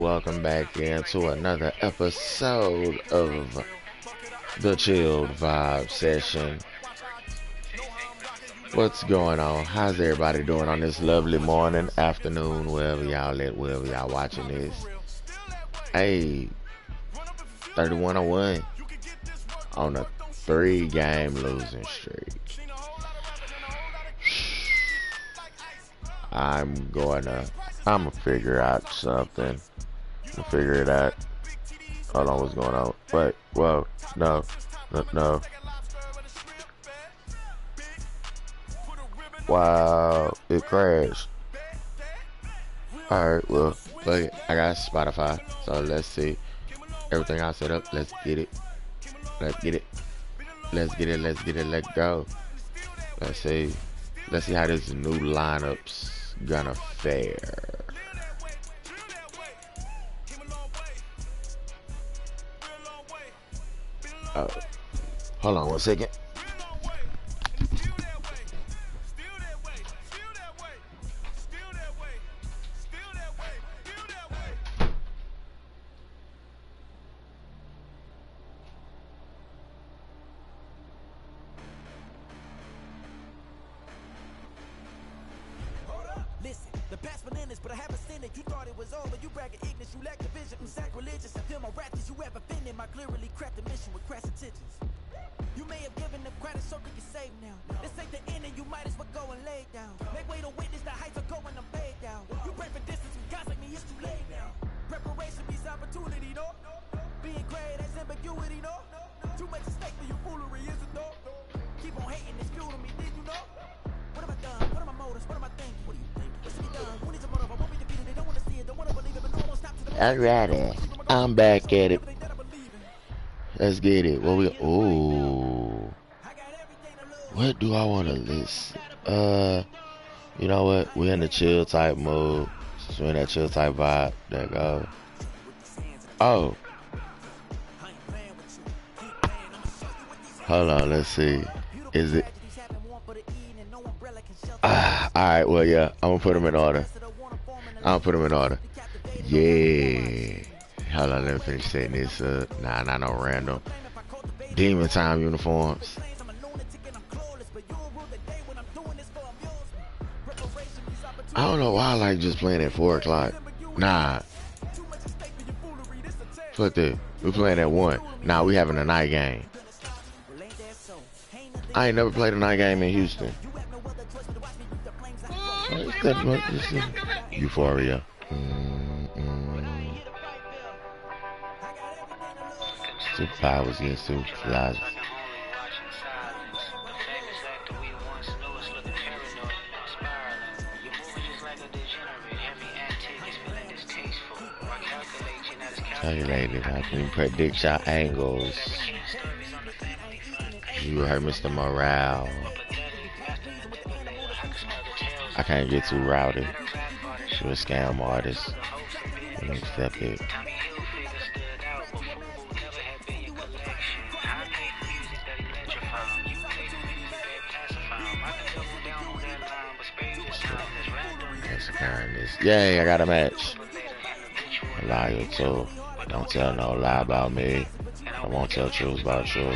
Welcome back into another episode of the Chilled Vibe Session. What's going on? How's everybody doing on this lovely morning, afternoon, wherever y'all watching this? Hey, 31-1 on a 3-game losing streak. I'm gonna figure out something. We'll figure it out. Hold on, what's going on? Wait, whoa, no. Wow, it crashed. Alright, well, look, I got Spotify, so let's see. Everything I set up, let's get it. Let's go. Let's see how this new lineup's gonna fare. Oh, hold on one second. Listen, the past bananas, but I haven't seen it. You thought it was over, you bragging ignorance, you lack the vision. I'm sacrilegious, I feel my raptors, you ever offended my clearly crafted mission with crass intentions. You may have given them credit so they can save now. This ain't the end and you might as well go and lay down. Make way to witness the heights are going, I'm paid down. You pray for distance from guys like me, it's too late now. Preparation means opportunity, no? Being great as ambiguity, no? Too much at stake for your foolery, is it though? Keep on hating, it's fueling me, did you know? What have I done? What are my motives? What am I thinking? What do you think? What's to be done? When is the motive? I won't be defeated. They don't want to see it. Don't want to believe it. But no one will stop to the Alrighty, I'm back at it. Let's get it. Ooh. What do I want to list? You know what? We're in the chill type mood. So we're in that chill type vibe. There go. Oh. Hold on, let's see. Is it? Alright, well, yeah. I'm gonna put them in order. Yeah. Hold on, let me finish setting this up. Nah, not no random. Demon time uniforms. I don't know why I like just playing at 4 o'clock. Nah. Fuck that. We playing at 1. Nah, we having a night game. I ain't never played a night game in Houston. Euphoria. Superpowers against superflies. Calculated, I can predict your angles. You heard Mr. Morale. I can't get too rowdy. She was a scam artist. Accept it. Yay, I got a match. Liar too. Don't tell no lie about me. I won't tell truths about you.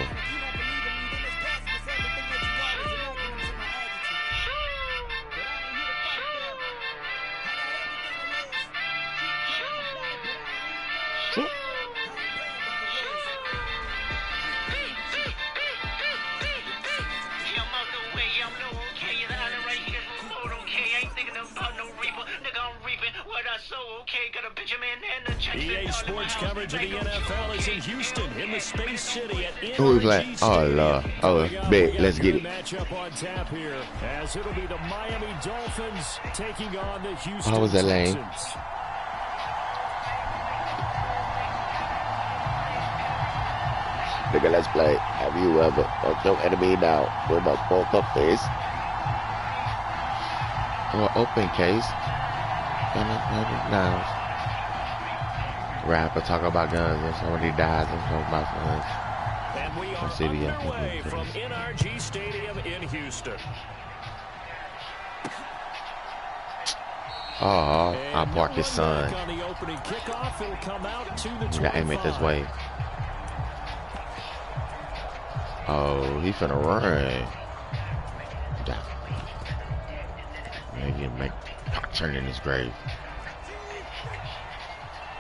EA Sports coverage of the NFL is in Houston, in the Space City at Who we playing? Oh, Lord. Oh, big. Let's get it. Matchup on tap here, as it'll be the Miami Dolphins taking on the Houston How was that lane? Texans. Nigga, let's play. Have you ever fucked your enemy down with a poker face? Or open case? No. Rapper talk about guns and somebody dies and talk about guns. And we are underway from NRG Stadium in Houston. Oh, I'll park his son. On the opening kickoff, it'll come out to the 25. You gotta aim it this way. Oh, he finna run. Maybe make turn in his grave.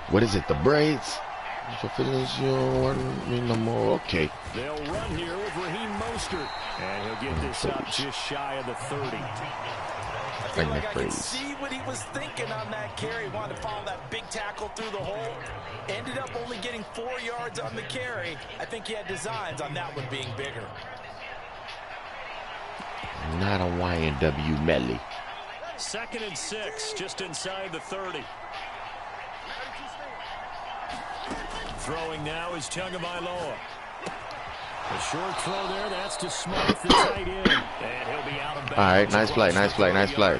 What is it? The braids? Your feelings, you don't want me no more. Okay. They'll run here with Raheem Mostert, and he'll get this up just shy of the 30. I feel like I can see what he was thinking on that carry. Wanted to follow that big tackle through the hole. Ended up only getting 4 yards on the carry. I think he had designs on that one being bigger. Not a YNW medley. 2nd and 6, just inside the 30. Throwing now is Tagovailoa. A short throw there, that's to Smith, the tight end. And he'll be out of bounds. All right, nice play, nice play, nice play.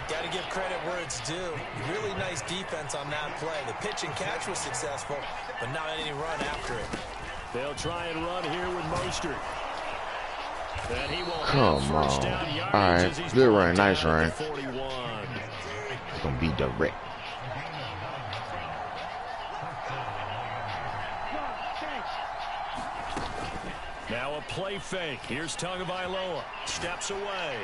Got to give credit where it's due. Really nice defense on that play. The pitch and catch was successful, but not any run after it. They'll try and run here with Mostert. And he will Come on. All right, good run, nice run. It's going to be direct. Now a play fake. Here's Tagovailoa. Steps away.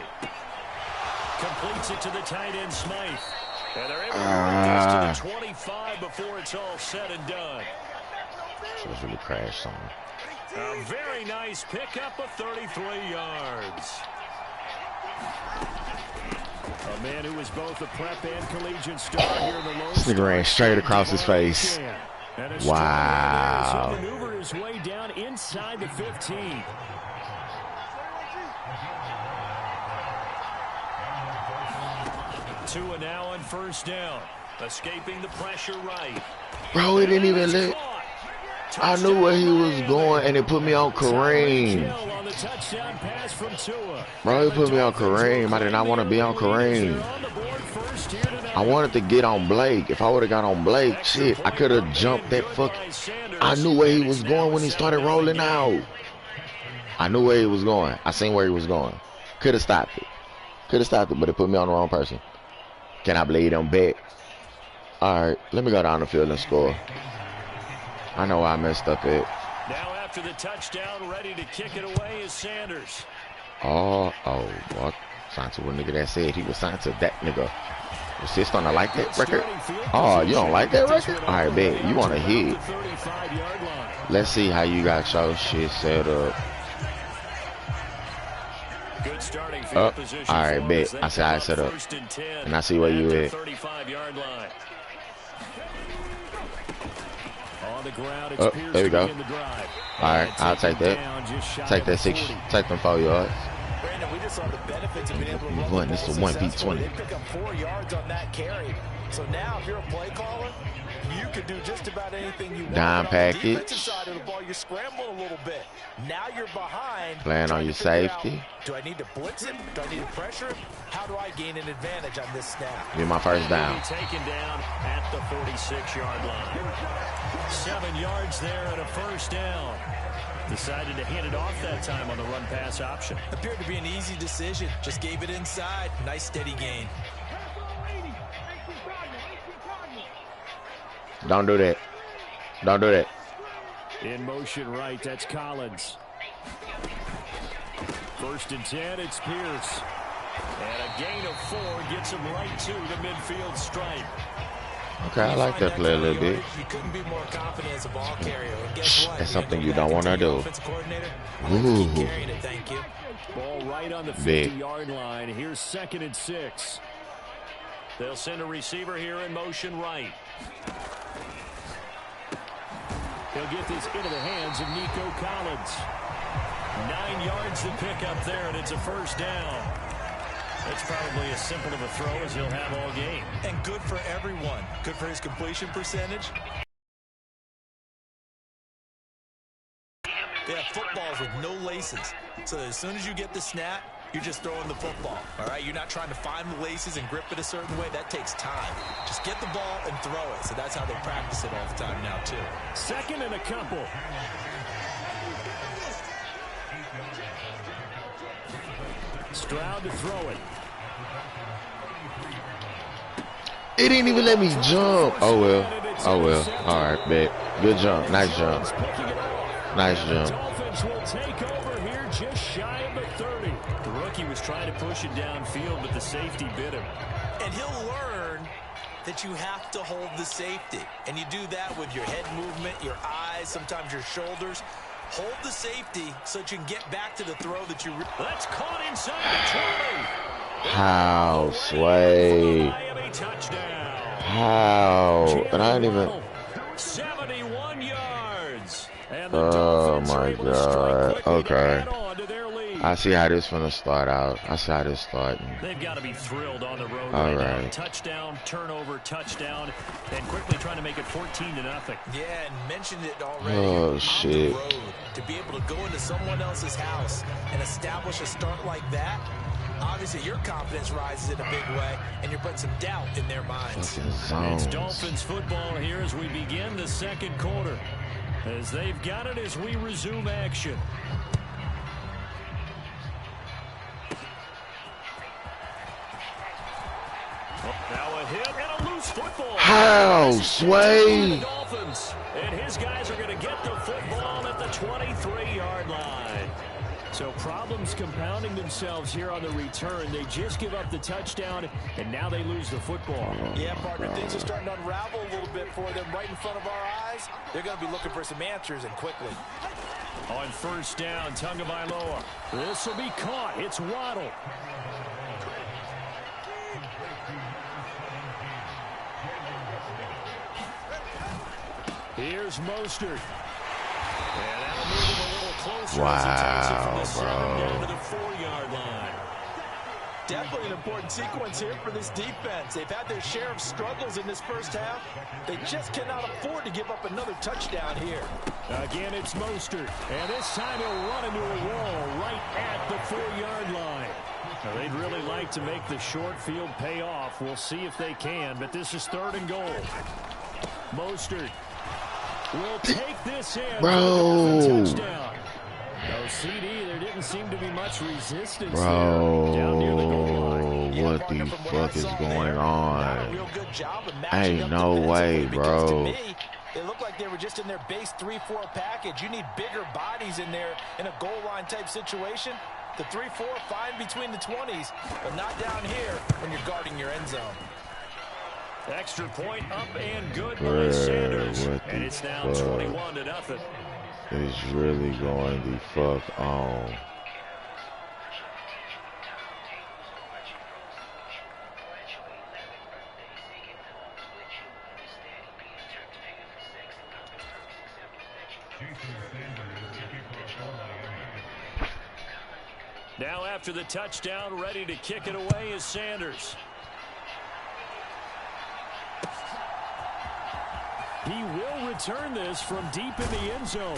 Completes it to the tight end, Smythe. And they're able to run this to the 25 before it's all said and done. She was really crashed on him. A very nice pickup of 33 yards. A man who was both a prep and collegiate star here in the Lone Star. He ran straight across his face. Wow. He'll maneuver his way down inside the 15. Tua now on 1st down. Escaping the pressure right. Bro, he didn't even let... I knew where he was going, and it put me on Kareem. Bro, he put me on Kareem. I did not want to be on Kareem. I wanted to get on Blake. If I would have got on Blake, shit, I could have jumped that fuck. I knew where he was going when he started rolling out. I knew where he was going. I seen where he was going. Could have stopped it. Could have stopped it, but it put me on the wrong person. Can I believe them bet? All right, let me go down the field and score. I know I messed up it. Now after the touchdown, ready to kick it away is Sanders. Oh, well, signed to a nigga that said he was signed to that nigga. Was this on the like that record? Oh, you don't like that record? All right, bet. You want to hit. Let's see how you got your shit set up. Good starting field position. All right, bet. I see how I set up. And I see where you at. 35-yard line. On the ground, it's there we go. in the drive. All right, I'll take that. Take that 6. Take them 4 yards. Brandon, we just saw the benefits of being able to run One, this is a 1v20. They pick up 4 yards on that carry. So now, if you're a play caller, you can do just about anything you want. Dime package. On the defensive side of the ball, you're scrambling a little bit. Now you're behind. Playing on your safety. Do I need to blitz him? Do I need to pressure him? How do I gain an advantage on this snap? Get my first down. Taken down at the 46-yard line. 7 yards there and a 1st down. Decided to hand it off that time on the run-pass option. Appeared to be an easy decision. Just gave it inside. Nice steady gain. Don't do that. Don't do that. In motion right, that's Collins. 1st and 10, it's Pierce. And a gain of 4 gets him right to the midfield stripe. Okay, I like that play a little bit. You couldn't be more confident as a ball carrier. That's something you don't want to do. Ooh. Ball right on the 50-yard line. Here's 2nd and 6. They'll send a receiver here in motion right. He'll get this into the hands of Nico Collins. 9 yards to pick up there, and it's a 1st down. That's probably as simple of a throw as he'll have all game. And good for everyone. Good for his completion percentage. They have footballs with no laces. So as soon as you get the snap, you're just throwing the football. All right, you're not trying to find the laces and grip it a certain way. That takes time. Just get the ball and throw it. So that's how they practice it all the time now, too. 2nd and a couple. Stroud to throw it. It didn't even let me jump. Oh well. Oh well. All right, bet. Good jump. Nice jump. Nice jump. Dolphins will take over here just shy of the 30. The rookie was trying to push it downfield, but the safety bit him. And he'll learn that you have to hold the safety. And you do that with your head movement, your eyes, sometimes your shoulders. Hold the safety so that you can get back to the throw that you... That's caught inside the 20. How, Sway? How? And I didn't even... 71 yards. And the Oh Dolphins are my able to strike God. quickly to Okay. add on to their lead. I see how this finna start out. I see how this starting. They've got to be thrilled on the road All right now. right. Touchdown, turnover, touchdown, and quickly trying to make it 14-0. Yeah, and mentioned it already. Oh, On shit. the road, to be able to go into someone else's house and establish a start like that, obviously your confidence rises in a big way, and you're putting some doubt in their minds. Fucking It's zones. Dolphins football here as we begin the second quarter. As they've got it as we resume action. Now a hit and a loose football. How, Sway? The Dolphins. And his guys are going to get the football at the 23-yard line. So problems compounding themselves here on the return. They just give up the touchdown, and now they lose the football. Yeah, partner, things are starting to unravel a little bit for them right in front of our eyes. They're going to be looking for some answers, and quickly. On first down, Tagovailoa. This will be caught. It's Waddle. Here's Mostert. And that'll move him a little closer as he takes it from the 7 down to the 4-yard line. Definitely an important sequence here for this defense. They've had their share of struggles in this first half. They just cannot afford to give up another touchdown here. Again, it's Mostert. And this time he'll run into a wall right at the 4-yard line. Now, they'd really like to make the short field pay off. We'll see if they can, but this is 3rd and goal. Mostert will take this in. Bro. Touchdown. No CD. There didn't seem to be much resistance Bro, there down near the goal line. what the fuck is going on? Real good job of matching Ain't up no way, defensively, because to bro. me, it looked like they were just in their base 3-4 package. You need bigger bodies in there in a goal line type situation. The 3-4 fine between the 20s, but not down here when you're guarding your end zone. Extra point up and good by Bruh, Sanders. what And the it's now fuck? 21-0. It's really going the fuck on. Now after the touchdown, ready to kick it away is Sanders. He will return this from deep in the end zone.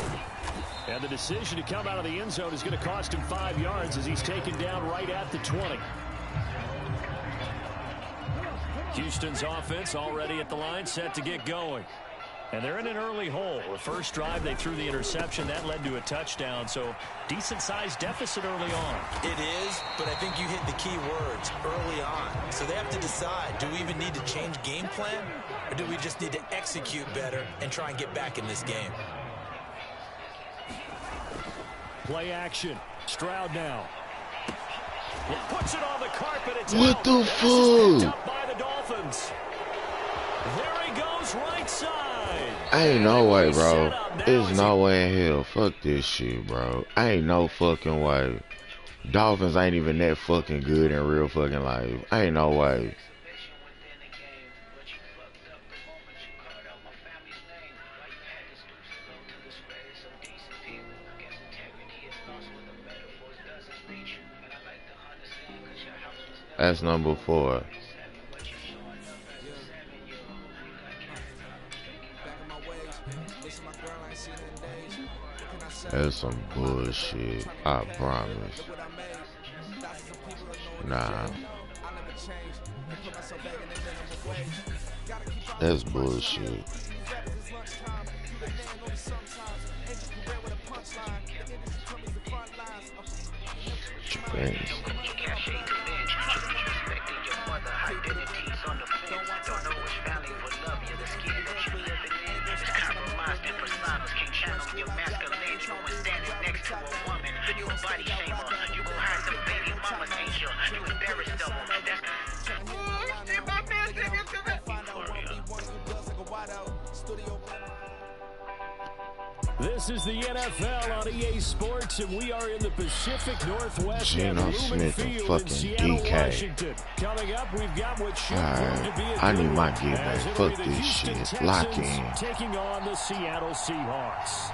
And the decision to come out of the end zone is going to cost him 5 yards as he's taken down right at the 20. Houston's offense already at the line, set to get going. And they're in an early hole. The first drive, they threw the interception. That led to a touchdown, so decent-sized deficit early on. It is, but I think you hit the key words early on. So they have to decide, do we even need to change game plan, or do we just need to execute better and try and get back in this game? Play action. Stroud now. He puts it on the carpet. It's What out. the And this is picked fuck? up by the Dolphins. There he goes, right side. Ain't no way, bro. There's no way in hell. Fuck this shit, bro. Ain't no fucking way. Dolphins ain't even that fucking good in real fucking life. Ain't no way. That's number 4. That's some bullshit. I promise. Nah. That's bullshit. Thanks. This is the NFL on EA Sports, and we are in the Pacific Northwest at Geno Lumen Smith and Field in fucking Seattle, DK. Washington. Coming up, we've got what should prove to be a I need good my one, game as back. it'll Fuck be the this Houston shit. Texans Lock in. taking on the Seattle Seahawks.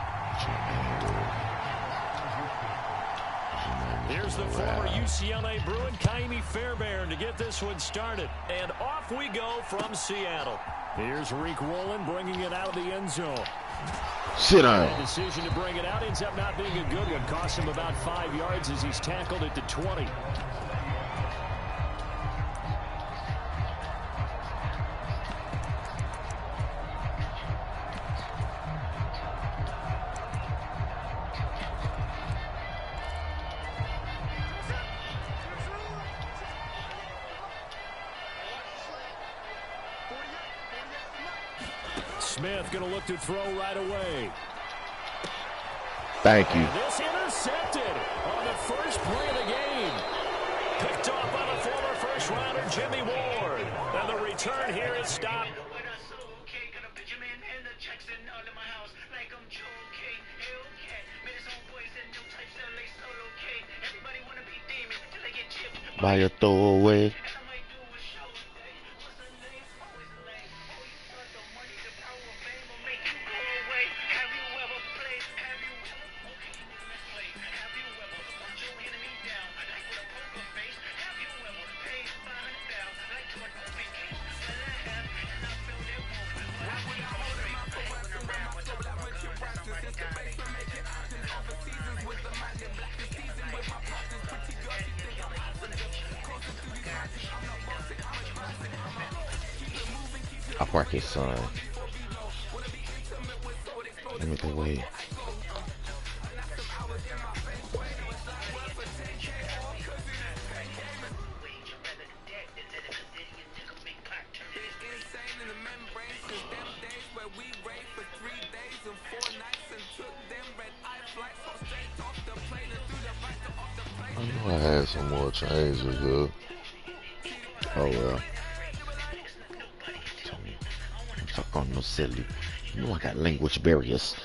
Here's the former UCLA Bruin, Kaimi Fairbairn, to get this one started. And off we go from Seattle. Here's Reek Woolen bringing it out of the end zone. Sit down. The decision to bring it out ends up not being a good one. Cost him about 5 yards as he's tackled at the 20. Smith going to look to throw right away. Thank you. And this intercepted on the first play of the game. Picked off by the former first-rounder Jimmy Ward. And the return here is stopped. By a throwaway. I'll park his son. Let me go away. I know I had some more changes here. Oh well. Fuck on no silly. You know I got language barriers.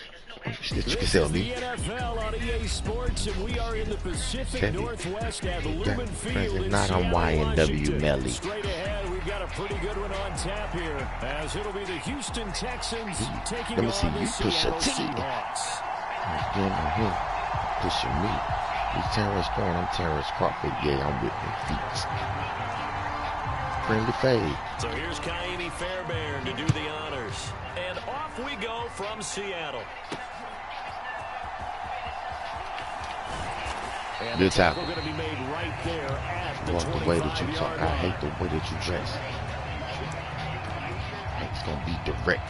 That you can tell me. NFL on EA Sports, and we are in the Pacific Northwest at Lumen Field in not on Seattle, YNW Washington. Melly. Straight ahead, we've got a pretty good one on tap here, as it'll be the Houston Texans taking on the Seattle Seahawks. Again, on him pushing me. He's Terrence Corn. I'm Terrence Crawford. Yeah, I'm with my feet. Friendly fade. So here's Kaimi Fairbairn to do the honors. And off we go from Seattle. And Good tackle. Going to be made right there at the Walk the way that you talk. 25-yard I line. hate the way that you dress. It's gonna be direct.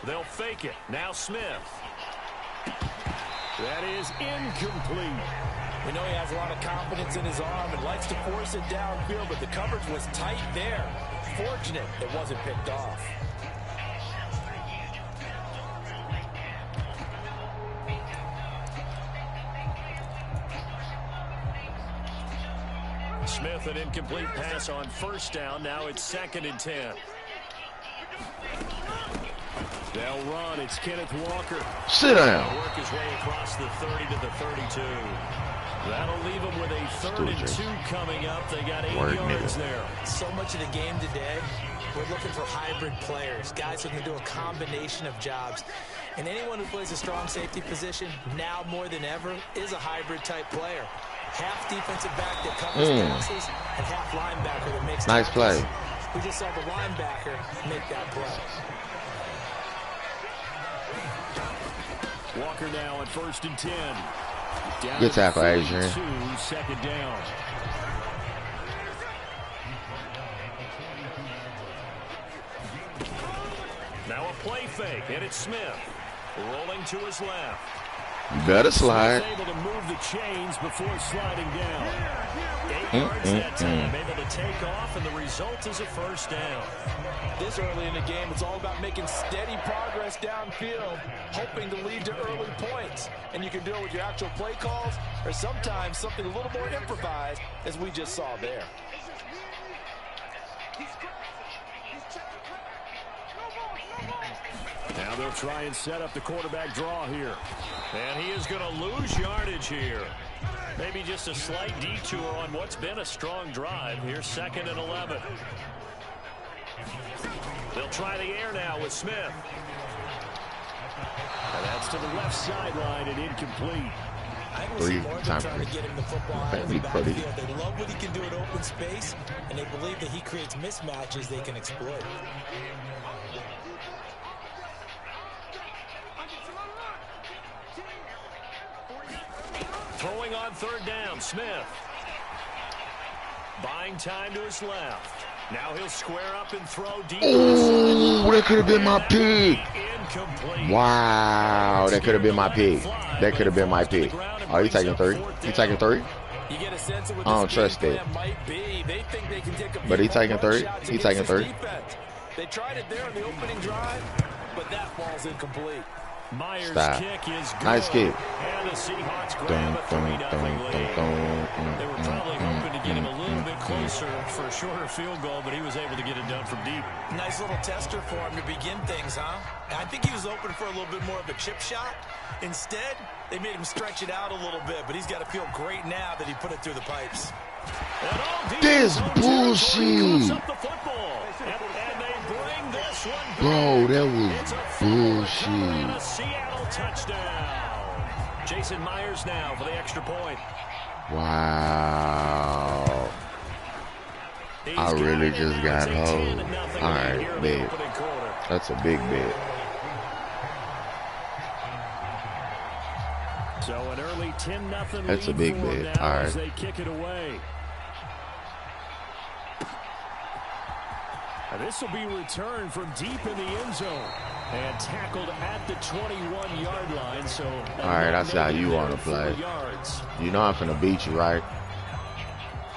They'll fake it. Now Smith. That is incomplete. We know he has a lot of confidence in his arm and likes to force it downfield, but the coverage was tight there. Fortunate it wasn't picked off. Smith, an incomplete pass on first down. Now it's 2nd and 10. They'll run. It's Kenneth Walker. Sit down. Work his way across the 30 to the 32. That'll leave them with a 3rd and 2 coming up. They got 8 yards there. So much of the game today, we're looking for hybrid players, guys who can do a combination of jobs. And anyone who plays a strong safety position, now more than ever, is a hybrid type player. Half defensive back that covers passes, and half linebacker that makes nice tackles. play. We just saw the linebacker make that play. Walker now at 1st and 10. Down Good tackle, Adrian. 2nd down. Now a play fake, and it's Smith. Rolling to his left. You better slide. Able to move the chains before sliding down. 8 yards that time, able to take off, and the result is a first down. This early in the game, it's all about making steady progress downfield, hoping to lead to early points. And you can do it with your actual play calls, or sometimes something a little more improvised, as we just saw there. Now they'll try and set up the quarterback draw here. And he is going to lose yardage here. Maybe just a slight detour on what's been a strong drive. Here's 2nd and 11. They'll try the air now with Smith. And that's to the left sideline and incomplete. I will see more than trying to get him the football out of the backfield. They love what he can do in open space, and they believe that he creates mismatches they can exploit. Throwing on 3rd down, Smith. Buying time to his left. Now he'll square up and throw deep. Oh, that could have been my pick. Incomplete. Wow, that could have been my pick. That could have been my pick. Oh, he's taking 3. He's taking 3. You get a sense of what I don't trust that. They think they can take a But he's taking 3. He's taking 3. They tried it there in the opening drive, but that ball's incomplete. Myers' Stop. kick is good. Nice kick. And the Seahawks grab a 3-0 lead. They were probably hoping to get him a little bit closer for a shorter field goal, but he was able to get it done from deep. Nice little tester for him to begin things, huh? I think he was open for a little bit more of a chip shot. Instead, they made him stretch it out a little bit, but he's got to feel great now that he put it through the pipes. This bullshit. Bro, that was bullshit. Seattle touchdown. Jason Myers now for the extra point. Wow. I really just got hold. All right, big. That's a big bet. So an early 10-0 That's a big bet. All right. They kick it away. This will be returned from deep in the end zone and tackled at the 21-yard line. So all right, that's how you want to play. You know I'm finna beat you, right?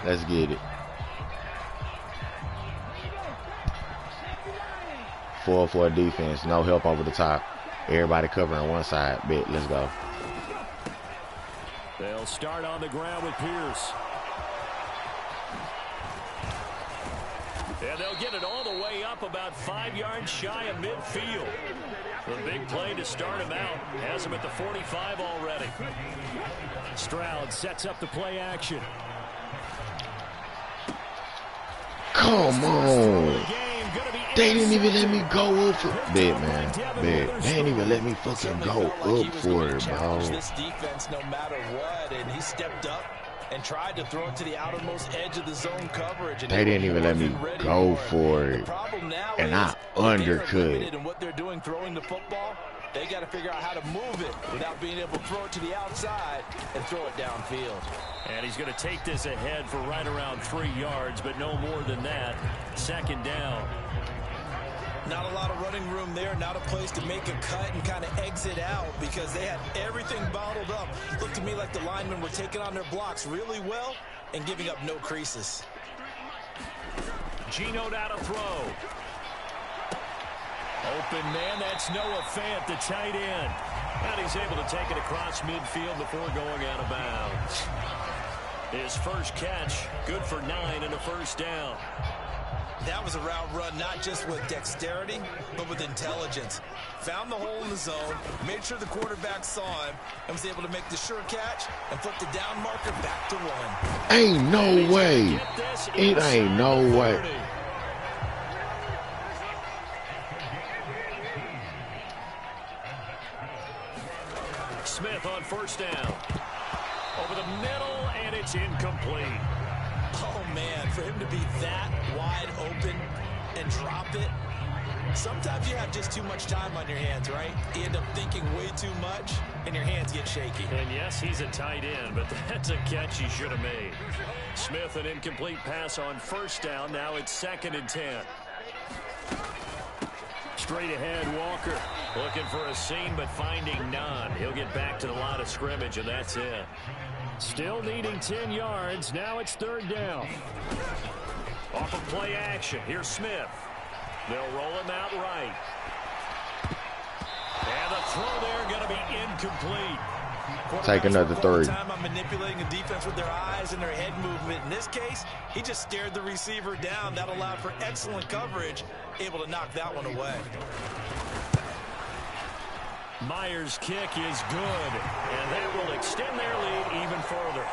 Let's get it. 4-4 defense, no help over the top. Everybody covering one side. Bet, let's go. They'll start on the ground with Pierce. And they'll get it all the way up about 5 yards shy of midfield. The big play to start him out. Has him at the 45 already. Stroud sets up the play action. Come on. They didn't even let me go up for bet, man. Bet. They didn't even let me fucking go up for it, bro. This defense no matter what, and he stepped up and tried to throw it to the outermost edge of the zone coverage. And they didn't even let me go for it. And I undercut. And what they're doing throwing the football, they got to figure out how to move it without being able to throw it to the outside and throw it downfield. And he's going to take this ahead for right around 3 yards, but no more than that. 2nd down. Not a lot of running room there, not a place to make a cut and kind of exit out because they had everything bottled up. Looked to me like the linemen were taking on their blocks really well and giving up no creases. Geno out to throw. Open man, that's Noah Fant, the tight end. And he's able to take it across midfield before going out of bounds. His first catch, good for 9 and a first down. That was a route run not just with dexterity, but with intelligence. Found the hole in the zone, made sure the quarterback saw him, and was able to make the sure catch and flip the down marker back to 1. Ain't no way. It ain't no way. Smith on first down. Over the middle, and it's incomplete. Oh, man, for him to be that wide open and drop it. Sometimes you have just too much time on your hands, right? You end up thinking way too much, and your hands get shaky. And yes, he's a tight end, but that's a catch he should have made. Smith, an incomplete pass on first down. Now it's 2nd and 10. Straight ahead, Walker. Looking for a seam, but finding none. He'll get back to the line of scrimmage, and that's it. Still needing 10 yards. Now it's 3rd down. Off of play action. Here's Smith. They'll roll him out right. And the throw there going to be incomplete. Take another 3. Time on manipulating a defense with their eyes and their head movement. In this case, he just stared the receiver down. That allowed for excellent coverage, able to knock that one away. Myers' kick is good, and that will extend their lead even further.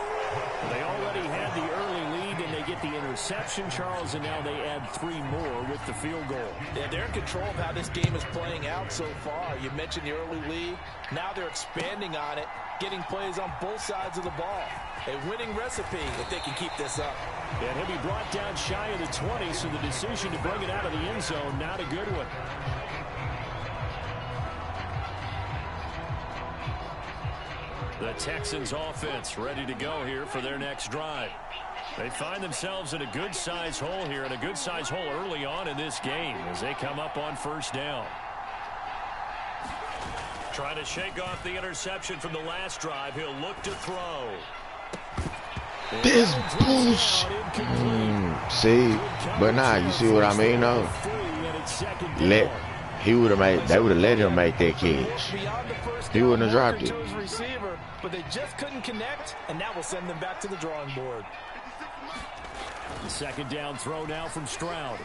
They already had the early lead, and they get the interception, Charles, and now they add 3 more with the field goal. Yeah, they're in control of how this game is playing out so far. You mentioned the early lead. Now they're expanding on it, getting plays on both sides of the ball. A winning recipe if they can keep this up. And he'll be brought down shy of the 20, so the decision to bring it out of the end zone, not a good one. The Texans offense ready to go here for their next drive. They find themselves in a good-sized hole here, and a good-sized hole early on in this game as they come up on 1st down. Trying to shake off the interception from the last drive. He'll look to throw. This bullshit. See, but nah, you see what I mean, though? He would have made. They would have let him make that catch. He wouldn't have dropped it. But they just couldn't connect, and that will send them back to the drawing board. The 2nd down throw now from Stroud.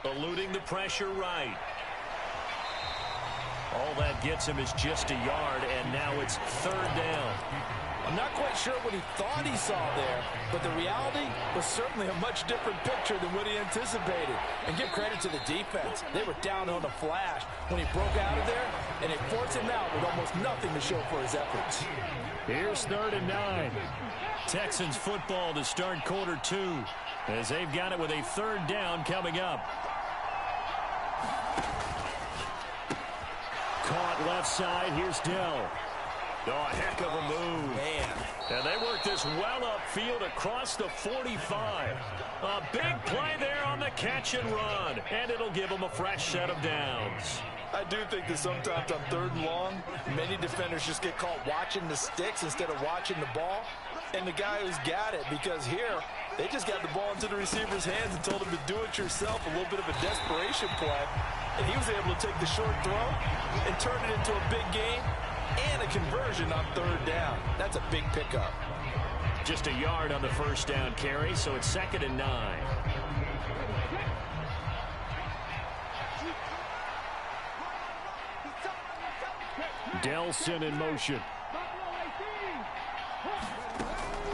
Eluding the pressure right. All that gets him is just a yard, and now it's 3rd down. I'm not quite sure what he thought he saw there, but the reality was certainly a much different picture than what he anticipated. And give credit to the defense. They were down on the flash when he broke out of there, and they forced him out with almost nothing to show for his efforts. Here's 3rd and 9. Texans football to start quarter 2 as they've got it with a 3rd down coming up. Caught left side. Here's Dell. Oh, a heck of a move. Man. And they work this well upfield across the 45. A big play there on the catch and run. And it'll give them a fresh set of downs. I do think that sometimes on 3rd and long, many defenders just get caught watching the sticks instead of watching the ball. And the guy who's got it, because here, they just got the ball into the receiver's hands and told him to do it yourself, a little bit of a desperation play. And he was able to take the short throw and turn it into a big game. And a conversion on 3rd down. That's a big pickup. Just a yard on the 1st down carry, so it's 2nd and 9. Delson in motion.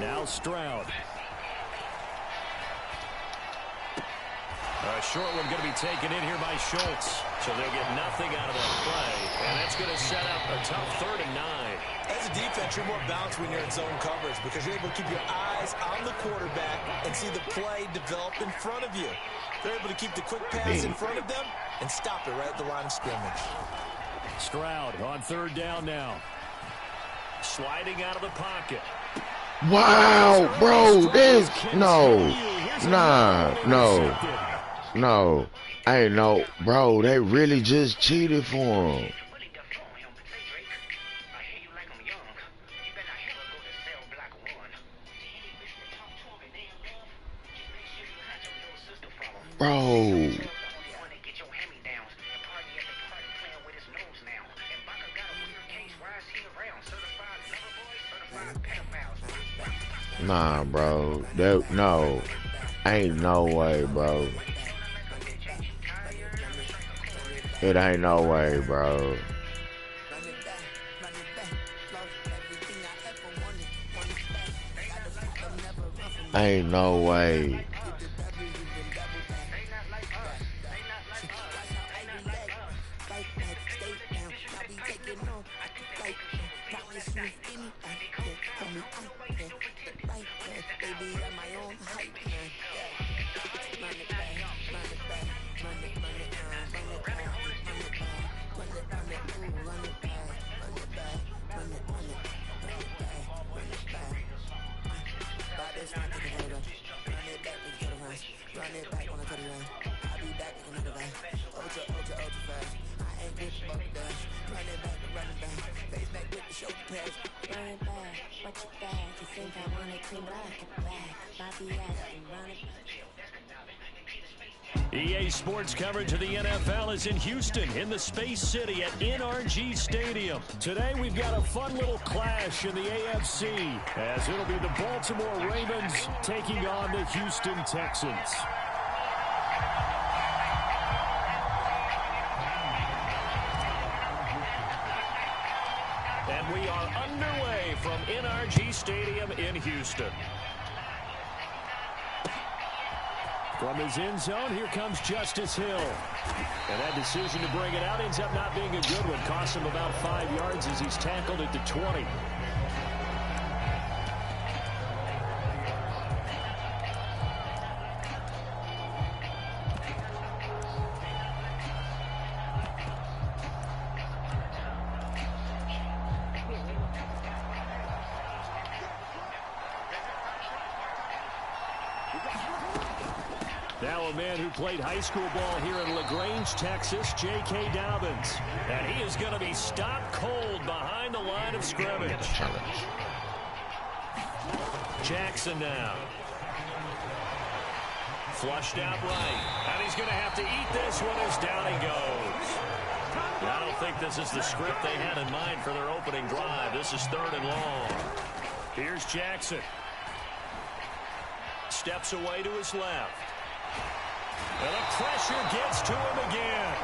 Now Stroud. A short one going to be taken in here by Schultz. So they'll get nothing out of that play. And that's going to set up a tough 3rd and 9. As a defense, you're more balanced when you're in zone coverage because you're able to keep your eyes on the quarterback and see the play develop in front of you. They're able to keep the quick pass in front of them and stop it right at the line of scrimmage. Stroud on 3rd down now. Sliding out of the pocket. Wow, bro, this no. I ain't no, bro. They really just cheated for him. Bro. Nah, bro. No. Ain't no way, bro. It ain't no way, bro. Ain't no way. EA Sports coverage of the NFL is in Houston, in the Space City at NRG Stadium. Today we've got a fun little clash in the AFC, as it'll be the Baltimore Ravens taking on the Houston Texans. And we are underway from NRG Stadium in Houston. From his end zone, here comes Justice Hill. And that decision to bring it out ends up not being a good one. Cost him about 5 yards as he's tackled at the 20. Now a man who played high school ball here in LaGrange, Texas, J.K. Dobbins. And he is going to be stopped cold behind the line of scrimmage. Jackson now. Flushed out right. And he's going to have to eat this one as down he goes. I don't think this is the script they had in mind for their opening drive. This is 3rd and long. Here's Jackson. Steps away to his left. And the pressure gets to him again.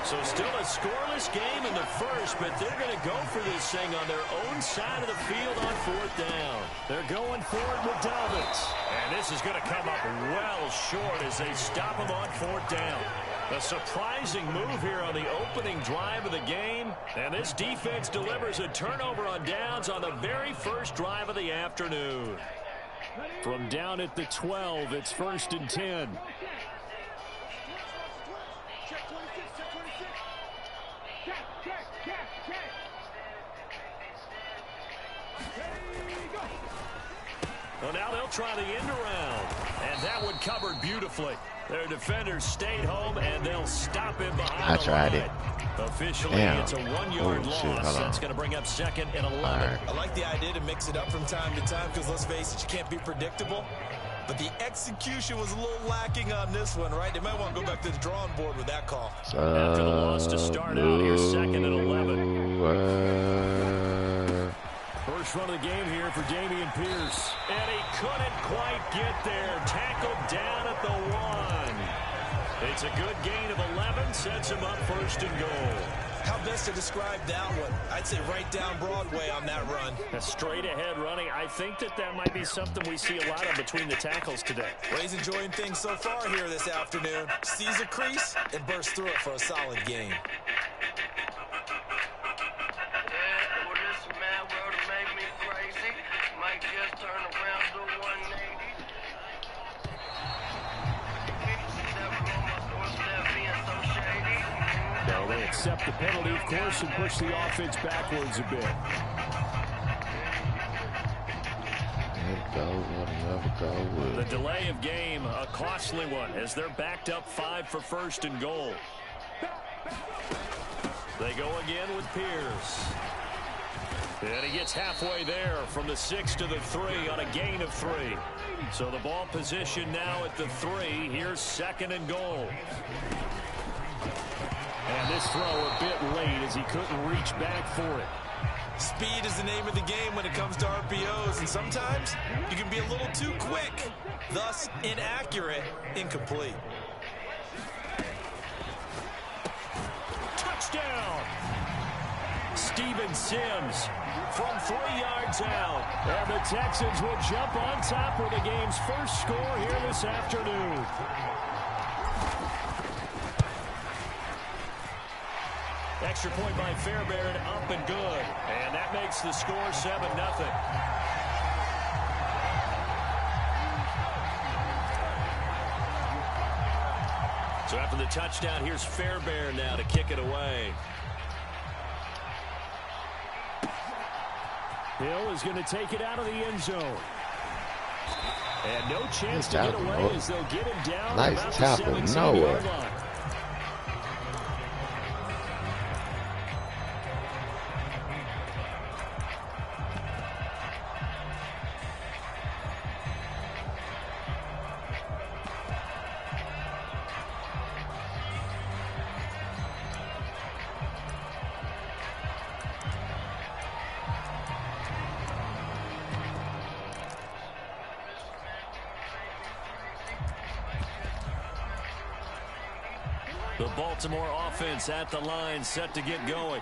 So still a scoreless game in the first, but they're going to go for this thing on their own side of the field on 4th down. They're going for it with Dobbins. And this is going to come up well short as they stop him on 4th down. A surprising move here on the opening drive of the game. And this defense delivers a turnover on downs on the very first drive of the afternoon. From down at the 12, it's 1st and 10. Well, now they'll try the end around. And that one covered beautifully. Their defenders stayed home, and they'll stop him behind the line. It. Officially, it's a 1-yard loss. That's going to bring up 2nd and 11. Right. I like the idea to mix it up from time to time because, let's face it, you can't be predictable. But the execution was a little lacking on this one, right? They might want to go back to the drawing board with that call. After the loss to start out, here's 2nd and 11. First run of the game here for Dameon Pierce. And he couldn't quite get there. Tackled down at the 1. It's a good gain of 11. Sets him up 1st and goal. How best to describe that one? I'd say right down Broadway on that run. A straight ahead running. I think that might be something we see a lot of between the tackles today. Well, he's enjoying things so far here this afternoon. Sees a crease and bursts through it for a solid gain. Accept the penalty, of course, and push the offense backwards a bit. The delay of game, a costly one, as they're backed up 5 for 1st and goal. They go again with Pierce. And he gets halfway there from the 6 to the 3 on a gain of 3. So the ball position now at the 3. Here's 2nd and goal. And this throw a bit late as he couldn't reach back for it. Speed is the name of the game when it comes to RPOs, and sometimes you can be a little too quick, thus inaccurate, incomplete. Touchdown! Steven Sims from 3 yards out. And the Texans will jump on top with the game's first score here this afternoon. Extra point by Fairbairn, up and good. And that makes the score 7-0. So after the touchdown, here's Fairbairn now to kick it away. Hill is going to take it out of the end zone. And no chance to get away as they'll get him down. Nice tackle, Noah. The Baltimore offense at the line, set to get going.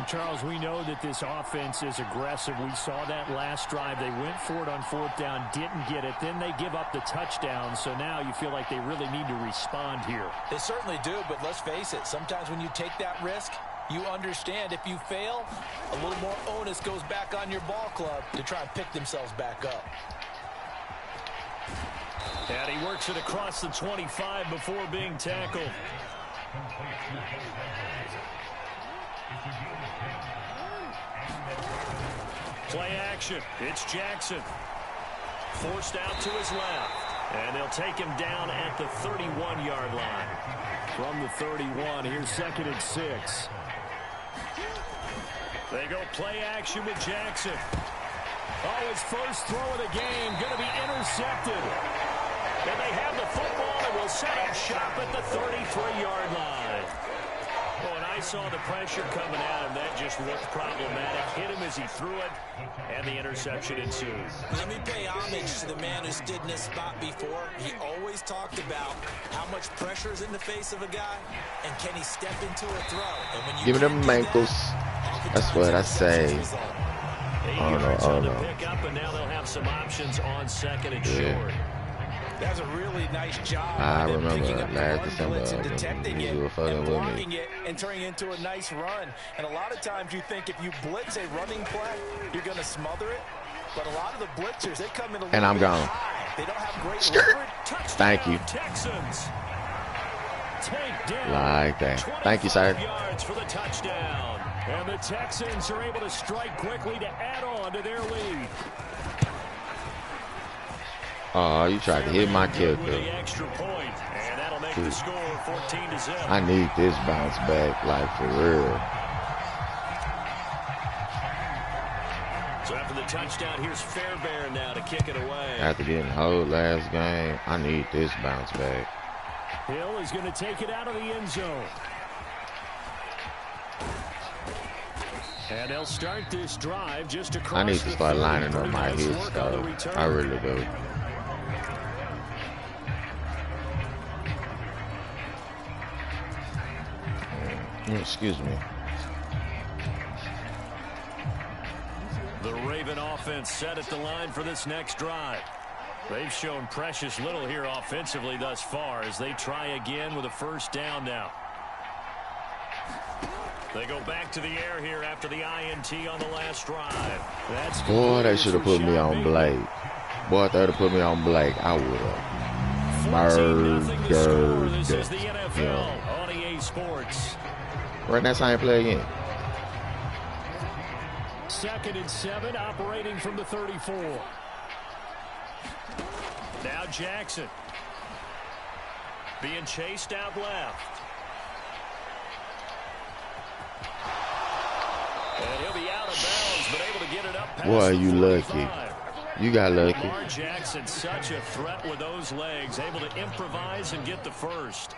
Charles, we know that this offense is aggressive. We saw that last drive. They went for it on 4th down, didn't get it. Then they give up the touchdown. So now you feel like they really need to respond here. They certainly do, but let's face it. Sometimes when you take that risk, you understand if you fail, a little more onus goes back on your ball club to try and pick themselves back up. And he works it across the 25 before being tackled. Play action. It's Jackson. Forced out to his left. And they'll take him down at the 31-yard line. From the 31, here's 2nd and 6. They go play action with Jackson. Oh, his first throw of the game going to be intercepted. And they have the football and will set up shop at the 33-yard line. Oh, and I saw the pressure coming at him. That just looked problematic. Hit him as he threw it, and the interception ensued. Let me pay homage to the man who stood in this spot before. He always talked about how much pressure is in the face of a guy, and can he step into a throw. And when you give me them ankles. That's what I say. Oh no. Pick up, and now they'll have some options on 2nd and short. That's a really nice job. I remember last December December detecting it you were fucking and with blocking me. it and turning it into a nice run. And a lot of times you think if you blitz a running play, you're going to smother it. But a lot of the blitzers, they come in a little And I'm bit gone. high. They don't have great Skirt. leverage. Thank you. Texans. Take down Like that. Thank you, sir. yards for the touchdown. And the Texans are able to strike quickly to add on to their lead. Oh, you tried to hit my kicker. The extra point, and that'll make the score 14-0. I need this bounce back, like for real. So after the touchdown, here's Fairbairn now to kick it away. After getting hold last game, I need this bounce back. Hill is going to take it out of the end zone. And they'll start this drive just across. I need to start lining up my hits, though. I really do. Excuse me. The Raven offense set at the line for this next drive. They've shown precious little here offensively thus far as they try again with a 1st down now. They go back to the air here after the INT on the last drive. Boy, they should have put me on Blake. Boy, if they would have put me on Blake, I would have murdered. This is the NFL on EA Sports. Right now, I ain't play again. 2nd and 7, operating from the 34. Now Jackson. Being chased out left. And he'll be out of bounds, but able to get it up past Boy, the you 45. lucky. You got lucky. Lamar Jackson, such a threat with those legs, able to improvise and get the first.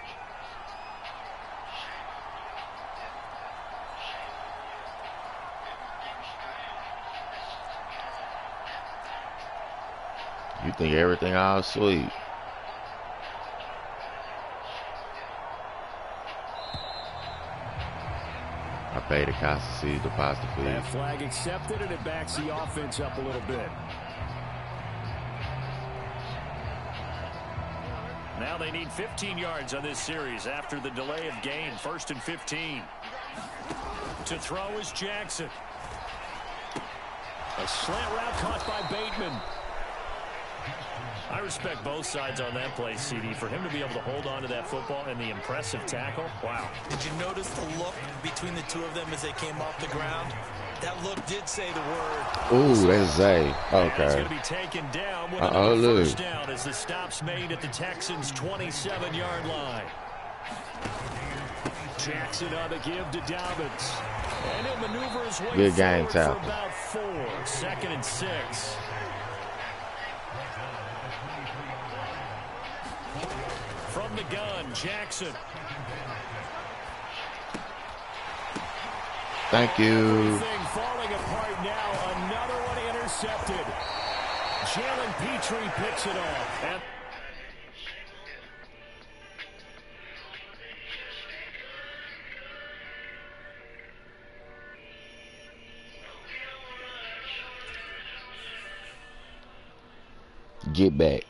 You think everything all sweet. I paid the cost to see the pasta fee. That flag accepted, and it backs the offense up a little bit. Now they need 15 yards on this series after the delay of game. 1st and 15. To throw is Jackson. A slant route caught by Bateman. I respect both sides on that play, CD. For him to be able to hold on to that football and the impressive tackle, wow. Did you notice the look between the two of them as they came off the ground? That look did say the word. Ooh, that's Zay. It's Okay. going to be taken down with another first down as the stop's made at the Texans' 27-yard line. Jackson on the give to Dobbins. And he'll maneuver his way Good game, forward tackle. for about 4. 2nd and 6. From the gun, Jackson. Thank you. Everything falling apart now. Another one intercepted. Jalen Petrie picks it off. Get back.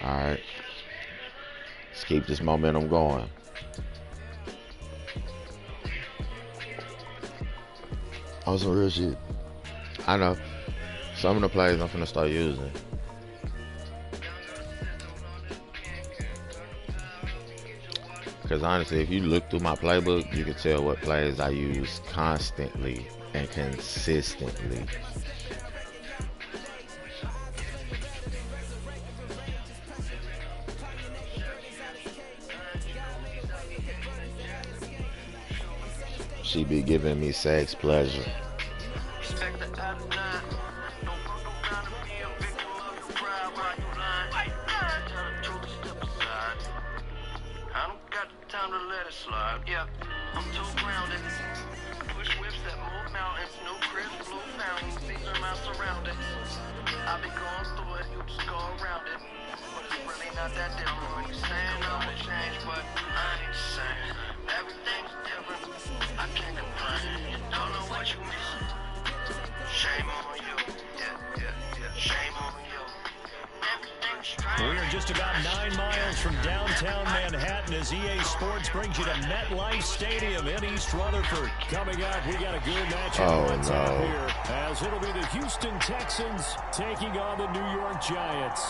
All right. Let's keep this momentum going. On some real shit. I know. Some of the plays I'm finna start using. Because honestly, if you look through my playbook, you can tell what plays I use constantly and consistently. She be giving me sex pleasure. Yeah, I'm too grounded. Push whips that move mountains. New crisp blue fountains. These are my surroundings. I be going through it, you just go around it. But it's really not that different when you're saying I would change, but I ain't the same. Everything's different. I can't complain. You don't know what you miss. Shame on you. Yeah. Shame on you. We are just about 9 miles from downtown Manhattan as EA Sports brings you to MetLife Stadium in East Rutherford. Coming up, we got a good matchup on top here, as it'll be the Houston Texans taking on the New York Giants.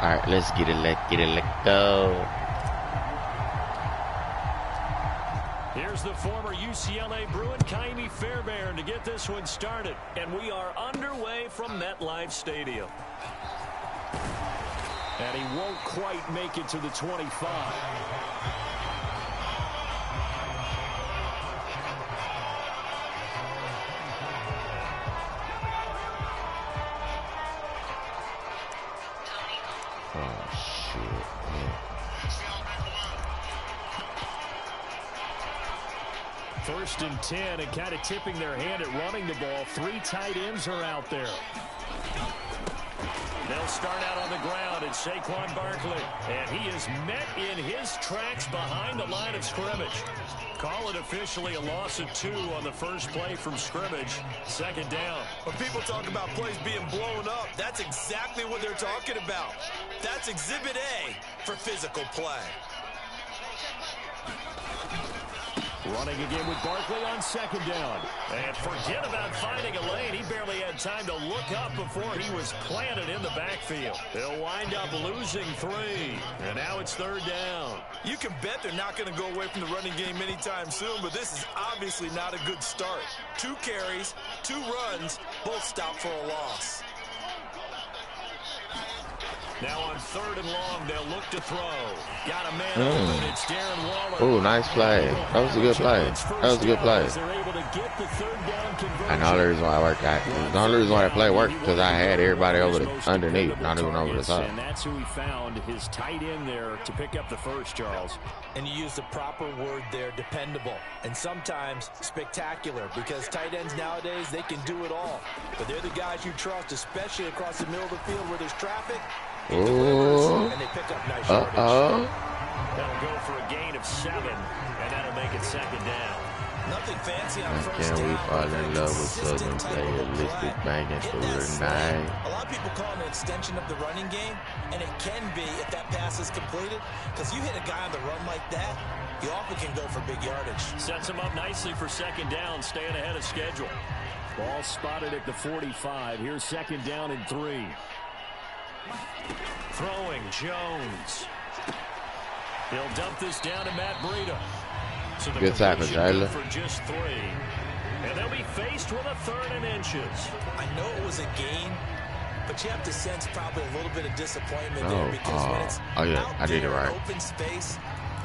All right, let's get it, let's go. Here's the former UCLA Bruin, Kaimi Fairbairn, to get this one started. And we are underway from MetLife Stadium. And he won't quite make it to the 25. First and 10, and kind of tipping their hand at running the ball. 3 tight ends are out there. They'll start out on the ground at Saquon Barkley. And he is met in his tracks behind the line of scrimmage. Call it officially a loss of 2 on the first play from scrimmage. Second down. When people talk about plays being blown up, that's exactly what they're talking about. That's Exhibit A for physical play. Running again with Barkley on second down. And forget about finding a lane. He barely had time to look up before he was planted in the backfield. They'll wind up losing 3. And now it's third down. You can bet they're not going to go away from the running game anytime soon, but this is obviously not a good start. 2 carries, 2 runs, both stopped for a loss. Now on third and long, they'll look to throw. Got a man open. It's Darren Waller. Oh, nice play. That was a good play. That was a good play. And the only reason why I worked out, the only reason why that play worked because I had everybody over the underneath, not even over the top. And that's who he found, his tight end there to pick up the first, Charles. And you used the proper word there, dependable. And sometimes spectacular, because tight ends nowadays, they can do it all. But they're the guys you trust, especially across the middle of the field where there's traffic. Oh. And they pick up nice yardage. That'll go for a gain of 7, and that'll make it second down. Nothing fancy on first Can down. we fall in love with Southern player listed banging through the night? A lot of people call it an extension of the running game, and it can be if that pass is completed, because you hit a guy on the run like that, you often can go for big yardage. Sets him up nicely for second down, staying ahead of schedule. Ball spotted at the 45. Here's second down and 3. Throwing Jones. He'll dump this down to Matt Breida. So the good tackle, Jayla. For just 3. And they'll be faced with a 3rd and inches. I know it was a gain, but you have to sense probably a little bit of disappointment there, because when it's I did it right. Open space,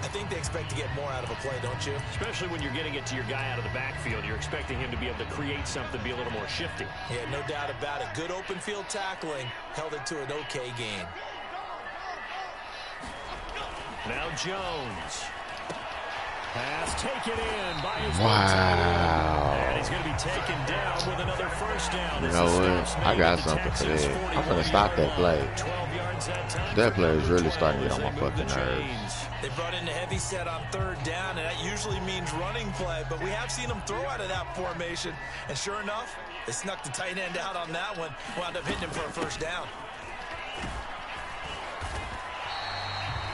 I think they expect to get more out of a play, don't you? Especially when you're getting it to your guy out of the backfield. You're expecting him to be able to create something, be a little more shifty. Yeah, no doubt about it. Good open field tackling held it to an okay gain. Now Jones. Pass taken in by his Wow. and he's going to be taken down with another first down. You know what? I got something for that. I'm going to stop that play. That play is really starting to get on my fucking nerves. They brought in the heavy set on third down, and that usually means running play, but we have seen them throw out of that formation. And sure enough, they snuck the tight end out on that one, wound up hitting him for a first down.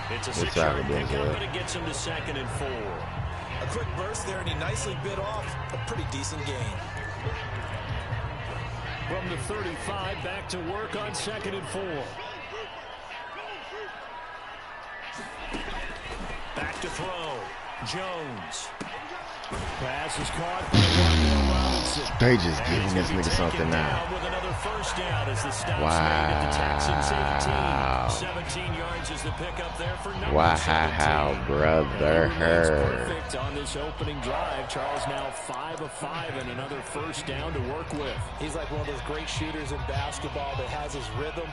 It's a 6-yard pickup, but it gets him to 2nd and 4. A quick burst there, and he nicely bit off a pretty decent gain. From the 35, back to work on 2nd and 4. Back to throw. Jones. Pass is caught by Robinson. They just giving this nigga something now. With another first down as the stop's Wow. made at the Texans 18. 17 yards is the pickup there for number 17. Brother. Perfect on this opening drive. Charles now 5 of 5 and another first down to work with. He's like one of those great shooters in basketball that has his rhythm,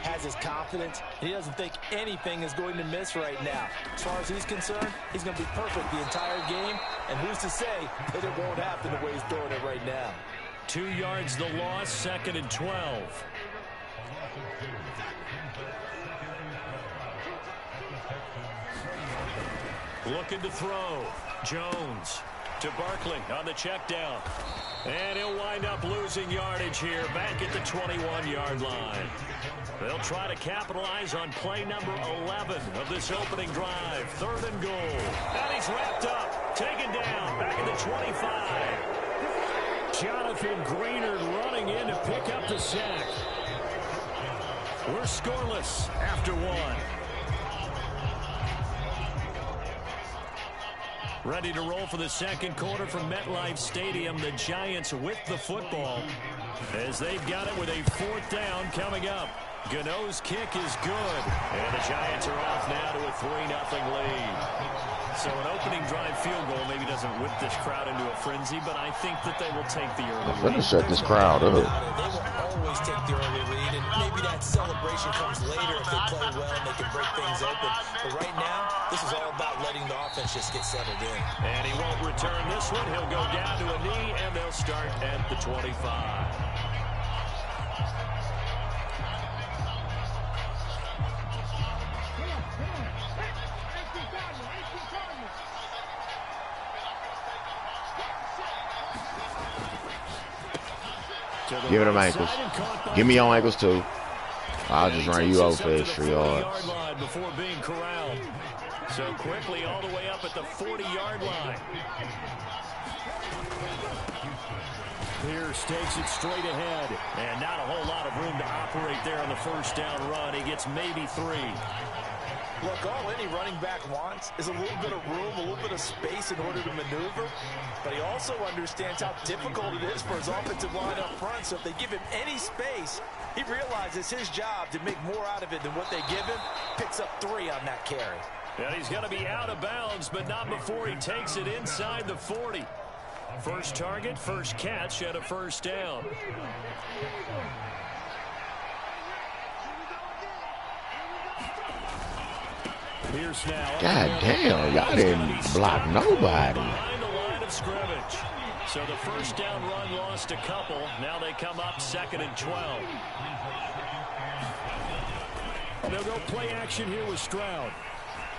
has his confidence, and he doesn't think anything is going to miss right now. As far as he's concerned, he's going to be perfect the entire game, and who's to say that it won't happen the way he's throwing it right now. 2 yards the loss, 2nd and 12. Looking to throw. Jones to Barkley on the check down. And he'll wind up losing yardage here back at the 21-yard line. They'll try to capitalize on play number 11 of this opening drive. 3rd and goal. And he's wrapped up. Taken down. Back at the 25. Jonathan Greenard running in to pick up the sack. We're scoreless after 1. Ready to roll for the second quarter from MetLife Stadium. The Giants with the football as they've got it with a 4th down coming up. Gano's kick is good. And the Giants are off now to a 3-0 lead. So an opening drive field goal maybe doesn't whip this crowd into a frenzy, but I think that they will take the early lead. Let me shut this crowd up. They will always take the early lead, and maybe that celebration comes later if they play well and they can break things open. But right now, this is all about letting the offense just get settled in. And he won't return this one. He'll go down to a knee, and they'll start at the 25. Give it them ankles. Give me your ankles too. I'll just run you over for extra yards. Before being corralled. So quickly all the way up at the 40-yard line. Pierce takes it straight ahead. And not a whole lot of room to operate there on the first down run. He gets maybe 3. Look, all any running back wants is a little bit of room, a little bit of space in order to maneuver. But he also understands how difficult it is for his offensive line up front. So if they give him any space, he realizes his job to make more out of it than what they give him. Picks up 3 on that carry. And he's going to be out of bounds, but not before he takes it inside the 40. First target, first catch, and a first down. Pierce now. God damn, y'all didn't block nobody. Behind the line of scrimmage. So the first down run lost a couple. Now they come up 2nd and 12. They'll go play action here with Stroud.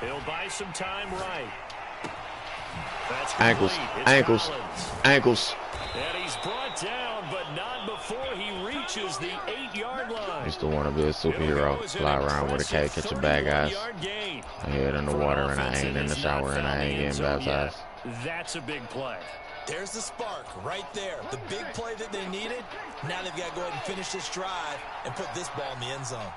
He'll buy some time right. That's Ankles, ankles, ankles. And he's brought down, but not before he reaches the 8-yard line. Used to want to be a superhero. Fly around with a cape, catch a bad guys. I head in the water and I ain't in the shower and I ain't getting baptized. That's a big play. There's the spark right there. The big play that they needed. Now they've got to go ahead and finish this drive and put this ball in the end zone.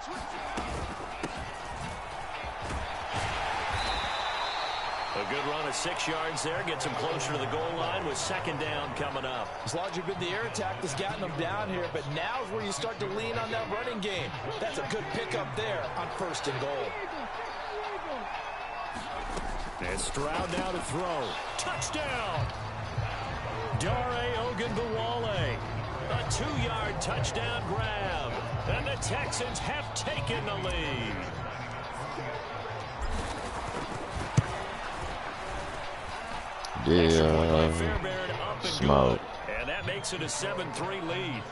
A good run of 6 yards there. Gets him closer to the goal line with 2nd down coming up. As long as you've been the air attack that's gotten them down here, but now is where you start to lean on that running game. That's a good pickup there on 1st and goal. And Stroud now to throw. Touchdown! Dare Ogunbowale. A 2-yard touchdown grab. And the Texans have taken the lead. Yeah. Smoke. And that makes it a 7-3 lead.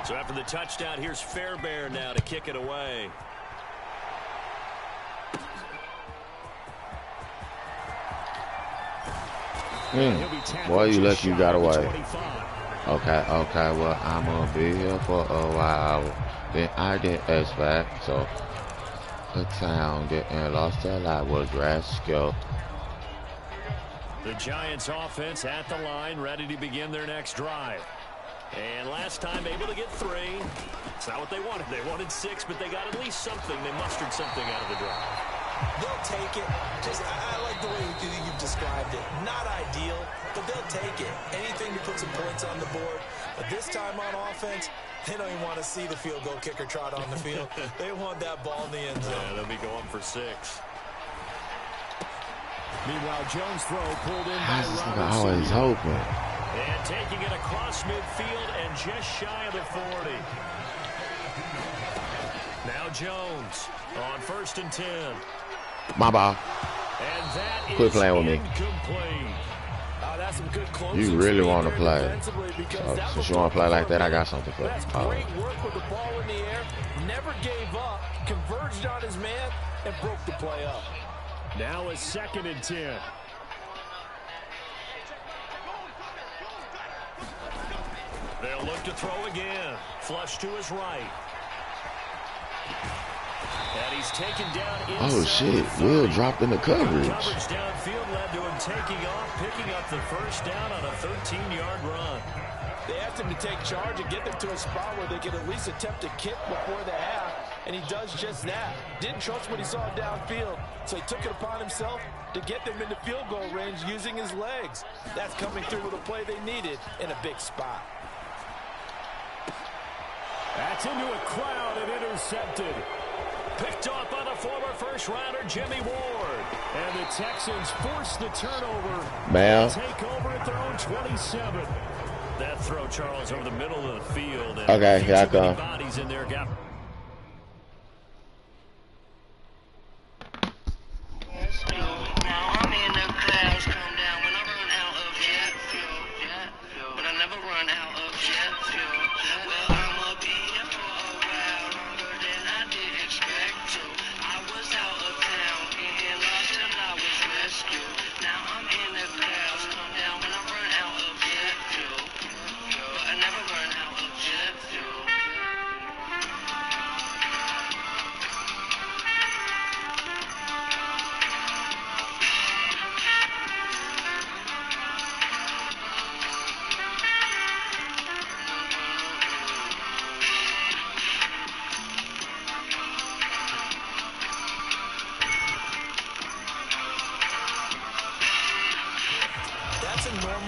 So after the touchdown, here's Fairbairn now to kick it away. Boy, you lucky you got away. Okay, well, I'm gonna be here for a while. Then I get X back, so the town getting lost till I was rescued. The Giants offense at the line, ready to begin their next drive. And last time able to get 3. It's not what they wanted. They wanted 6, but they got at least something. They mustered something out of the drive. They'll take it. I like the way you've described it. Not ideal, but they'll take it. Anything to put some points on the board. But this time on offense, they don't even want to see the field goal kicker trot on the field. They want that ball in the end zone. Yeah, they'll be going for 6. Meanwhile, Jones' throw pulled in I by was Robinson. always hoping. And taking it across midfield and just shy of the 40. Now Jones on 1st and 10. My ball. And that Quit is playing with me. incomplete. That's some good closing You really speed want to there play. defensively because that Since was you want to play like that, I got something for you. That's great work with the ball in the air. Never gave up. Converged on his man and broke the play up. Now a 2nd and 10. They'll look to throw again. Flush to his right. And he's taken down inside. Oh, shit. Will dropped in the coverage. Coverage downfield led to him taking off, picking up the 1st down on a 13-yard run. They asked him to take charge and get them to a spot where they could at least attempt a kick before the half, and he does just that. Didn't trust what he saw downfield, so he took it upon himself to get them into field goal range using his legs. That's coming through with a play they needed in a big spot. That's into a crowd and intercepted. Picked off by the former first-rounder Jimmy Ward. And the Texans force the turnover. Man. Take over at their own 27. That throw, Charles, over the middle of the field. And Okay, here I too many come. bodies in there. Got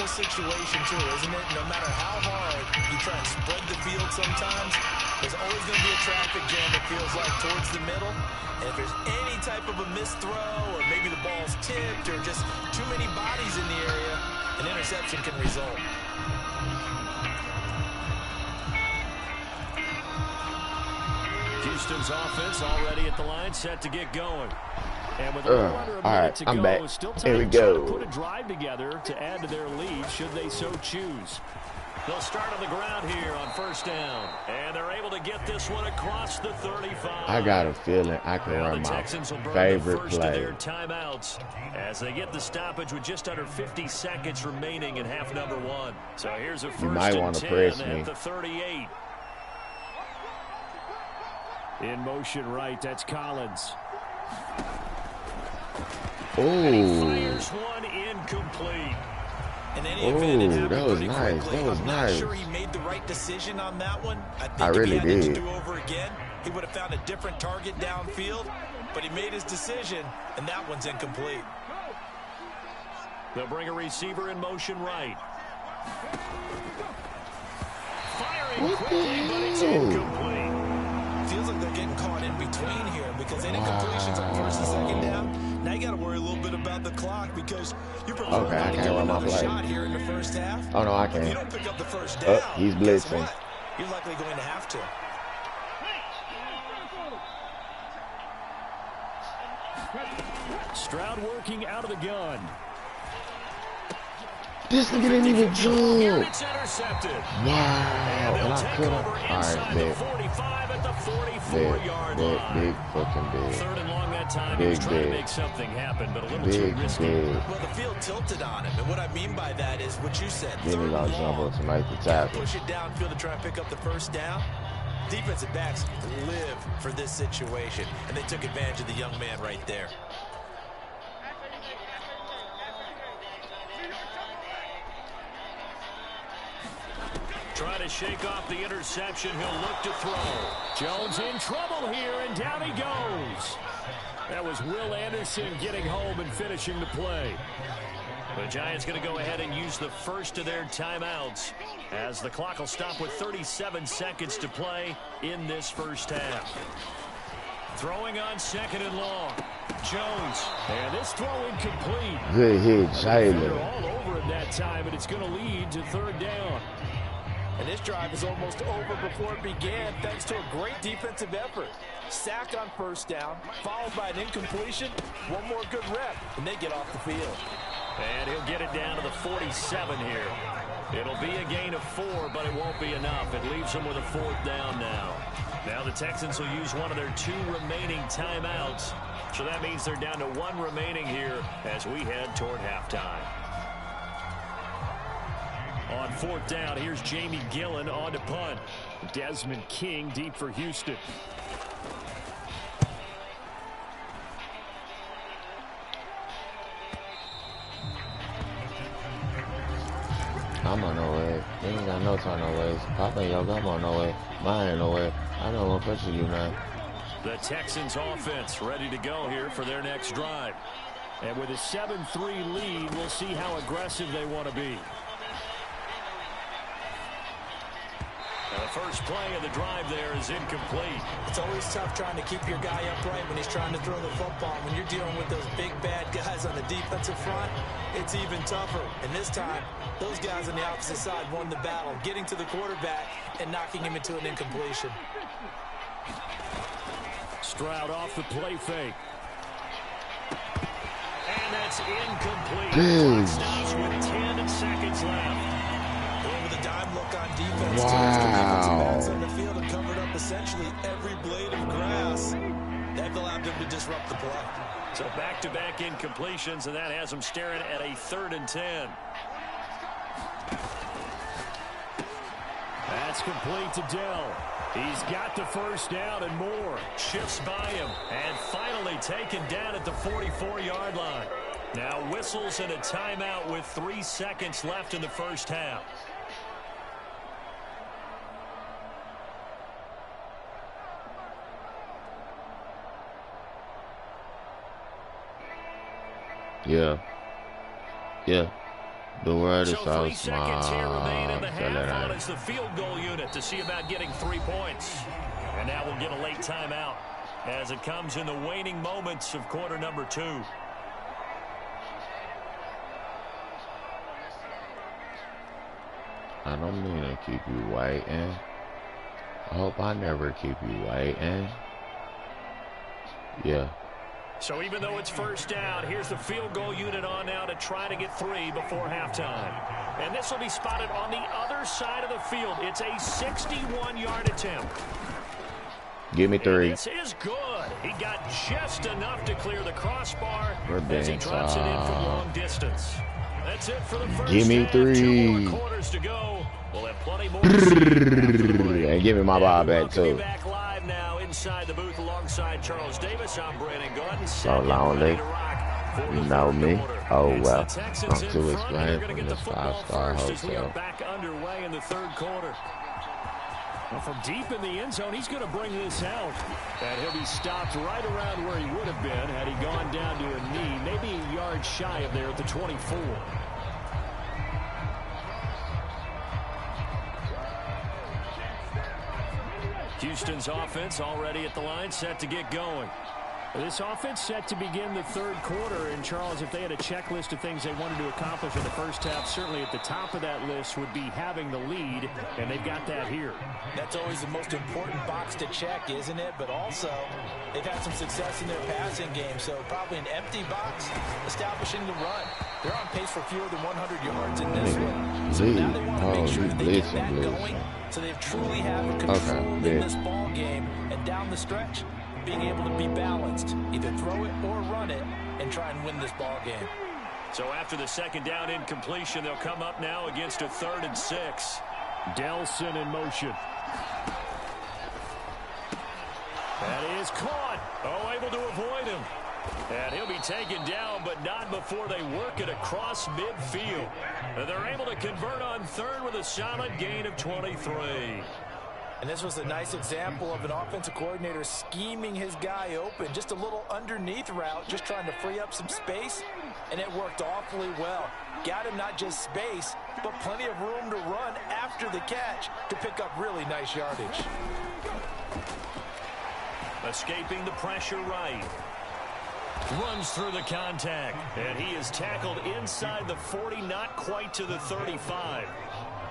situation too, isn't it? No matter how hard you try and spread the field sometimes, there's always going to be a traffic jam, it feels like, towards the middle. And if there's any type of a missed throw, or maybe the ball's tipped, or just too many bodies in the area, an interception can result. Houston's offense already at the line, set to get going. And with a little under a minute to I'm go, back. still Here we time to go. put a drive together to add to their lead should they so choose. They'll start on the ground here on 1st down. And they're able to get this one across the 35. I got a feeling I can Now run the my Texans will burn favorite the first of play. their timeouts as they get the stoppage with just under 50 seconds remaining in half number 1. So here's a 1st might and wanna 10 press at me. the 38. In motion right, that's Collins. And he Ooh. fires one incomplete. In any event, it happened that was pretty nice. quickly. That was I'm nice. not sure he made the right decision on that one. I think I if really he had did. to do over again, he would have found a different target downfield. But he made his decision, and that one's incomplete. They'll bring a receiver in motion right. Firing quickly, but it's incomplete. Feels like they're getting caught in between here because any completions on 1st and 2nd down, now you got to worry a little bit about the clock because you prefer Okay, I not to can't get run my another play. shot here in the 1st half. Oh, no, I If you can't. don't pick up the 1st down, He's guess blitzing. what? You're likely going to have to. Stroud working out of the gun. This nigga didn't even jump. It's intercepted. Wow. And I couldn't. Alright, big. 45 at the 44-yard line. Big fucking big. Third and long that time. He was trying to make something happen, but a little too risky. Well, the field tilted on him, and what I mean by that is what you said. Then he got to jump up to make the tackle. Push it downfield to try and pick up the first down. Defensive backs live for this situation, and they took advantage of the young man right there. Try to shake off the interception. He'll look to throw. Jones in trouble here, and down he goes. That was Will Anderson getting home and finishing the play. The Giants going to go ahead and use the first of their timeouts as the clock will stop with 37 seconds to play in this first half. Throwing on second and long. Jones. And this throw incomplete. Good hit, They're Jalen. all over it that time, and it's going to lead to third down. And this drive is almost over before it began thanks to a great defensive effort. Sack on first down, followed by an incompletion. One more good rep, and they get off the field. And he'll get it down to the 47 here. It'll be a gain of 4, but it won't be enough. It leaves them with a fourth down now. Now the Texans will use one of their 2 remaining timeouts. So that means they're down to 1 remaining here as we head toward halftime. On fourth down, here's Jamie Gillen on to punt. Desmond King deep for Houston. I'm on no way. You ain't got no time no ways. Papa, yo, I'm on no way. Mine ain't no way. I know what pressure you now. The Texans offense ready to go here for their next drive. And with a 7-3 lead, we'll see how aggressive they want to be. The first play of the drive there is incomplete. It's always tough trying to keep your guy upright when he's trying to throw the football. When you're dealing with those big, bad guys on the defensive front, it's even tougher. And this time, those guys on the opposite side won the battle, getting to the quarterback and knocking him into an incompletion. Stroud off the play fake. And that's incomplete. Stops with 10 seconds left. With a dime look on defense, Wow. on the field and covered up essentially every blade of grass. They've allowed them to disrupt the play. So back-to-back incompletions, and that has them staring at a 3rd and 10. That's complete to Dell. He's got the first down and more. Shifts by him and finally taken down at the 44-yard line. Now whistles and a timeout with 3 seconds left in the first half. Yeah. The word is So so 3 seconds here remain in small. the half on as the field goal unit to see about getting 3 points. And now we'll get a late timeout as it comes in the waning moments of quarter number 2. I don't mean to keep you waiting. I hope I never keep you waiting. Yeah. So even though it's first down, here's the field goal unit on now to try to get 3 before halftime. And this will be spotted on the other side of the field. It's a 61-yard attempt. Give me 3. And this is good. He got just enough to clear the crossbar We're as he being drops it in from long distance. That's it for the first Give me half. 3. 2 more quarters to go. We'll have plenty more to see after the break. And give me my ball back, Welcome you too. back live now inside the booth alongside Charles Davis. I'm Brandon Gordon. So lonely. You know me. Oh, well. I'm I'm too explained from this 5-star hotel. Back underway in the third quarter. Well, from deep in the end zone, he's going to bring this out. And he'll be stopped right around where he would have been had he gone down to a knee, maybe a yard shy of there at the 24. Houston's offense already at the line, set to get going. This offense set to begin the third quarter. And, Charles, if they had a checklist of things they wanted to accomplish in the first half, certainly at the top of that list would be having the lead, and they've got that here. That's always the most important box to check, isn't it? But also, they've had some success in their passing game, so probably an empty box establishing the run. They're on pace for fewer than 100 yards in this one. So now they want to make sure that they get that going, so they truly have control in this ball game and down the stretch. Being able to be balanced, either throw it or run it, and try and win this ball game. So after the second down incompletion, they'll come up now against a 3rd and 6. Delson in motion. That is caught. Oh, able to avoid him. And he'll be taken down, but not before they work it across midfield. And they're able to convert on 3rd with a solid gain of 23. And this was a nice example of an offensive coordinator scheming his guy open. Just a little underneath route, just trying to free up some space, and it worked awfully well. Got him not just space, but plenty of room to run after the catch to pick up really nice yardage. Escaping the pressure right. Runs through the contact, and he is tackled inside the 40, not quite to the 35.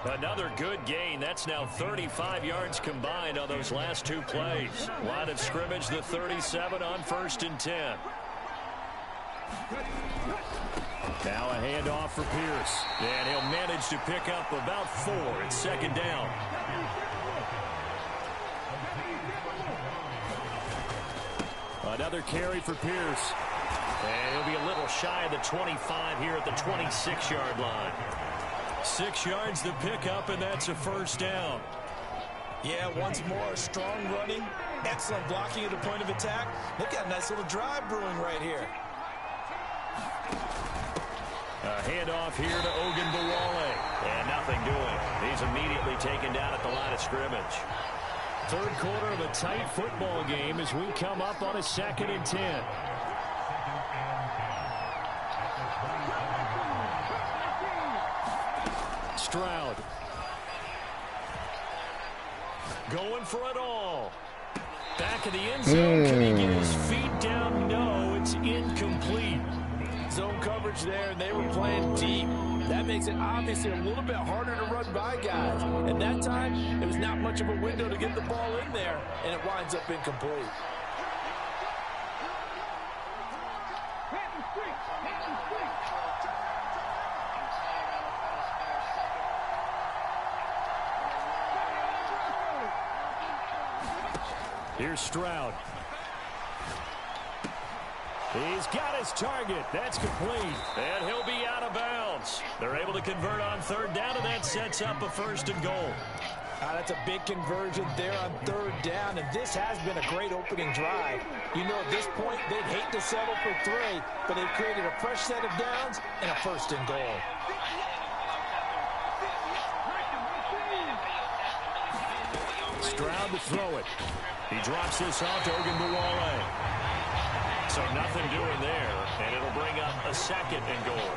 Another good gain. That's now 35 yards combined on those last 2 plays. Line of scrimmage, the 37 on 1st and 10. Now a handoff for Pierce. And he'll manage to pick up about 4 at 2nd down. Another carry for Pierce. And he'll be a little shy of the 25 here at the 26-yard line. 6 yards to pick up, and that's a 1st down. Yeah, once more, strong running, excellent blocking at the point of attack. They've got a nice little drive brewing right here. A handoff here to Ogunbowale. And nothing doing. He's immediately taken down at the line of scrimmage. 3rd quarter of a tight football game as we come up on a 2nd and 10. Stroud. Going for it all. Back in the end zone. Can he get his feet down? No, it's incomplete. Zone coverage there, and they were playing deep. That makes it obviously a little bit harder to run by guys. At that time, it was not much of a window to get the ball in there, and it winds up incomplete. Here's Stroud. He's got his target. That's complete. And he'll be out of bounds. They're able to convert on 3rd down, and that sets up a 1st and goal. That's a big conversion there on 3rd down, and this has been a great opening drive. You know, at this point, they'd hate to settle for 3, but they've created a fresh set of downs and a 1st and goal. Stroud to throw it. He drops this off to Ogunbowale. So nothing doing there, and it'll bring up a 2nd and goal.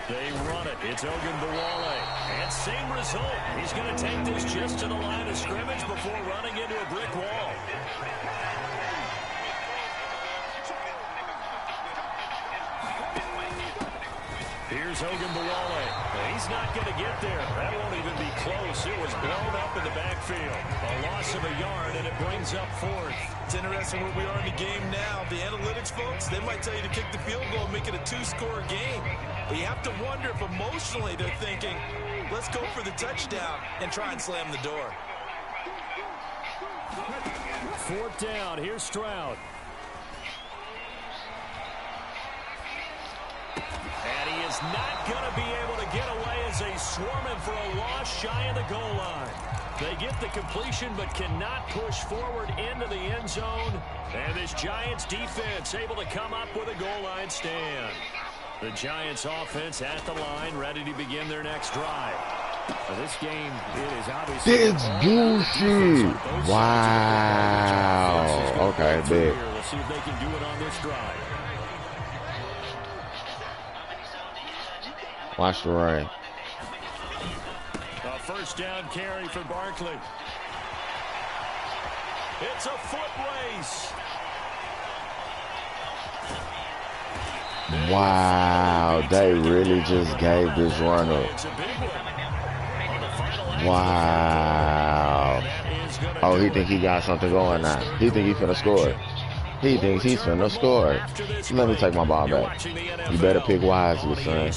They run it. It's Ogunbowale. And same result. He's going to take this just to the line of scrimmage before running into a brick wall. Here's Ogunbowale. He's not going to get there. That won't even be close. It was blown up in the backfield. A loss of a yard, and it brings up 4th. It's interesting where we are in the game now. The analytics folks, they might tell you to kick the field goal and make it a 2-score game. But you have to wonder if emotionally they're thinking, let's go for the touchdown and try and slam the door. 4th down. Here's Stroud. And he is not going to be able to get away as they swarm him for a loss shy of the goal line. They get the completion but cannot push forward into the end zone. And this Giants defense able to come up with a goal line stand. The Giants offense at the line, ready to begin their next drive. For this game, it is obviously... It's juicy. Wow. Okay, big. Let's see if they can do it on this drive. Watch the rain. A 1st down carry for Barkley. It's a foot race. Wow, they really just gave this runner. Wow. Oh, he think he got something going now. He think he finna score. He thinks he's finna score. Let me take my ball back. You better pick wisely, son.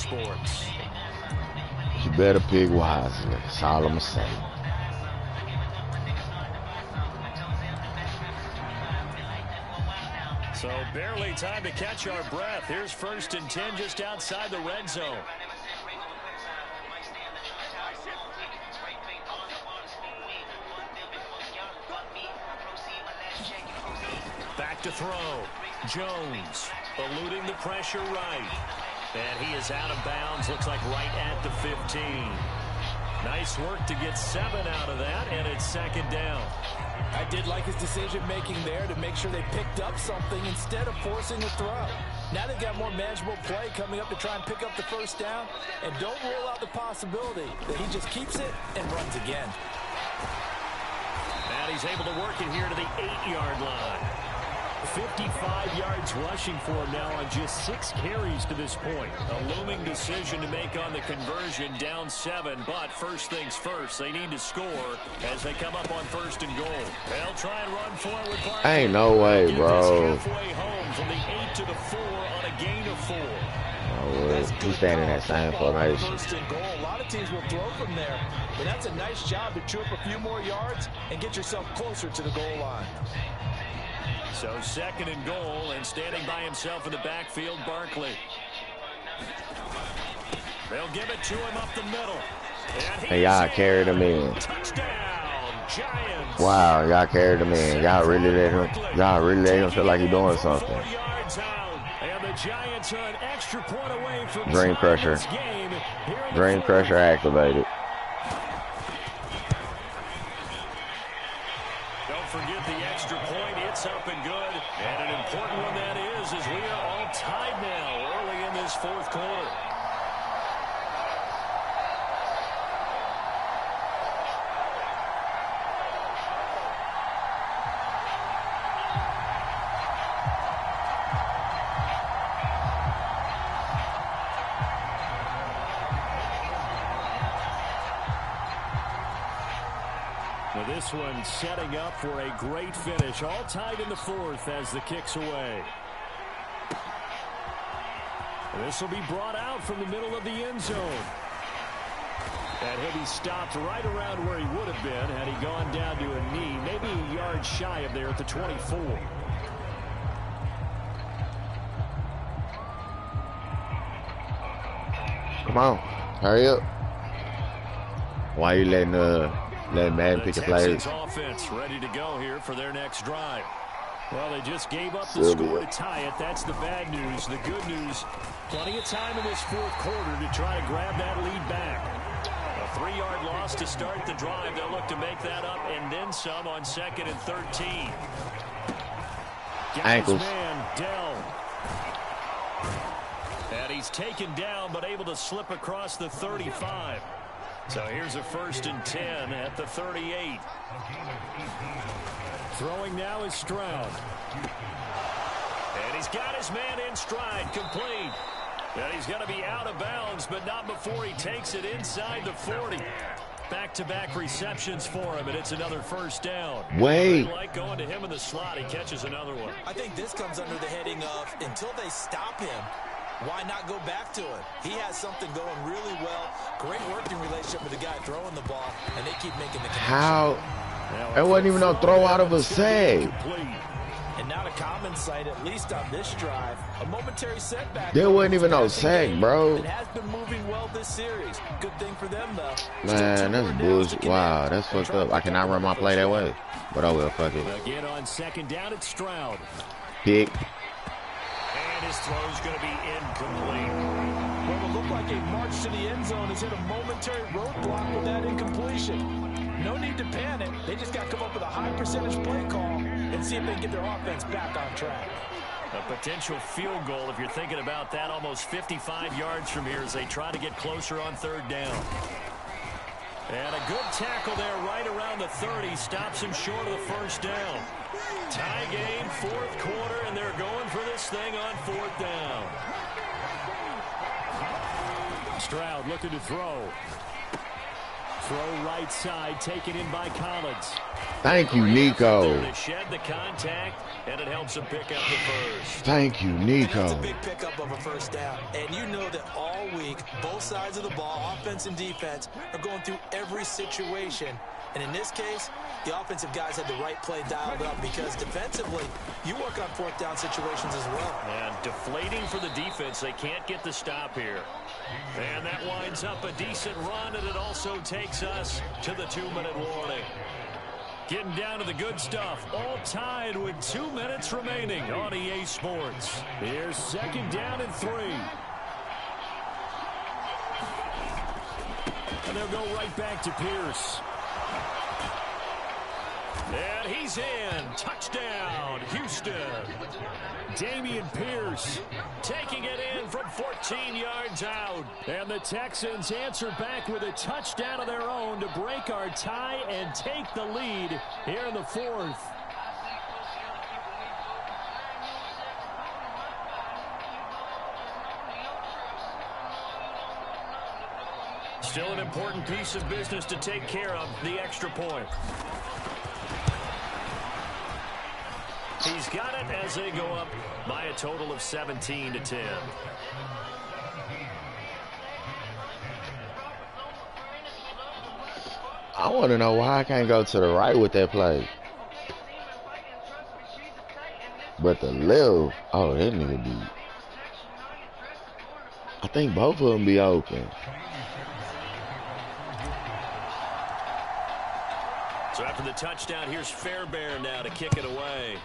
You better pick wisely. That's all I'm saying. So barely time to catch our breath. Here's 1st and 10 just outside the red zone. Back to throw. Jones eluding the pressure right. And he is out of bounds. Looks like right at the 15. Nice work to get 7 out of that, and it's 2nd down. I did like his decision-making there to make sure they picked up something instead of forcing a throw. Now they've got more manageable play coming up to try and pick up the 1st down, and don't rule out the possibility that he just keeps it and runs again. And he's able to work it here to the 8-yard line. 55 yards rushing for him now on just 6 carries to this point. A looming decision to make on the conversion, down 7, but first things first, they need to score as they come up on 1st and goal. They'll try and run forward. Ain't no way, bro. Halfway home from the 8 to the 4 on a gain of 4. He's standing that same formation. 1st and goal. A lot of teams will throw from there, but that's a nice job to chew up a few more yards and get yourself closer to the goal line. So 2nd and goal, and standing by himself in the backfield, Barkley. They'll give it to him up the middle. And y'all carried him in. Touchdown, Giants. Wow, y'all carried him in. Y'all really let him feel like he's doing something. 4 yards out, and the Giants are an extra point away from Dream Crusher. Dream Crusher activated. Don't forget the extra point. It's up and good. And an important one that is, as we are all tied now early in this 4th quarter. Now this one setting up for a great finish. All tied in the 4th as the kick's away. This will be brought out from the middle of the end zone. And he'll be stopped right around where he would have been had he gone down to a knee. Maybe a yard shy of there at the 24. Come on, hurry up. Why you letting Madden pick a play? Offense ready to go here for their next drive. Well, they just gave up the score to tie it. That's the bad news. The good news, plenty of time in this 4th quarter to try to grab that lead back. A 3-yard loss to start the drive. They'll look to make that up and then some on 2nd and 13. Ankles. Man, Dell. And he's taken down but able to slip across the 35. So here's a 1st and 10 at the 38. Throwing now is Stroud. And he's got his man in stride, complete. And he's going to be out of bounds, but not before he takes it inside the 40. Back-to-back receptions for him, and it's another 1st down. Wait. They like going to him in the slot. He catches another one. I think this comes under the heading of until they stop him, why not go back to it? He has something going really well. Great working relationship with the guy throwing the ball, and they keep making the connection. How? It wasn't even no throw out of a save. And not a common sight, at least on this drive. A momentary setback. There wasn't even no sack, bro. It has been moving well this series. Good thing for them, though. Man, that's bullshit. Wow, that's fucked up. I cannot run my play that way. But I will, fuck it. Again on 2nd down, it's Stroud. Pick. And his throw's going to be incomplete. Well, it looked like a march to the end zone has hit a momentary roadblock with that incompletion. No need to panic. They just got to come up with a high percentage play call and see if they can get their offense back on track. A potential field goal, if you're thinking about that, almost 55 yards from here as they try to get closer on 3rd down. And a good tackle there right around the 30. Stops him short of the first down. Tie game, fourth quarter, and they're going for this thing on fourth down. Stroud looking to throw. Throw right side, taken in by Collins. Thank you, Nico. To shed the contact, and it helps him pick up the first. Thank you, Nico. That's a big pickup of a first down. And you know that all week, both sides of the ball, offense and defense, are going through every situation. And in this case, the offensive guys had the right play dialed up because defensively, you work on fourth down situations as well. And deflating for the defense. They can't get the stop here. And that winds up a decent run, and it also takes us to the 2-minute warning. Getting down to the good stuff. All tied with 2 minutes remaining on EA Sports. Here's second down and 3. And they'll go right back to Pierce. And he's in. Touchdown, Houston. Dameon Pierce Taking it in from 14 yards out. and the Texans answer back with a touchdown of their own to break our tie and take the lead here in the fourth. Still an important piece of business to take care of, the extra point. He's got it as they go up by a total of 17-10. I want to know why I can't go to the right with that play. But the left, oh, that nigga be. I think both of them be open. So after the touchdown, here's Fairbairn now to kick it away.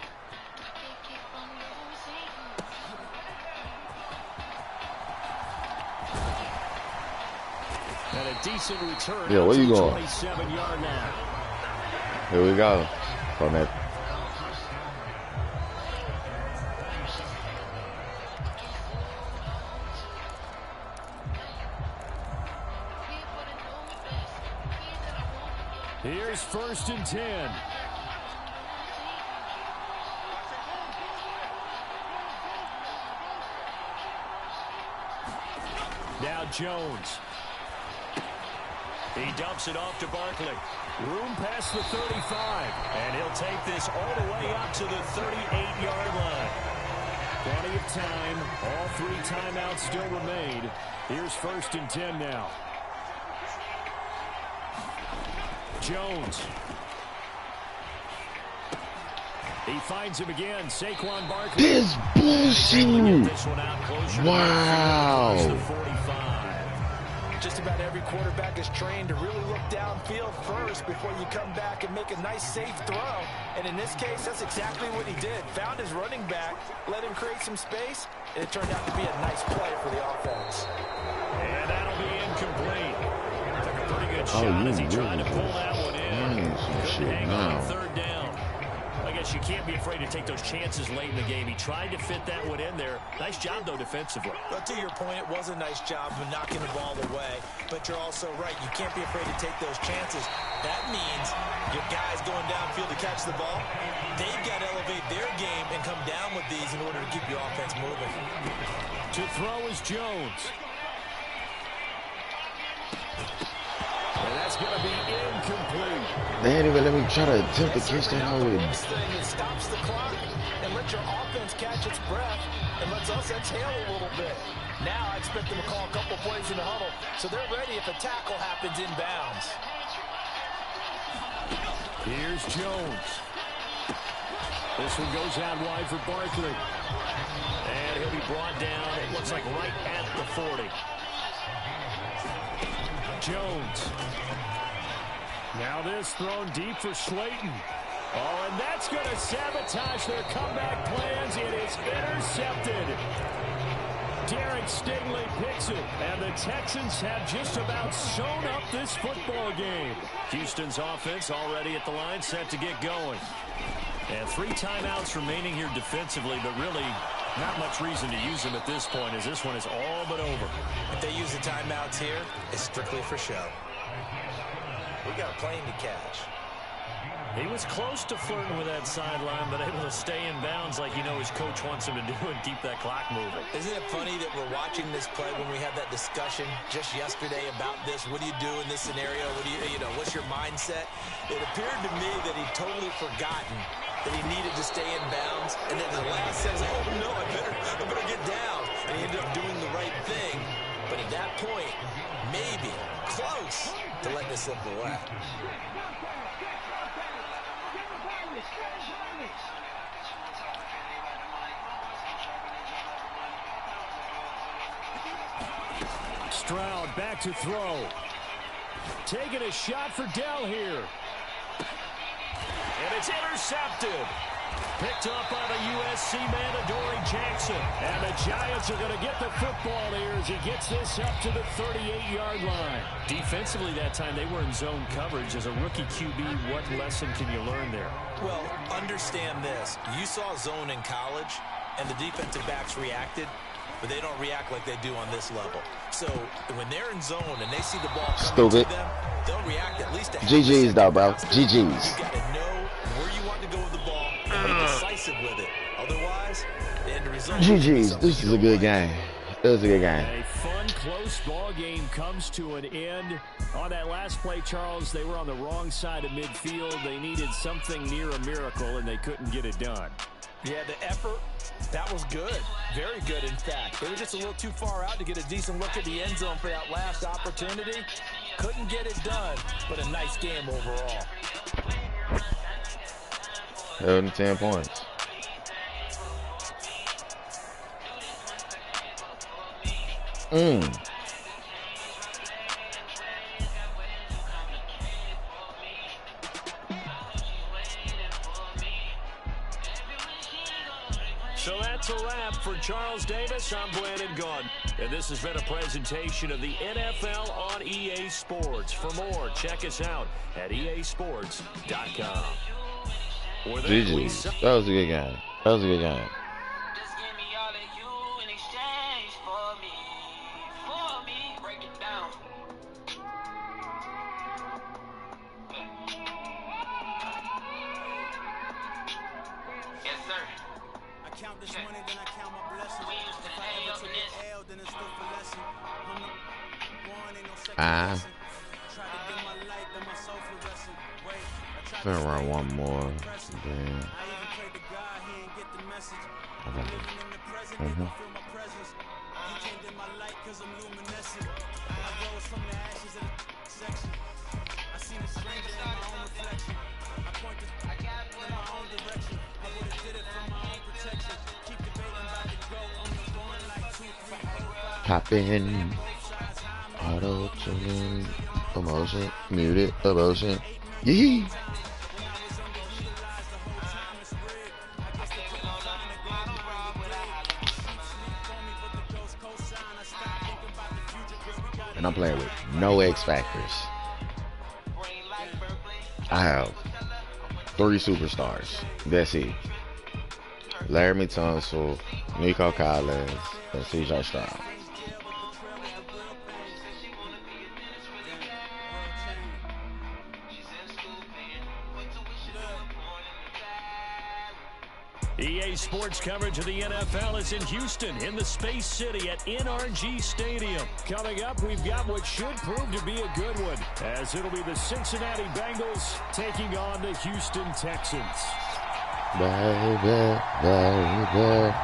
And a decent return. Yeah, where you going? 27-yard line. Here we go. From that. Here's first and 10. Now Jones. He dumps it off to Barkley. Room past the 35. And he'll take this all the way up to the 38-yard line. Plenty of time. All 3 timeouts still remain. Here's first and 10 now. Jones. He finds him again. Saquon Barkley. This bullshit. This one out closer to Wow. the 45. Just about every quarterback is trained to really look downfield first before you come back and make a nice, safe throw. And in this case, that's exactly what he did. Found his running back, let him create some space, and it turned out to be a nice play for the offense. And that'll be incomplete. Took a pretty good shot as he tried to pull that one in. Couldn't hang on third down. I guess you can't be afraid to take those chances late in the game. He tried to fit that one in there. Nice job, though, defensively. But to your point, it was a nice job of knocking the ball away. But you're also right. You can't be afraid to take those chances. That means your guys going downfield to catch the ball, they've got to elevate their game and come down with these in order to keep your offense moving. To throw is Jones. And that's going to be incomplete. They ain't even let me try to attempt to catch that hold. This thing, it stops the clock and lets your offense catch its breath and lets us exhale a little bit. Now I expect them to call a couple plays in the huddle, so they're ready if a tackle happens inbounds. Here's Jones. This one goes out wide for Barkley. And he'll be brought down, it looks like right at the 40. Jones. Now this thrown deep for Slayton. Oh, and that's going to sabotage their comeback plans. It is intercepted. Derek Stingley picks it, and the Texans have just about sewn up this football game. Houston's offense already at the line, set to get going. And 3 timeouts remaining here defensively, but really not much reason to use them at this point, as this one is all but over. If they use the timeouts here, it's strictly for show. We got a plane to catch. He was close to flirting with that sideline, but able to stay in bounds like his coach wants him to do and keep that clock moving. Isn't it funny that we're watching this play when we had that discussion just yesterday about this? What do you do in this scenario? What do what's your mindset? It appeared to me that he'd totally forgotten that he needed to stay in bounds, and then at the last says, oh no, I better get down. And he ended up doing the right thing. But at that point, maybe close to letting it slip away. Stroud back to throw. Taking a shot for Dell here. And it's intercepted. Picked up by the USC man, Adoree Jackson. And the Giants are going to get the football here as he gets this up to the 38-yard line. Defensively that time, they were in zone coverage. As a rookie QB, what lesson can you learn there? Well, understand this. You saw zone in college, and the defensive backs reacted, but they don't react like they do on this level. So when they're in zone and they see the ball coming to them, they'll react at least a half GG's though, bro. GG's. You got to know where you want to go with the ball and be decisive with it. Otherwise, the end result. GG's. This is a good game. It was a good game. A fun, close ball game comes to an end. On that last play, Charles, they were on the wrong side of midfield. They needed something near a miracle, and they couldn't get it done. Yeah, the effort, that was good. Very good, in fact. They were just a little too far out to get a decent look at the end zone for that last opportunity. Couldn't get it done, but a nice game overall. Held in 10 points. So that's a wrap for Charles Davis. I'm Brandon Gunn. And this has been a presentation of the NFL on EA Sports. For more, check us out at easports.com. GG's. That was a good game. That was a good game. Just give me all of you in exchange for me. Break it down. Yes, sir. I count this money, then I count my blessings. We used to If I hang ever up took in this. an L, then it's good for lesson. I'm the one, ain't no second Ah. guessing. Tried to dim my light, then my soul fluorescent. Wait, I tried Gonna to run stay one more. present. Then I even prayed to God, he ain't get the message. I'm okay. living in the present, they gon' feel my presence. You can't dim my light, cause I'm luminescent. I rose from the ashes of the section. I seen a stranger in my own reflection. I point to in my own direction. I would've did it for my own protection. Keep debating about the goat on the one like 2, 3, 4, 5. Pop in. Auto tune. Emotion. Muted. Emotion. Yee. And I'm playing with no X factors. I have 3 superstars. That's it. Laramie Tunsil, Nico Collins, and CJ Stroud. EA Sports coverage of the NFL is in Houston, in the Space City at NRG Stadium. Coming up, we've got what should prove to be a good one, as it'll be the Cincinnati Bengals taking on the Houston Texans. Baby, baby.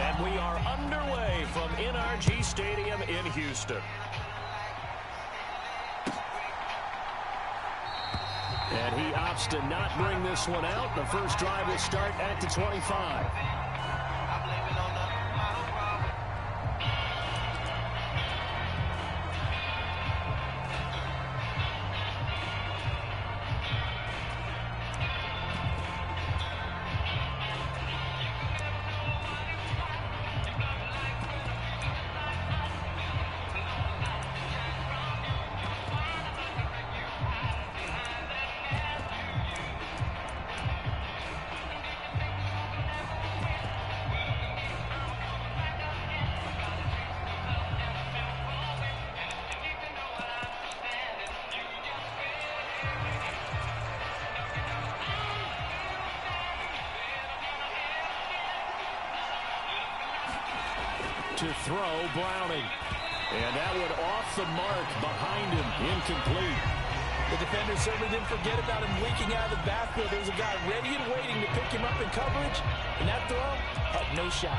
And we are underway from NRG Stadium in Houston. And he opts to not bring this one out. The first drive will start at the 25. To throw, Browning. And that one off the mark behind him. Incomplete. The defender certainly didn't forget about him leaking out of the backfield. There was a guy ready and waiting to pick him up in coverage, and that throw had no shot.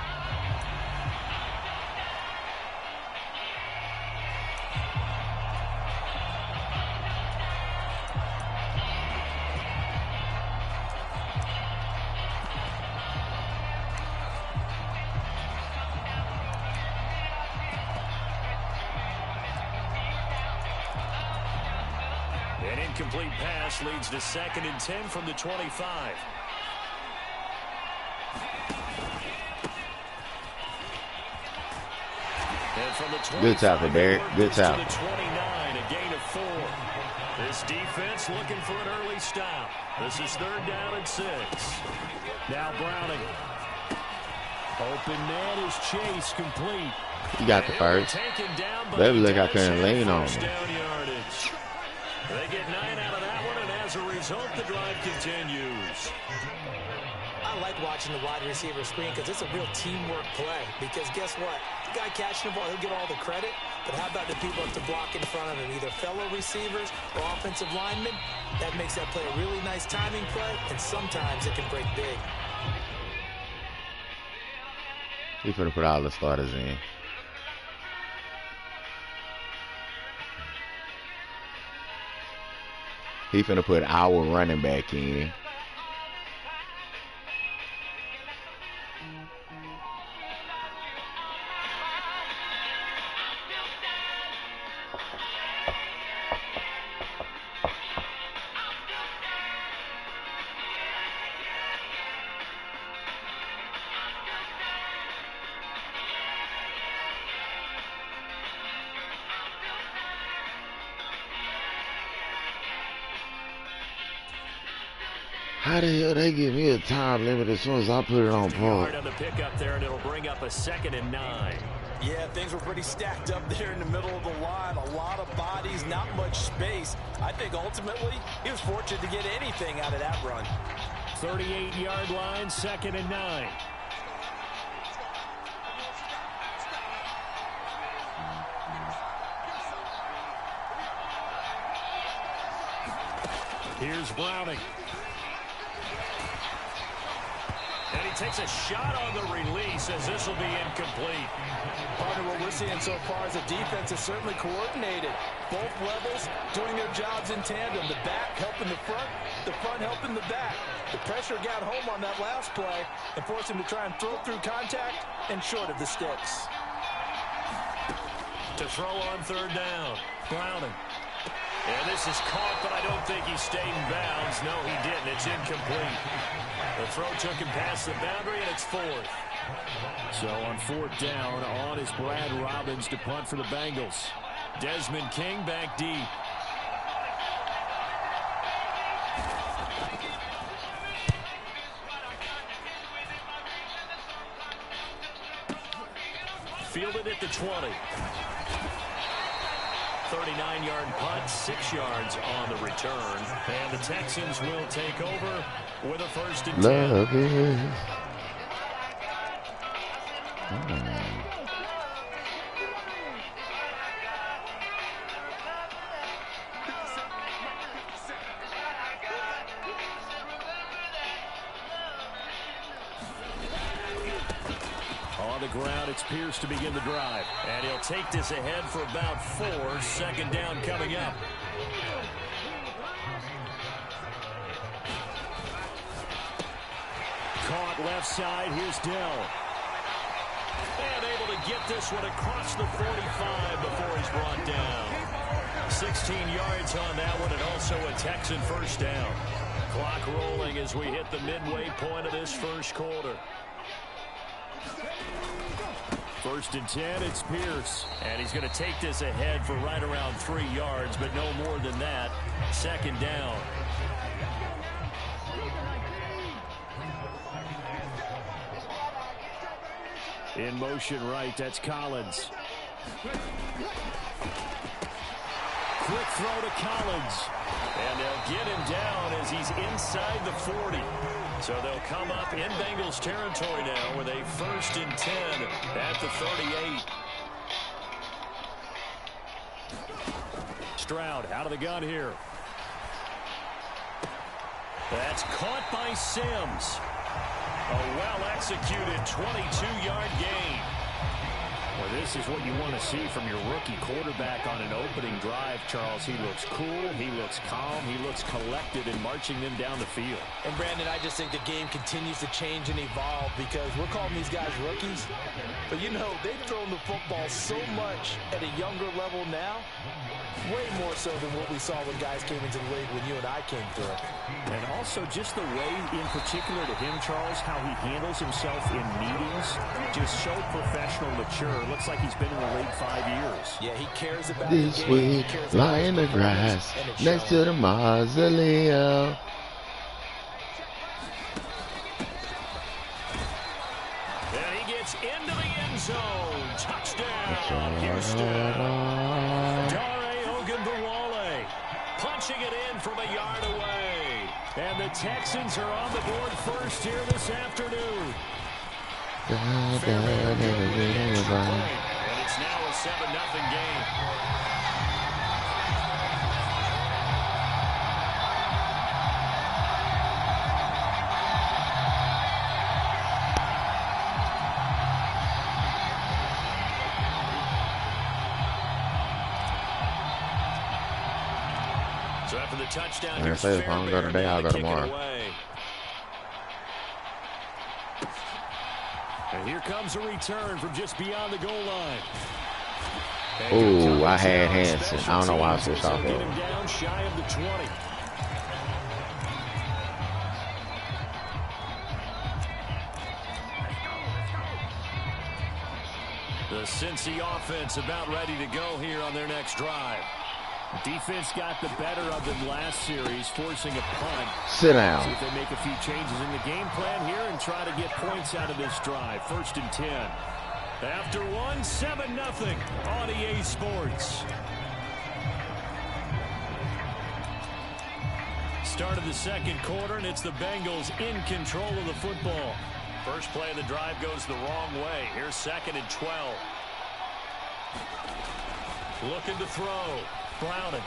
An incomplete pass leads to 2nd and 10 from the 25. And from the 25, good tackle, Barrett. Good tackle. To the 29, a gain of 4. This defense looking for an early stop. This is 3rd down and 6. Now Browning. Open man is Chase, complete. He got the first. Baby, look, I couldn't lean on him. They get 9 out of that one, and as a result, the drive continues. I like watching the wide receiver screen because it's a real teamwork play. Because guess what? The guy catching the ball, he'll get all the credit. But how about the people up to block in front of him, either fellow receivers or offensive linemen? That makes that play a really nice timing play, and sometimes it can break big. He's finna put all the starters in. He finna put our running back in. How the hell they give me a time limit as soon as I put it on pause? On the pickup there, and it'll bring up a 2nd and 9. Yeah, things were pretty stacked up there in the middle of the line. A lot of bodies, not much space. I think ultimately he was fortunate to get anything out of that run. 38-yard line, 2nd and 9. Here's Browning. And he takes a shot on the release as this will be incomplete. Part of what we're seeing so far is the defense is certainly coordinated. Both levels doing their jobs in tandem. The back helping the front helping the back. The pressure got home on that last play and forced him to try and throw through contact and short of the sticks. To throw on 3rd down, Browning. And this is caught, but I don't think he stayed in bounds. No, he didn't. It's incomplete. The throw took him past the boundary, and it's 4th. So on 4th down, on is Brad Robbins to punt for the Bengals. Desmond King back deep. Fielded at the 20. 39-yard punt, 6 yards on the return. And the Texans will take over with a 1st and 10. Love it. On the ground, it's Pierce to begin the drive. And he'll take this ahead for about 4. 2nd down coming up. Caught left side. Here's Dell. And able to get this one across the 45 before he's brought down. 16 yards on that one, and also a Texan 1st down. Clock rolling as we hit the midway point of this 1st quarter. 1st and 10, it's Pierce. And he's going to take this ahead for right around 3 yards, but no more than that. 2nd down. In motion right, that's Collins. Quick throw to Collins. And they'll get him down as he's inside the 40. So they'll come up in Bengals territory now with a 1st and 10 at the 38. Stroud out of the gun here. That's caught by Sims. A well-executed 22-yard gain. Well, this is what you want to see from your rookie quarterback on an opening drive, Charles. He looks cool, he looks calm, he looks collected in marching them down the field. And, Brandon, I just think the game continues to change and evolve because we're calling these guys rookies. But, you know, they've thrown the football so much at a younger level now, way more so than what we saw when guys came into the league when you and I came through. And also just the way, in particular to him, Charles, how he handles himself in meetings, just so professional, mature. Looks like he's been in the league 5 years. Yeah, he cares about this the game. week, lie in the grass next to the mausoleum. And he gets into the end zone. Touchdown, Houston. Punching it in from a yard away. And the Texans are on the board first here this afternoon. And it's now a 7-0 game. So after the touchdown, I say if I don't go today, I'll go tomorrow. And here comes a return from just beyond the goal line. Oh, I had Hanson. I don't know why I switched off Get of him down shy of the 20. The Cincy offense about ready to go here on their next drive. Defense got the better of them last series, forcing a punt. Sit down. See if they make a few changes in the game plan here and try to get points out of this drive. 1st and 10. After one, 7-0 on EA Sports. Start of the second quarter, and it's the Bengals in control of the football. First play of the drive goes the wrong way. Here's 2nd and 12. Looking to throw. Browning.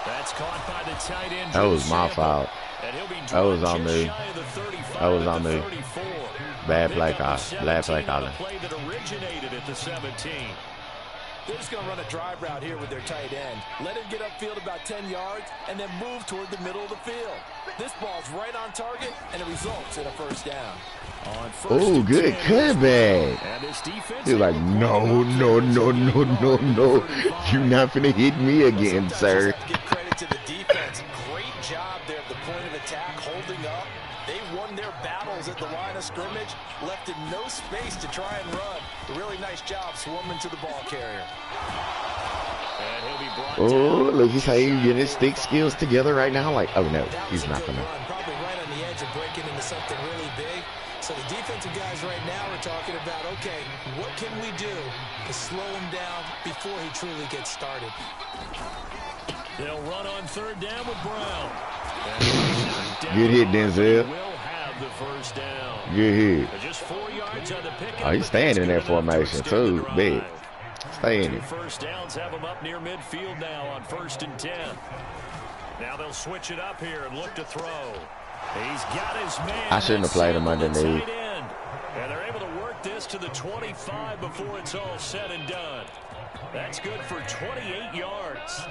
That's caught by the tight end. That was my fault. That was on me. That was on me. Bad play call. Bad play calling. Play that originated at the 17. They're just going to run a drive route here with their tight end. Let him get upfield about 10 yards and then move toward the middle of the field. This ball's right on target, and it results in a 1st down. Oh, good cutback. He's like, no, no, no, no, no, no. You're not going to hit me again, sir. Give credit to the defense. Great job there at the point of attack, holding up. They won their battles at the line of scrimmage, left him no space to try and run. A really nice job swarming to the ball carrier. And he'll be brought Oh, look, he's how you get his stick skills together right now. Like, oh, no, he's not going to. Probably right on the edge of breaking into something really big. So the defensive guys right now are talking about, okay, what can we do to slow him down before he truly gets started? They'll run on 3rd down with Brown. Good hit, Denzel. Will have the 1st down. Good hit. Just 4 yards on the pickup. Oh, he's staying in that formation, too. Big. Stay in it. 1st downs have him up near midfield now on 1st and 10. Now they'll switch it up here and look to throw. He's got his man. I shouldn't have played him underneath. And they're able to work this to the 25 before it's all said and done. That's good for 28 yards.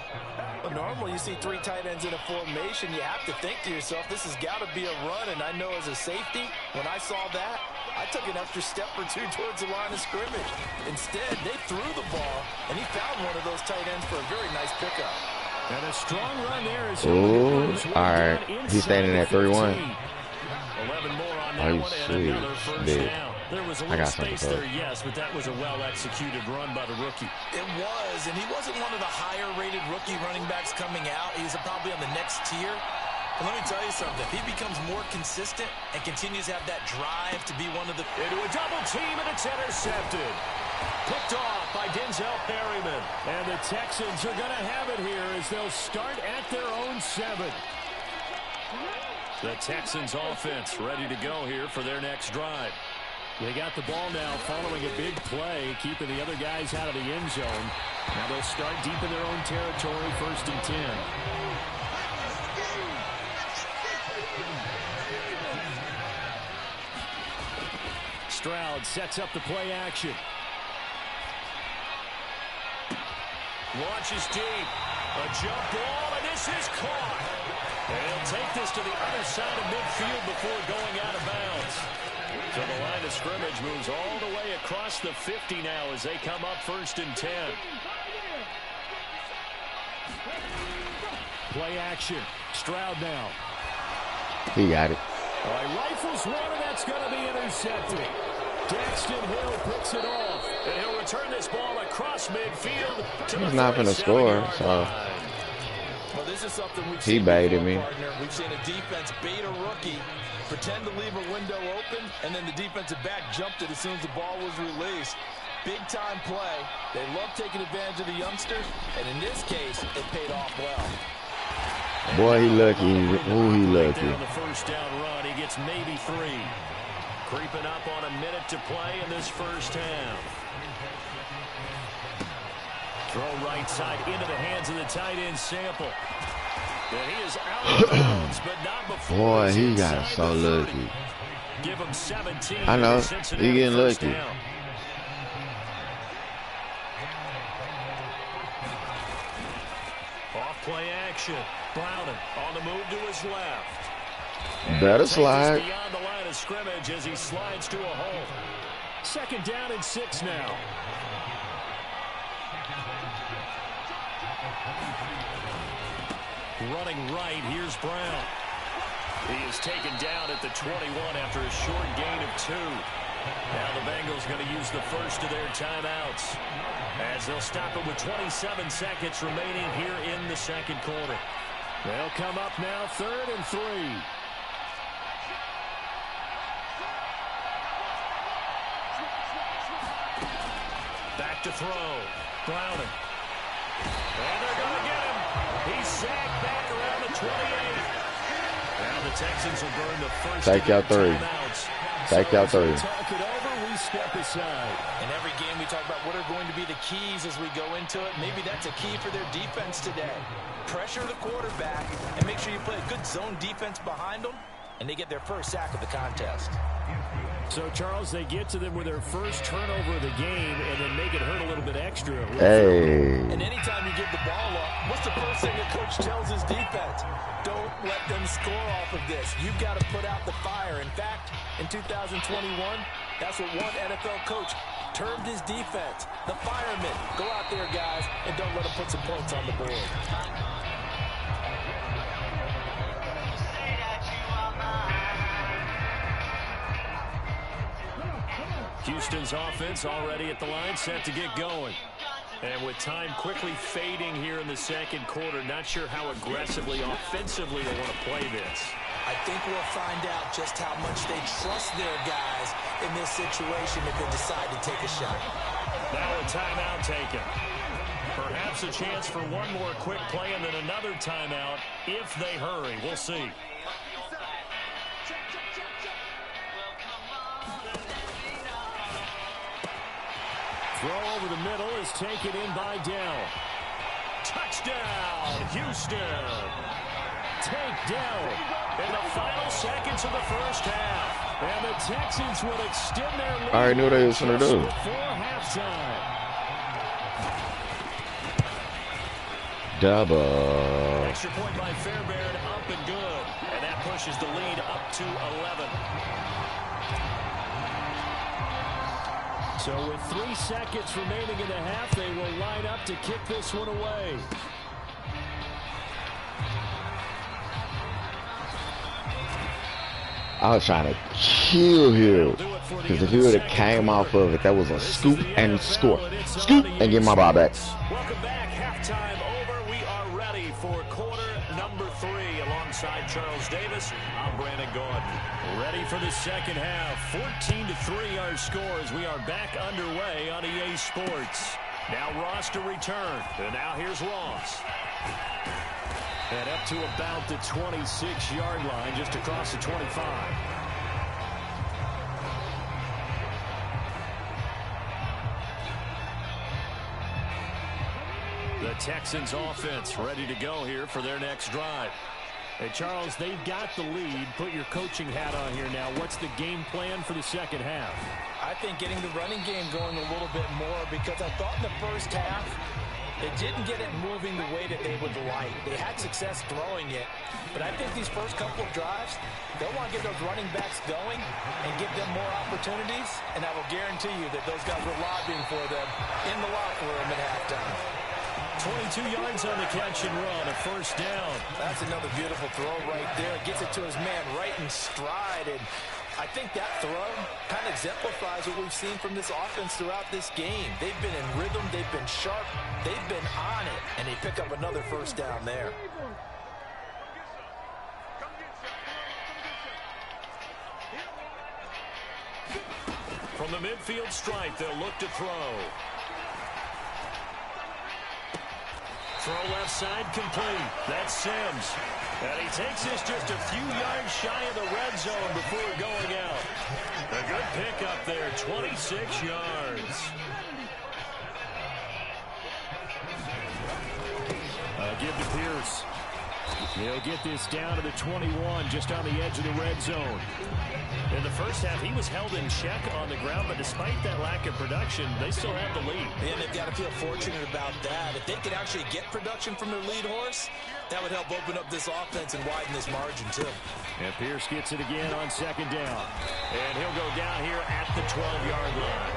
Well, normally you see 3 tight ends in a formation. You have to think to yourself, this has got to be a run. And I know as a safety, when I saw that, I took an extra step or 2 towards the line of scrimmage. Instead, they threw the ball, and he found one of those tight ends for a very nice pickup. And a strong run there. Oh, all right. He's standing at 3-1. 11 more on that Oh, one and sweet. another 1st Big. down. There was a I little got something space for there, yes, but that was a well-executed run by the rookie. It was, and he wasn't one of the higher-rated rookie running backs coming out. He's probably on the next tier. But let me tell you something. If he becomes more consistent and continues to have that drive to be one of the... Into a double team, and it's intercepted. Picked off by Denzel Perryman. And the Texans are going to have it here as they'll start at their own 7. The Texans offense ready to go here for their next drive. They got the ball now following a big play, keeping the other guys out of the end zone. Now they'll start deep in their own territory, 1st and 10. Stroud sets up the play action. Launches deep. A jump ball, and this is caught. And he'll take this to the other side of midfield before going out of bounds. So the line of scrimmage moves all the way across the 50 now as they come up 1st and 10. Play action. Stroud now. He got it. All right, rifles one, and that's going to be intercepted. Daxton Hill picks it off. And he'll return this ball across midfield. He's not going to score, so. Well, this is something we've He seen baited before, me. Partner. We've seen a defense bait a rookie, pretend to leave a window open, and then the defensive back jumped it as soon as the ball was released. Big-time play. They love taking advantage of the youngsters, and in this case, it paid off well. Boy, he lucky. Ooh, he lucky. On the 1st down run, he gets maybe 3. Creeping up on a minute to play in this 1st half. Throw right side into the hands of the tight end Sample. And he is out of bounds, but not before. Boy, he got so lucky. Give him 17. I know. He getting lucky. Down. Off play action. Browning on the move to his left. Better slide. Beyond the line of scrimmage as he slides to a hole. 2nd down and 6 now. Running right, here's Brown. He is taken down at the 21 after a short gain of 2. Now the Bengals going to use the first of their timeouts as they'll stop it with 27 seconds remaining here in the 2nd quarter. They'll come up now 3rd and 3. Back to throw. Browning. And they're going to get him. He's sacked back around the 28. Now the Texans will burn the first Take out 3. Take out 3. Talk it over, we step aside. In every game we talk about what are going to be the keys as we go into it. Maybe that's a key for their defense today. Pressure the quarterback and make sure you play a good zone defense behind them, and they get their first sack of the contest. So, Charles, they get to them with their first turnover of the game and then make it hurt a little bit extra. Hey. And anytime you give the ball up, what's the first thing the coach tells his defense? Don't let them score off of this. You've got to put out the fire. In fact, in 2021, that's what one NFL coach termed his defense. The firemen. Go out there, guys, and don't let them put some points on the board. Houston's offense already at the line, set to get going. And with time quickly fading here in the 2nd quarter, not sure how aggressively, offensively they want to play this. I think we'll find out just how much they trust their guys in this situation if they decide to take a shot. Now a timeout taken. Perhaps a chance for one more quick play and then another timeout if they hurry. We'll see. Throw over the middle is taken in by Dell. Touchdown, Houston. Take Dell in the final seconds of the 1st half. And the Texans will extend their lead. I already knew what they was going to do. Before halftime. Double. Extra point by Fairbairn, up and good. And that pushes the lead up to 11. So with 3 seconds remaining in the half, they will line up to kick this one away. I was trying to kill him. Because if he would have came off of it, that was a scoop and score. Scoop and get my ball back. Welcome back. Halftime over. We are ready for quarter number 3 alongside Charles Davis. I'm Brandon Gordon. Ready for the 2nd half. 14-3 our scores. We are back underway on EA Sports. Now Ross to return. And now here's Ross. And up to about the 26-yard line, just across the 25. The Texans offense ready to go here for their next drive. Hey, Charles, they've got the lead. Put your coaching hat on here now. What's the game plan for the second half? I think getting the running game going a little bit more, because I thought in the first half they didn't get it moving the way that they would like. They had success throwing it, but I think these first couple of drives, they'll want to get those running backs going and give them more opportunities, and I will guarantee you that those guys were lobbying for them in the locker room at halftime. 22 yards on the catch and run, a first down. That's another beautiful throw right there. Gets it to his man right in stride, and I think that throw kind of exemplifies what we've seen from this offense throughout this game. They've been in rhythm, they've been sharp, they've been on it, and they pick up another first down there. From the midfield stripe, they'll look to throw. Throw left side complete. That's Sims. And he takes this just a few yards shy of the red zone before going out. A good pickup there, 26 yards. Give to Pierce. He'll get this down to the 21, just on the edge of the red zone. In the first half, he was held in check on the ground, but despite that lack of production, they still have the lead. And they've got to feel fortunate about that. If they could actually get production from their lead horse, that would help open up this offense and widen this margin, too. And Pierce gets it again on second down. And he'll go down here at the 12-yard line.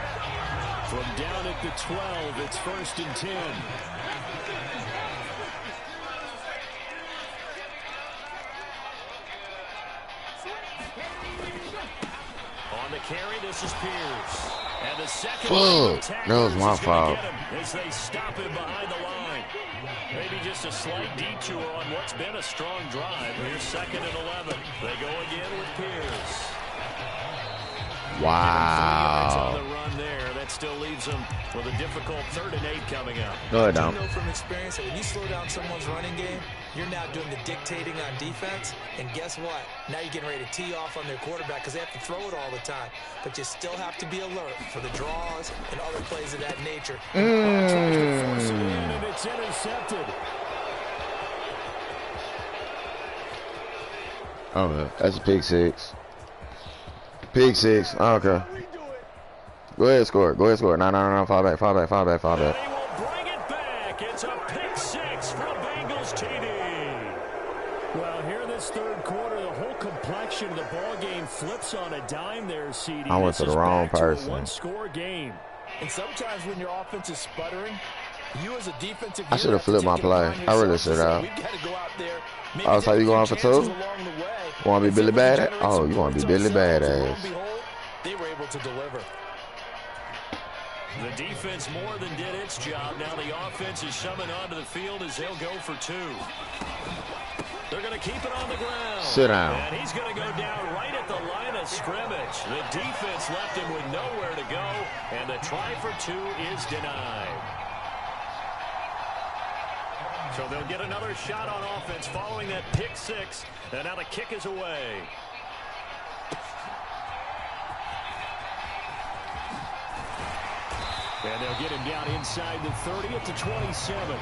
From down at the 12, it's 1st and 10. On the carry, this is Pierce. And the second that was my fault. As they stop him behind the line. Maybe just a slight detour on what's been a strong drive. Here's 2nd and 11. They go again with Pierce. Wow. On the run there. That still leaves them with a difficult 3rd and 8 coming up. No, I don't. You know from experience that when you slow down someone's running game, you're now doing the dictating on defense. And guess what? Now you're getting ready to tee off on their quarterback because they have to throw it all the time. But you still have to be alert for the draws and other plays of that nature. And it's intercepted. Oh, that's a pick six. Pick six. Oh, okay. Go ahead, score. Go ahead, score. No. Fall back. They will bring it back. It's a pick six from Bengals TD. Well, here in this third quarter, the whole complexion of the ball game flips on a dime there, CD. I went to the wrong person. One-score game. And sometimes when your offense is sputtering, you as a defensive I should have flipped my play. I really should have. I was like, you going for two? You want to be Billy Badass? Oh, you want to be Billy Badass. They were able to deliver. The defense more than did its job. Now the offense is summoned onto the field as they'll go for two. They're going to keep it on the ground. Sit down. And he's going to go down right at the line of scrimmage. The defense left him with nowhere to go, and the try for two is denied. So they'll get another shot on offense following that pick six, and now the kick is away. And they'll get him down inside the 30 at the 27.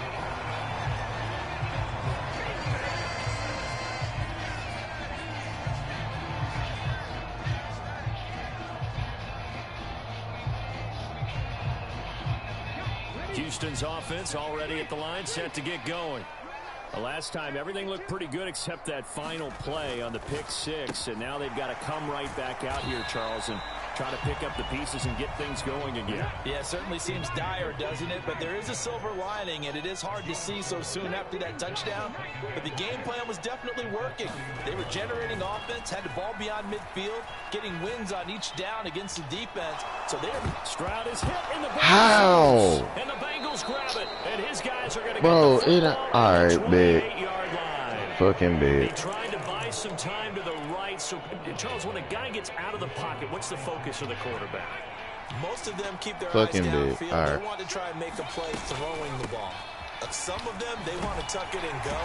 Houston's offense already at the line, set to get going. The last time, everything looked pretty good except that final play on the pick six, and now they've got to come right back out here, Charles, and try to pick up the pieces and get things going again. Yeah, it certainly seems dire, doesn't it? But there is a silver lining, and it is hard to see so soon after that touchdown. But the game plan was definitely working. They were generating offense, had the ball beyond midfield, getting wins on each down against the defense. So they're... Stroud is hit in the How? And the Bengals grab it, and his guys are going to Bro, get the all right, big. 28-yard line. Fucking big. He tried to buy some time to the right. So, Charles, when a guy gets out of the pocket, what's the focus of the quarterback? Most of them keep their Fucking eyes big. downfield. All right. They want to try and make a play throwing the ball. Some of them, they want to tuck it and go.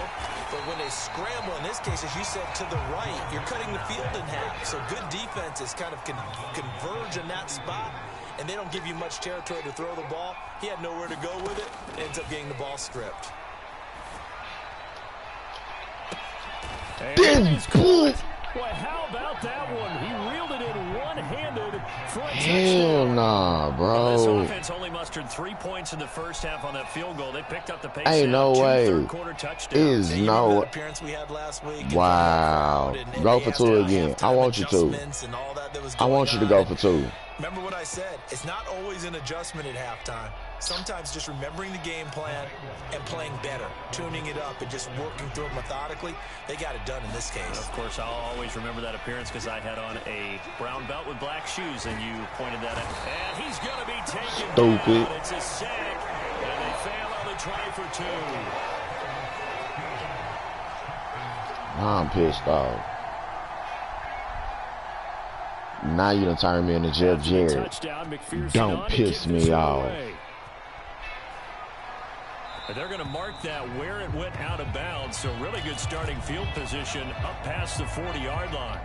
But when they scramble, in this case, as you said, to the right, you're cutting the field in half. So good defenses kind of converge in that spot, and they don't give you much territory to throw the ball. He had nowhere to go with it. Ends up getting the ball stripped. This good. Boy, how about that one? He reeled it in one-handed for a touchdown. Hell nah, bro. This offense only mustered 3 points in the first half on that field goal. They picked up the pace. Ain't no way. Third-quarter touchdowns. Is no. Appearance we had last week. Wow. Go for 2 again. I want you to. I want you to go for 2. Remember what I said. It's not always an adjustment at halftime. Sometimes just remembering the game plan and playing better, tuning it up and just working through it methodically. They got it done in this case. Of course, I'll always remember that appearance because I had on a brown belt with black shoes, and you pointed that out. And he's going to be taken Stupid. down. It's a sack, and they fail on the try for 2. I'm pissed off. Now you done turn me into Jeff Jarrett. Don't piss me off. But they're going to mark that where it went out of bounds. So really good starting field position up past the 40-yard line.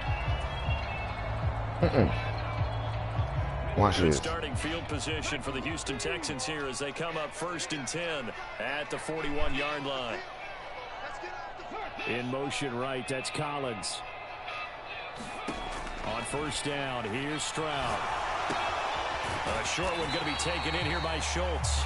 Watch Good this. starting field position for the Houston Texans here as they come up 1st and 10 at the 41-yard line. In motion right, that's Collins. On 1st down, here's Stroud. A short one going to be taken in here by Schultz.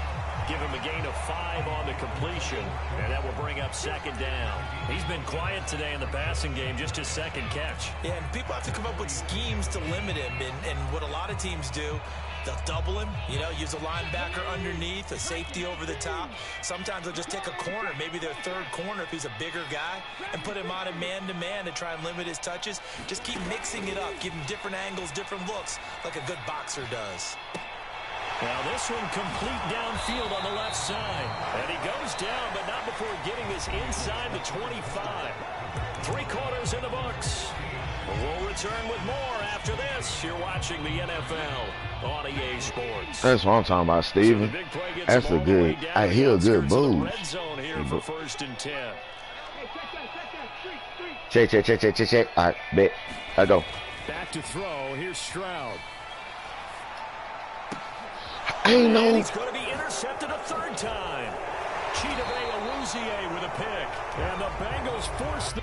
Give him a gain of 5 on the completion, and that will bring up 2nd down. He's been quiet today in the passing game, just his 2nd catch. Yeah, and people have to come up with schemes to limit him, and what a lot of teams do, they'll double him, use a linebacker underneath, a safety over the top. Sometimes they'll just take a corner, maybe their 3rd corner if he's a bigger guy, and put him on a man-to-man to try and limit his touches. Just keep mixing it up, give him different angles, different looks, like a good boxer does. Now this one complete downfield on the left side. And he goes down, but not before getting this inside the 25. 3 quarters in the books. We'll return with more after this. You're watching the NFL on EA Sports. That's what I'm talking about, Steven. So that's a good. He a good boost. Red zone here for 1st and 10. Check. All right, bet. I go. Back to throw. Here's Stroud. Ain't no. And he's going to be intercepted a 3rd time. Chidobe Awuzie with a pick. And the Bengals force the...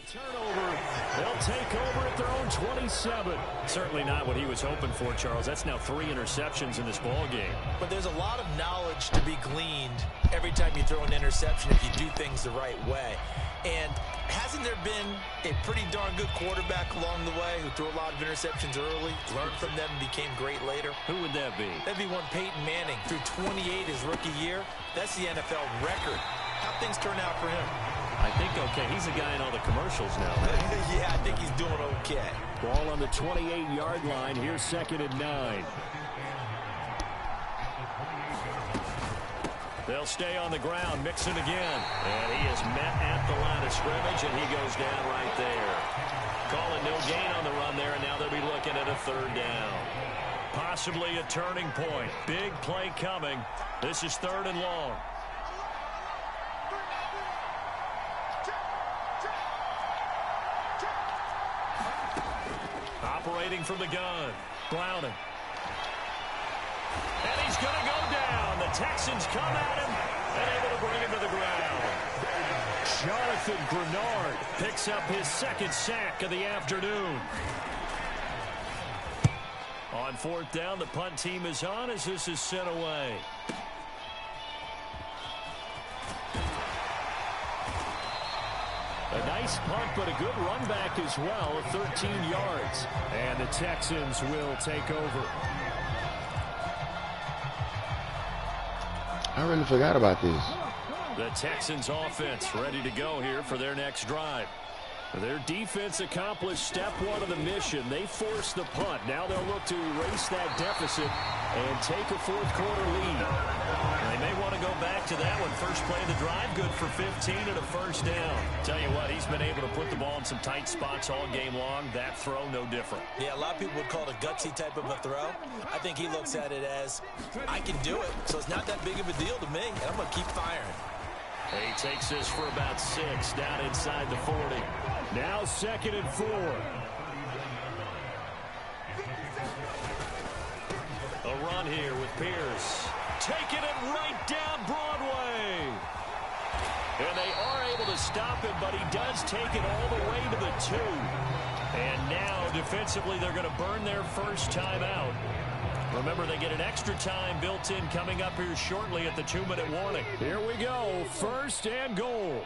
Turnover. They'll take over at their own 27. Certainly not what he was hoping for, Charles. That's now 3 interceptions in this ball game. But there's a lot of knowledge to be gleaned every time you throw an interception if you do things the right way. And hasn't there been a pretty darn good quarterback along the way who threw a lot of interceptions early, learned from them, and became great later? Who would that be? That'd be one Peyton Manning. Threw 28 his rookie year. That's the NFL record. How'd things turn out for him? I think okay. He's a guy in all the commercials now. Right? Yeah, I think he's doing okay. Ball on the 28-yard line. Here's 2nd and 9. They'll stay on the ground, mixing again. And he is met at the line of scrimmage, and he goes down right there. Calling no gain on the run there, and now they'll be looking at a 3rd down. Possibly a turning point. Big play coming. This is 3rd and long. Operating from the gun. Browning. And he's going to go down. The Texans come at him and able to bring him to the ground. Jonathan Grenard picks up his 2nd sack of the afternoon. On 4th down, the punt team is on as this is sent away. A Nice punt, but a good run back as well, 13 yards. And the Texans will take over. I really forgot about this. The Texans offense ready to go here for their next drive. Their defense accomplished step one of the mission. They forced the punt. Now they'll look to erase that deficit and take a fourth quarter lead. They may want to go back to that one. First play of the drive, good for 15 and a first down. Tell you what, he's been able to put the ball in some tight spots all game long. That throw, no different. Yeah, a lot of people would call it a gutsy type of a throw. I think he looks at it as, I can do it, so it's not that big of a deal to me, and I'm going to keep firing. He takes this for about 6 down inside the 40. Now 2nd and 4. A run here with Pierce. Taking it right down Broadway. And they are able to stop him, but he does take it all the way to the 2. And now defensively they're going to burn their first time out. Remember, they get an extra time built in coming up here shortly at the 2-minute warning. Here we go. 1st and goal.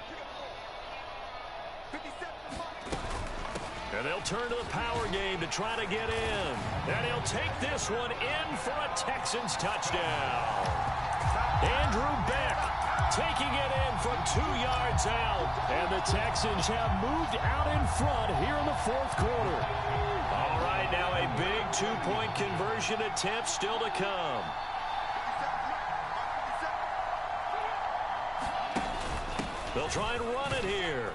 And they'll turn to the power game to try to get in. And he'll take this one in for a Texans touchdown. Andrew Beck taking it in from 2 yards out. And the Texans have moved out in front here in the 4th quarter. All right, now a big 2-point conversion attempt still to come. They'll try and run it here.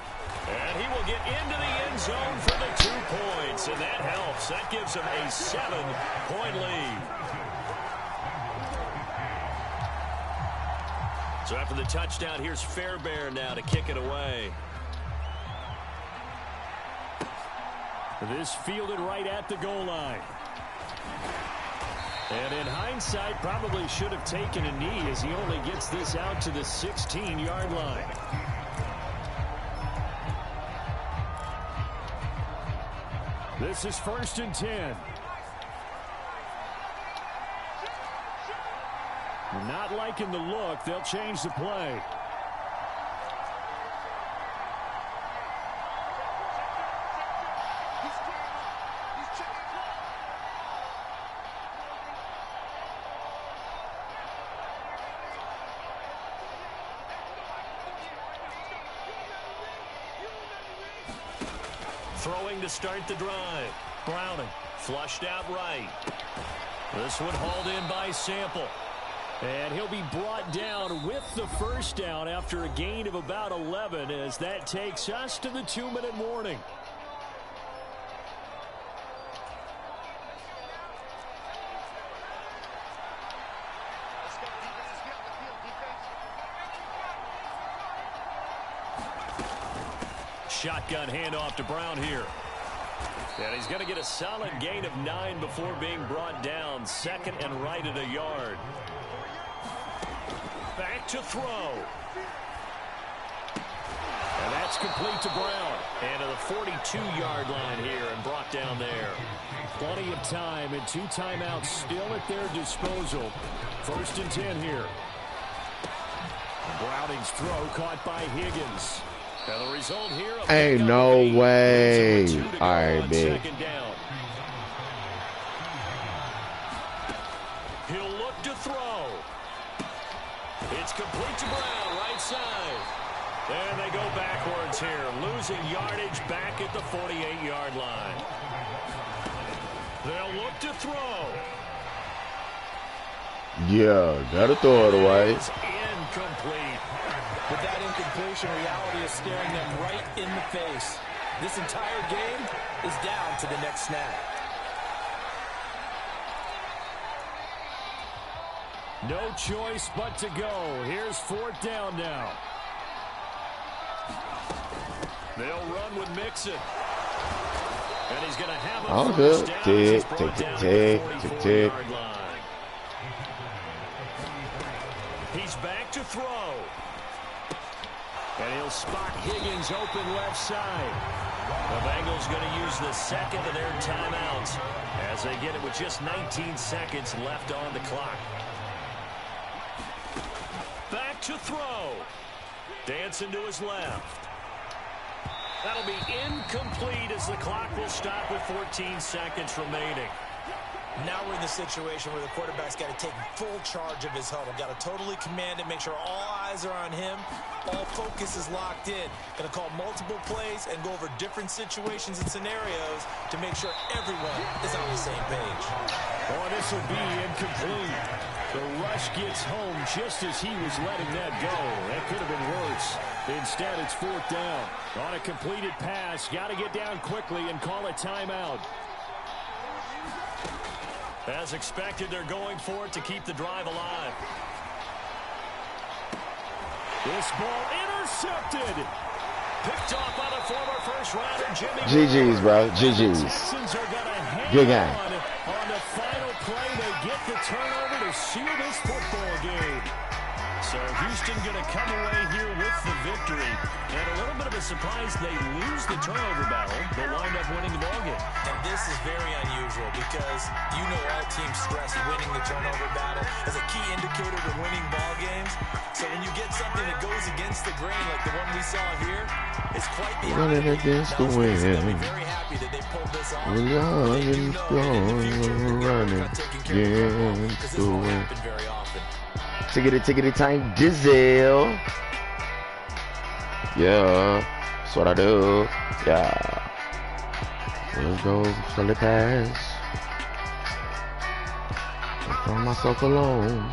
And he will get into the end zone for the 2 points. And that helps. That gives them a 7-point lead. So after the touchdown, here's Fairbairn now to kick it away. This fielded right at the goal line. And in hindsight, probably should have taken a knee as he only gets this out to the 16-yard line. This is 1st and 10. Not liking the look. They'll change the play. Throwing to start the drive. Browning flushed out right. This one hauled in by Sample. And he'll be brought down with the first down after a gain of about 11 as that takes us to the 2-minute warning. Shotgun handoff to Brown here. And he's going to get a solid gain of 9 before being brought down. 2nd and right at a yard. Back to throw. And that's complete to Brown. And to the 42-yard line here and brought down there. Plenty of time and 2 timeouts still at their disposal. 1st and 10 here. Browning's throw caught by Higgins. And the result here. Ain't no way. All right, big. He'll look to throw. It's complete to Brown, right side. And they go backwards here, losing yardage back at the 48-yard line. They'll look to throw. Yeah, gotta throw it away. It's incomplete. But that incompletion, reality is staring them right in the face. This entire game is down to the next snap. No choice but to go. Here's 4th down now. They'll run with Mixon. And he's going to have a all first good. down. Tick. He's back to throw. And he'll spot Higgins open left side. The Bengals going to use the 2nd of their timeouts as they get it with just 19 seconds left on the clock. Back to throw. Dancing to his left. That'll be incomplete as the clock will stop with 14 seconds remaining. Now we're in the situation where the quarterback's got to take full charge of his huddle. Got to totally command it, make sure all eyes are on him. All focus is locked in. Going to call multiple plays and go over different situations and scenarios to make sure everyone is on the same page. Oh, this will be incomplete. The rush gets home just as he was letting that go. That could have been worse. Instead, it's 4th down. On a completed pass, got to get down quickly and call a timeout. As expected, they're going for it to keep the drive alive. This ball intercepted. Picked off by the former first-rounder, Jimmy. GG's, bro. GG's. Good game. On the final play, they get the turnover to seal this football game. So Houston going to come away here with the victory. And a little bit of a surprise, they lose the turnover battle, but wind up winning the ballgame. And this is very unusual because you know all teams stress winning the turnover battle as a key indicator to winning ball games. So when you get something that goes against the grain like the one we saw here, it's quite the running against the wind. Be very happy that they pulled this off. Running against the wind. Very often. Tickety time, Dizzle. Yeah, that's what I do. Yeah. Let's go for the pass. I found myself alone.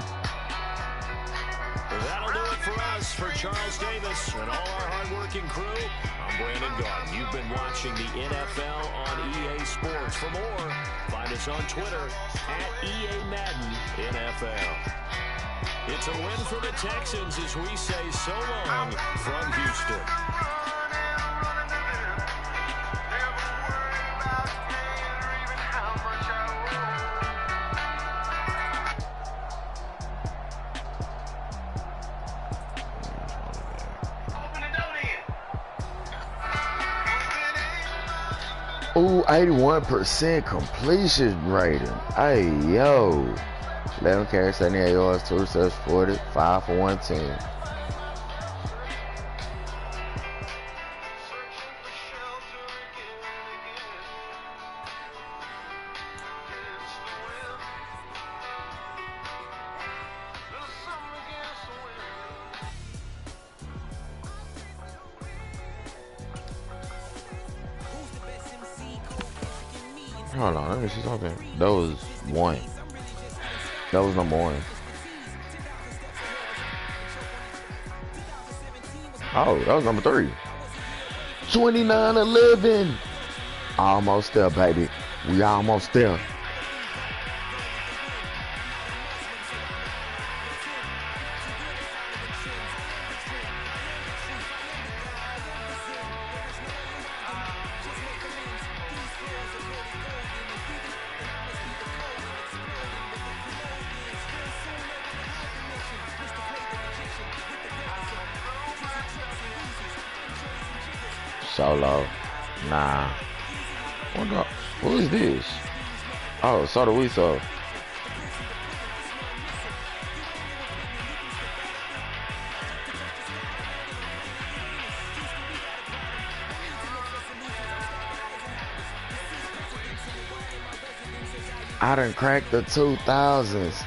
That'll do it for us, for Charles Davis and all our hardworking crew. I'm Brandon Garden. You've been watching the NFL on EA Sports. For more, find us on Twitter at EA Madden NFL. It's a win for the Texans as we say so long from Houston. Ooh, 81% completion rating. Hey, yo. 11 carries, 78 yards, 2 receptions, 40, 5 for 110. Hold on, let me see something. That was 1. That was number 1. Oh, that was number 3. 29-11. Almost there, baby. We almost there. Solo. Nah. Who is this? Oh, so do we so. I done cracked the 2000s.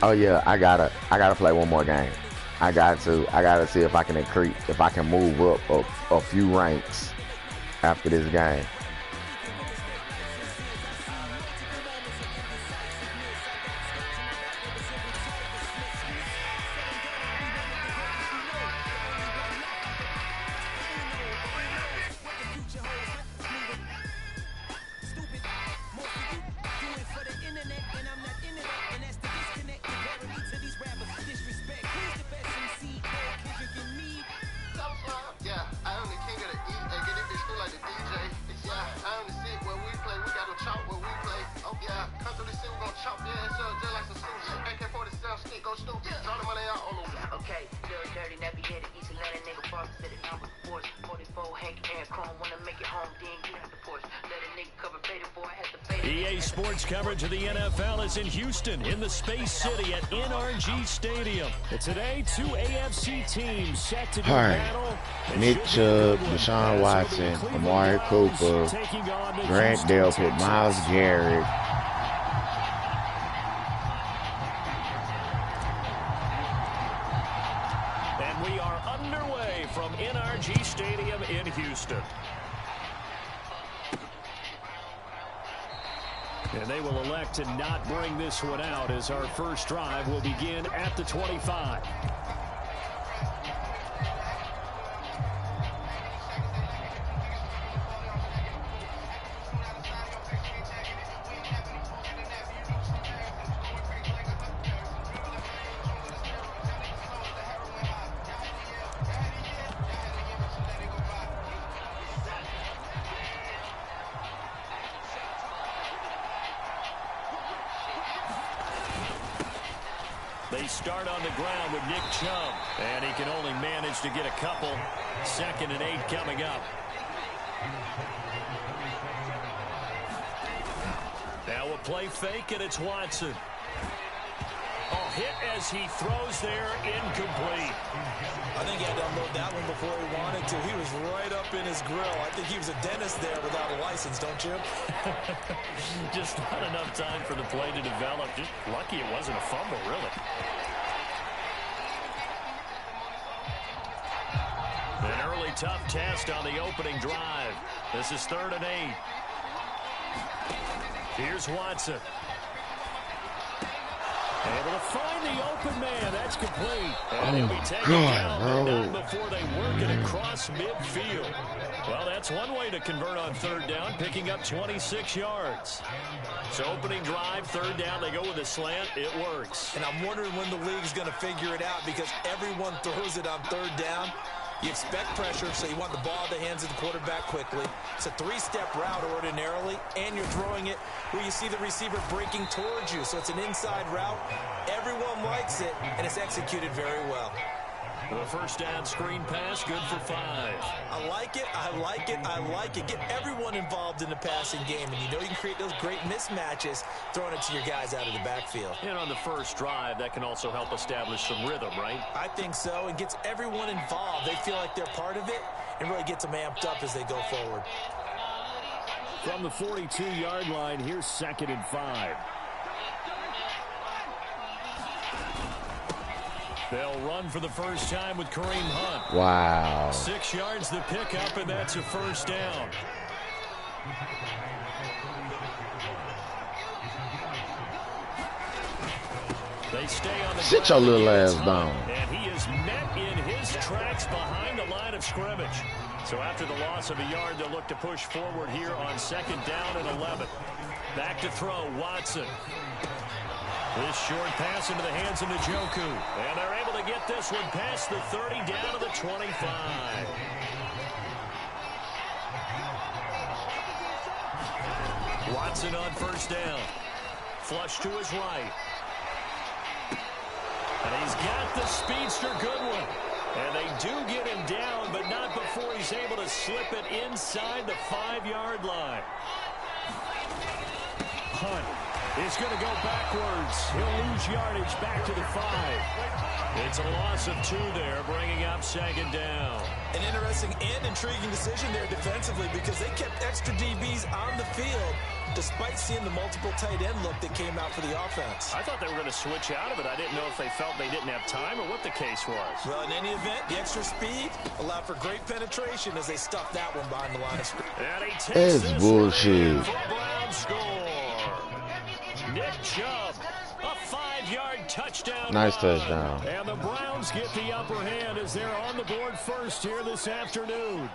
Oh yeah, I gotta play one more game. I gotta see if I can increase, if I can move up a few ranks after this game. Okay, little dirty, nappy headed, East Atlanta nigga, boss, said it number. force. 44 Hank and Chrome wanna make it home, then you have to force. Let a nigga cover beta, boy, I had to fade. EA Sports coverage of the NFL is in Houston, in the Space City at NRG Stadium. And today, two AFC teams set to do battle. Nick Chubb, Deshaun Watson, Amari Cooper, Grant Delpit, Myles Garrett. And we are underway from NRG Stadium in Houston. And they will elect to not bring this one out as our first drive will begin at the 25. They start on the ground with Nick Chubb, and he can only manage to get a couple. 2nd and 8 coming up. Now a play fake, and it's Watson. Oh, hit as he throws there, incomplete. I think he had to unload that one before he wanted to. He was right up in his grill. I think he was a dentist there without a license, don't you? Just not enough time for the play to develop. Just lucky it wasn't a fumble, really. An early tough test on the opening drive. This is 3rd and 8. Here's Watson. Able to find the open man. That's complete. And he'll be taken down, but not before they work it across midfield. Well, that's one way to convert on 3rd down, picking up 26 yards. So opening drive, 3rd down, they go with a slant. It works. And I'm wondering when the league's going to figure it out because everyone throws it on 3rd down. You expect pressure, so you want the ball in the hands of the quarterback quickly. It's a 3-step route ordinarily, and you're throwing it where you see the receiver breaking towards you. So it's an inside route. Everyone likes it, and it's executed very well. The 1st down screen pass, good for 5. I like it, I like it, I like it. Get everyone involved in the passing game, and you know you can create those great mismatches throwing it to your guys out of the backfield. And on the first drive, that can also help establish some rhythm, right? I think so. It gets everyone involved. They feel like they're part of it and really gets them amped up as they go forward. From the 42-yard line, here's 2nd and 5. They'll run for the first time with Kareem Hunt. Wow. 6 yards the pickup, and that's a 1st down. They stay on the Sit your little ass down. And he is met in his tracks behind the line of scrimmage. So after the loss of a yard, they'll look to push forward here on 2nd down and 11. Back to throw, Watson. This short pass into the hands of Njoku. And they're able to get this one past the 30 down to the 25. Watson on 1st down. Flush to his right. And he's got the speedster Goodwin. And they do get him down, but not before he's able to slip it inside the 5-yard line. Hunt is going to go backwards. He'll lose yardage back to the 5. It's a loss of 2 there, bringing up 2nd down. An interesting and intriguing decision there defensively because they kept extra DBs on the field despite seeing the multiple tight end look that came out for the offense. I thought they were going to switch out of it. I didn't know if they felt they didn't have time or what the case was. Well, in any event, the extra speed allowed for great penetration as they stuffed that one behind the line of scrimmage. And he takes That's bullshit. Brown score. Nick Chubb, a 5-yard touchdown. Nice touchdown. And the Browns get the upper hand as they're on the board first here this afternoon.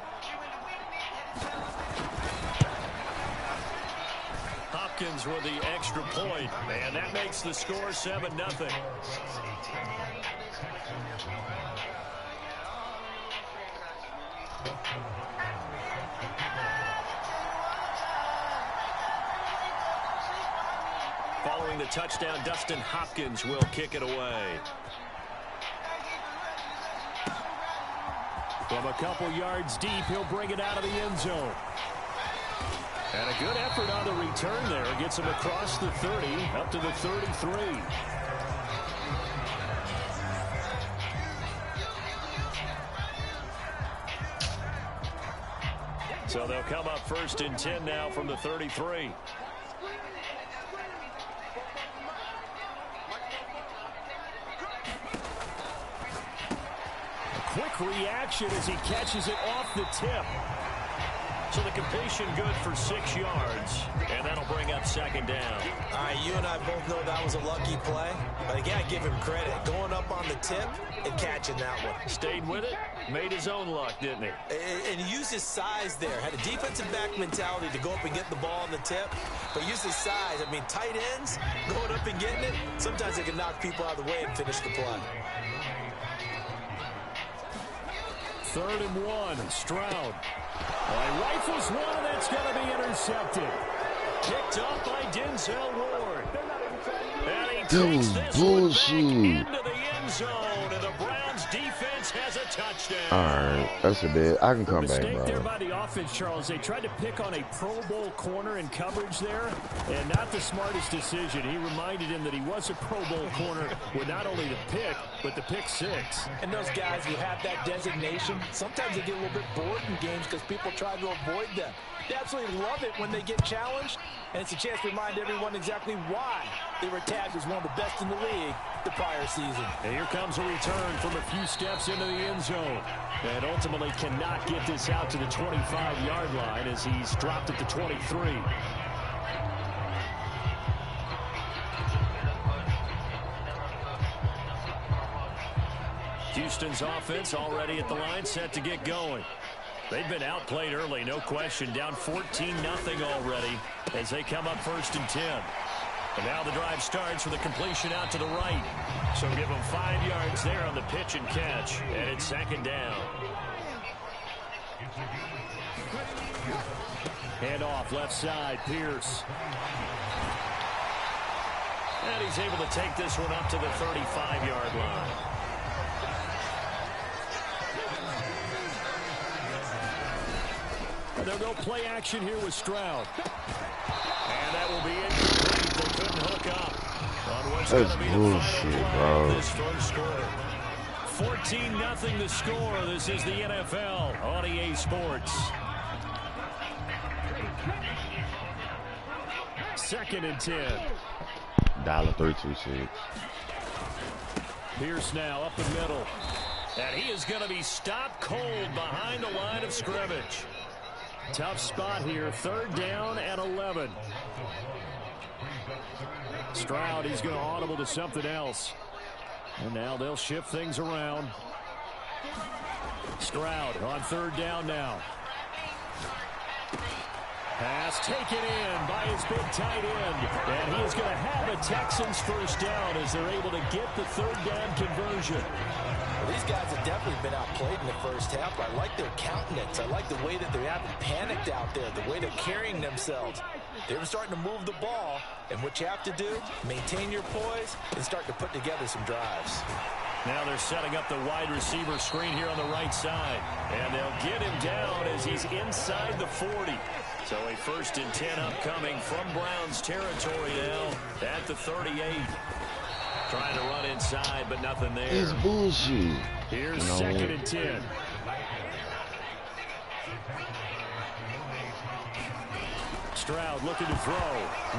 Hopkins with the extra point, and that makes the score 7-0. Following the touchdown, Dustin Hopkins will kick it away. From a couple yards deep, he'll bring it out of the end zone. And a good effort on the return there. Gets him across the 30, up to the 33. So they'll come up 1st and 10 now from the 33. Quick reaction as he catches it off the tip. So the completion good for 6 yards, and that'll bring up 2nd down. All right, you and I both know that was a lucky play, but I gotta give him credit. Going up on the tip and catching that one. Stayed with it, made his own luck, didn't he? And he used his size there. Had a defensive back mentality to go up and get the ball on the tip, but used his size. I mean, tight ends, going up and getting it, sometimes they can knock people out of the way and finish the play. 3rd and 1, Stroud. Rifles one, and that's going to be intercepted. Picked up by Denzel Ward. And he takes this one back into the end zone, and the Browns defense has a touchdown. All right, that's a bit. I can come back, Mistake bro. there by the offense, Charles. They tried to pick on a Pro Bowl corner in coverage there, and not the smartest decision. He reminded him that he was a Pro Bowl corner with not only the pick, but the pick 6. And those guys who have that designation, sometimes they get a little bit bored in games because people try to avoid them. They absolutely love it when they get challenged, and it's a chance to remind everyone exactly why they were tagged as one of the best in the league the prior season. And here comes a return from a few steps into the end zone. And ultimately cannot get this out to the 25-yard line as he's dropped at the 23. Houston's offense already at the line, set to get going. They've been outplayed early, no question. Down 14-0 already as they come up 1st and 10. And now the drive starts with a completion out to the right. So give them 5 yards there on the pitch and catch. And it's 2nd down. Hand off left side, Pierce. And he's able to take this one up to the 35-yard line. They'll go play action here with Stroud. And that will be incomplete. They couldn't hook up on what's going to be the final play of this first quarter. 14-0 the score. This is the NFL on EA Sports. 2nd and 10. $326. Pierce now up the middle. And he is going to be stopped cold behind the line of scrimmage. Tough spot here. 3rd down and 11. Stroud, he's going to audible to something else. And now they'll shift things around. Stroud on 3rd down now. Pass taken in by his big tight end. And he is going to have a Texans 1st down as they're able to get the 3rd down conversion. Well, these guys have definitely been outplayed in the first half. I like their countenance. I like the way that they haven't panicked out there, the way they're carrying themselves. They're starting to move the ball, and what you have to do, maintain your poise and start to put together some drives. Now they're setting up the wide receiver screen here on the right side. And they'll get him down as he's inside the 40. So a 1st and 10 upcoming from Browns territory now at the 38. Trying to run inside, but nothing there. It's bullshit. Here's 2nd and 10. Stroud looking to throw.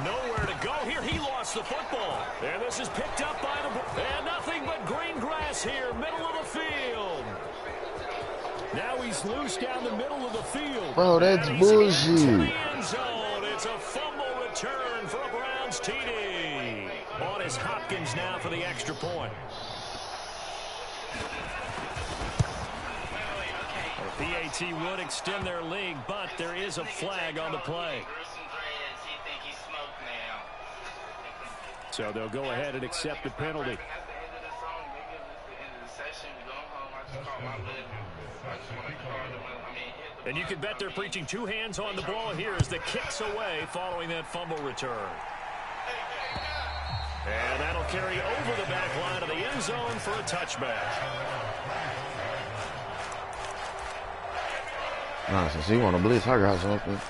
Nowhere to go here. He lost the football. And this is picked up by the... And nothing but green grass here, middle of the field. Now he's loose down the middle of the field. Bro, that's bullshit. Into the end zone. It's a fumble return for a Browns TD. On is Hopkins now for the extra point. The PAT would extend their lead, but there is a flag on the play. So they'll go ahead and accept the penalty. And you can bet they're preaching 2 hands on the ball here as the kick's away following that fumble return. And that'll carry over the back line of the end zone for a touchback. Nah, since you want to blitz, I got something.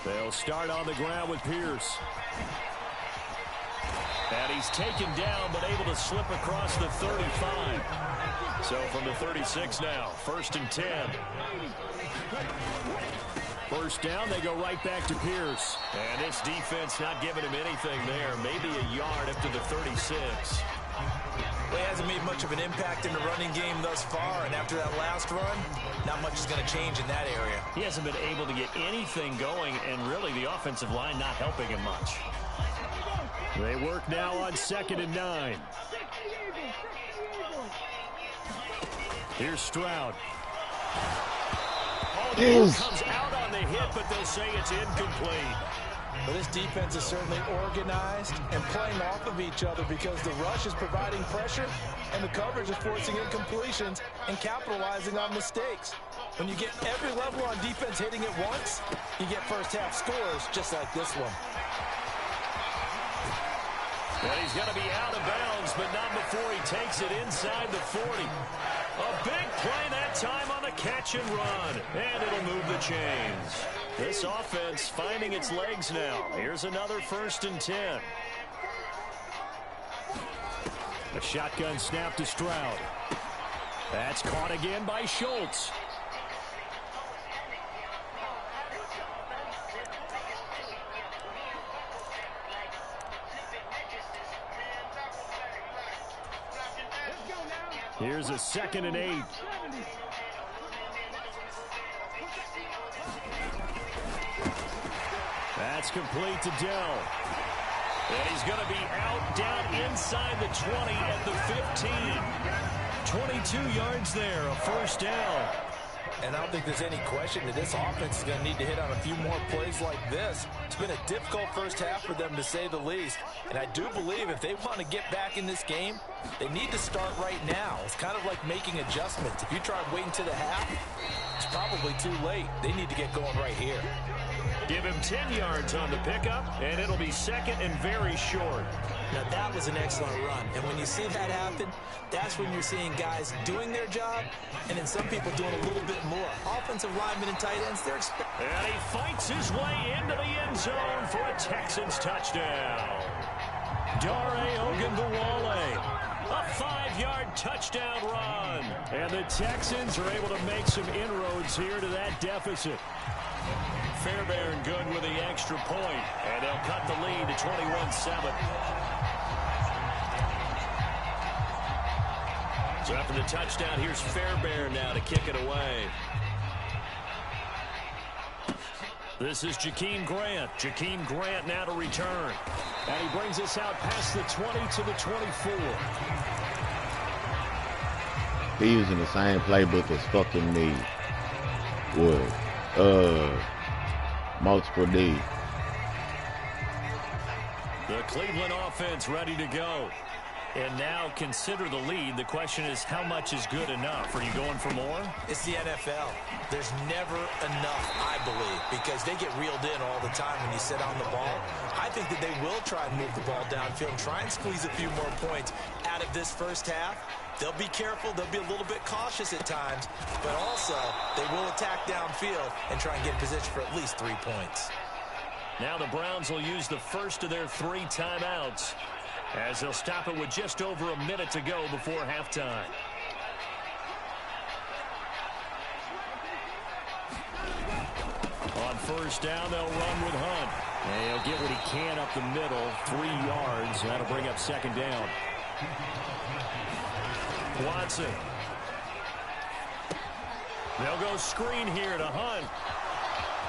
They'll start on the ground with Pierce. And he's taken down, but able to slip across the 35. So from the 36 now, 1st and 10. First down, they go right back to Pierce. And this defense not giving him anything there. Maybe a yard up to the 36. Well, he hasn't made much of an impact in the running game thus far, and after that last run, not much is going to change in that area. He hasn't been able to get anything going, and really the offensive line not helping him much. They work now on 2nd and 9. Here's Stroud. Oh, the ball comes out on the hit, but they'll say it's incomplete. Well, this defense is certainly organized and playing off of each other because the rush is providing pressure and the coverage is forcing incompletions and capitalizing on mistakes. When you get every level on defense hitting it once, you get first half scores just like this one. And he's going to be out of bounds, but not before he takes it inside the 40. A big play that time on the catch and run. And it'll move the chains. This offense finding its legs now. Here's another 1st and 10. A shotgun snap to Stroud. That's caught again by Schultz. Here's a 2nd and 8. That's complete to Dell. And he's going to be out down inside the 20 at the 15. 22 yards there, a 1st down. And I don't think there's any question that this offense is going to need to hit on a few more plays like this. It's been a difficult first half for them, to say the least. And I do believe if they want to get back in this game, they need to start right now. It's kind of like making adjustments. If you try waiting to the half, it's probably too late. They need to get going right here. Give him 10 yards on the pickup, and it'll be 2nd and very short. Now, that was an excellent run. And when you see that happen, that's when you're seeing guys doing their job and then some people doing a little bit more. Offensive linemen and tight ends, they're expecting. And he fights his way into the end zone for a Texans touchdown. Dare Ogunbowale, a 5-yard touchdown run. And the Texans are able to make some inroads here to that deficit. Fairbairn good with the extra point, and they'll cut the lead to 21-7. So after the touchdown, here's Fairbairn now to kick it away. This is Jakeem Grant. Jakeem Grant now to return. And he brings us out past the 20 to the 24. He using the same playbook as fucking me. What? Multiple D. The Cleveland offense ready to go. And now consider the lead. The question is, how much is good enough? Are you going for more? It's the NFL. There's never enough, I believe, because they get reeled in all the time when you sit on the ball. I think that they will try and move the ball downfield and try and squeeze a few more points out of this first half. They'll be careful. They'll be a little bit cautious at times, but also they will attack downfield and try and get in position for at least 3 points. Now the Browns will use the first of their 3 timeouts as they'll stop it with just over a minute to go before halftime. On first down, they'll run with Hunt. And he'll get what he can up the middle, 3 yards. That'll bring up 2nd down. Watson. They'll go screen here to Hunt.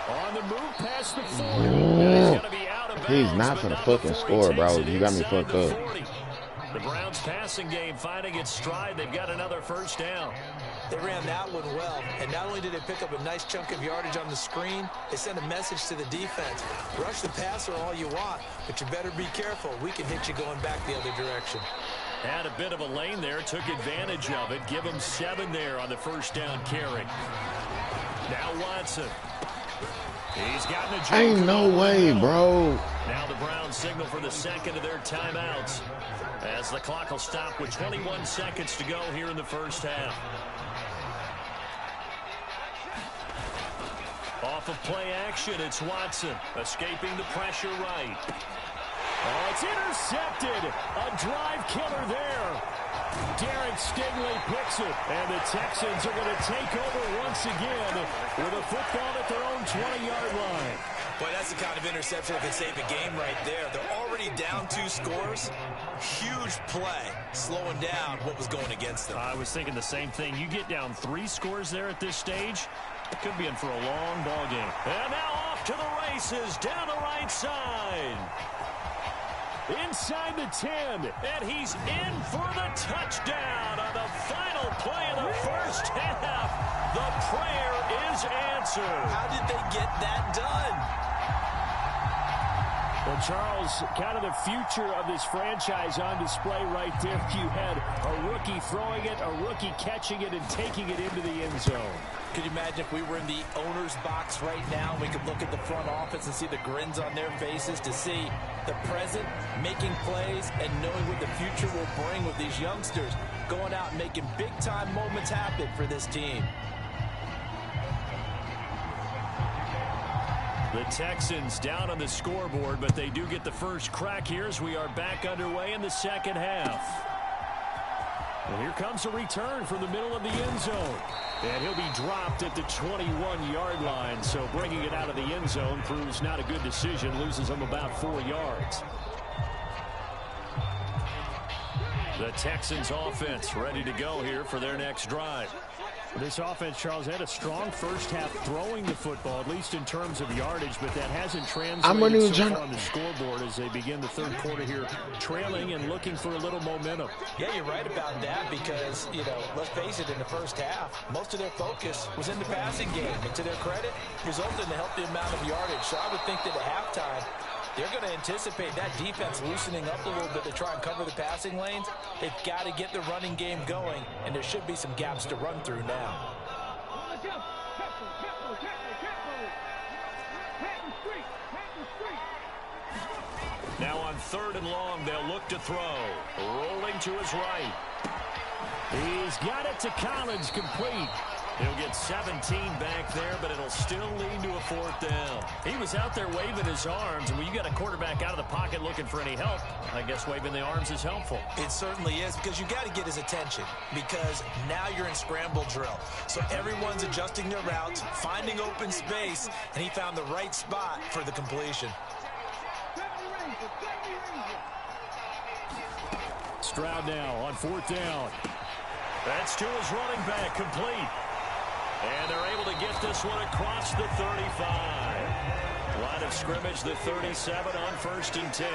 On the move past the 40. He's going to be out of bounds. He's not for the fucking score, bro. You got me fucked up. The Browns passing game finding its stride. They've got another first down. They ran that one well, and not only did they pick up a nice chunk of yardage on the screen, they sent a message to the defense. Rush the passer all you want, but you better be careful. We can hit you going back the other direction. Had a bit of a lane there, took advantage of it. Give him 7 there on the first down carry. Now Watson. He's gotten a Ain't no way, bro. Now the Browns signal for the second of their timeouts as the clock will stop with 21 seconds to go here in the first half. Off of play action, it's Watson escaping the pressure right. Oh, it's intercepted. A drive killer there. Derek Stingley picks it, and the Texans are going to take over once again with a football at their own 20-yard line. Boy, that's the kind of interception that can save a game right there. They're already down 2 scores. Huge play, slowing down what was going against them. I was thinking the same thing. You get down 3 scores there at this stage, could be in for a long ball game. And now off to the races down the right side. Inside the 10, and he's in for the touchdown on the final play of the first half. The prayer is answered. How did they get that done? Well, Charles, kind of the future of this franchise on display right there. You had a rookie throwing it, a rookie catching it, and taking it into the end zone. Could you imagine if we were in the owner's box right now, we could look at the front office and see the grins on their faces, to see the present making plays and knowing what the future will bring with these youngsters going out and making big-time moments happen for this team. The Texans down on the scoreboard, but they do get the first crack here as we are back underway in the second half. And here comes a return from the middle of the end zone. And he'll be dropped at the 21-yard line, so bringing it out of the end zone proves not a good decision, loses him about 4 yards. The Texans offense ready to go here for their next drive. This offense, Charles, had a strong first half throwing the football, at least in terms of yardage, but that hasn't translated so far on the scoreboard as they begin the third quarter here, trailing and looking for a little momentum. Yeah, you're right about that because, you know, let's face it, in the first half, most of their focus was in the passing game. And to their credit, resulted in a healthy amount of yardage. So I would think that at halftime, they're going to anticipate that defense loosening up a little bit to try and cover the passing lanes. They've got to get the running game going, and there should be some gaps to run through now. Now on 3rd and long, they'll look to throw. Rolling to his right. He's got it to Collins, complete. He'll get 17 back there, but it'll still lead to a 4th down. He was out there waving his arms, and when you got a quarterback out of the pocket looking for any help, I guess waving the arms is helpful. It certainly is, because you got to get his attention, because now you're in scramble drill. So everyone's adjusting their routes, finding open space, and he found the right spot for the completion. Stroud now on 4th down. That's to his running back, complete. And they're able to get this one across the 35. Line of scrimmage, the 37 on 1st and 10.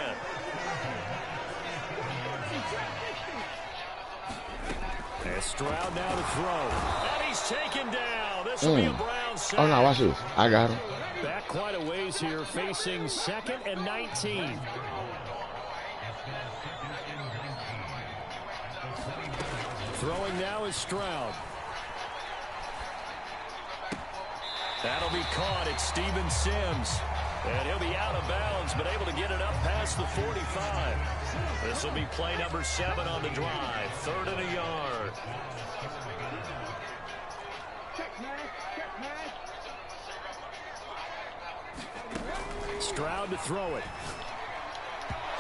And Stroud now to throw. And he's taken down. This will be a Brown sack. Oh, no, watch this. I got him. Back quite a ways here, facing 2nd and 19. Throwing now is Stroud. That'll be caught. It's Steven Sims. And he'll be out of bounds, but able to get it up past the 45. This will be play number 7 on the drive. 3rd and a yard. Stroud to throw it.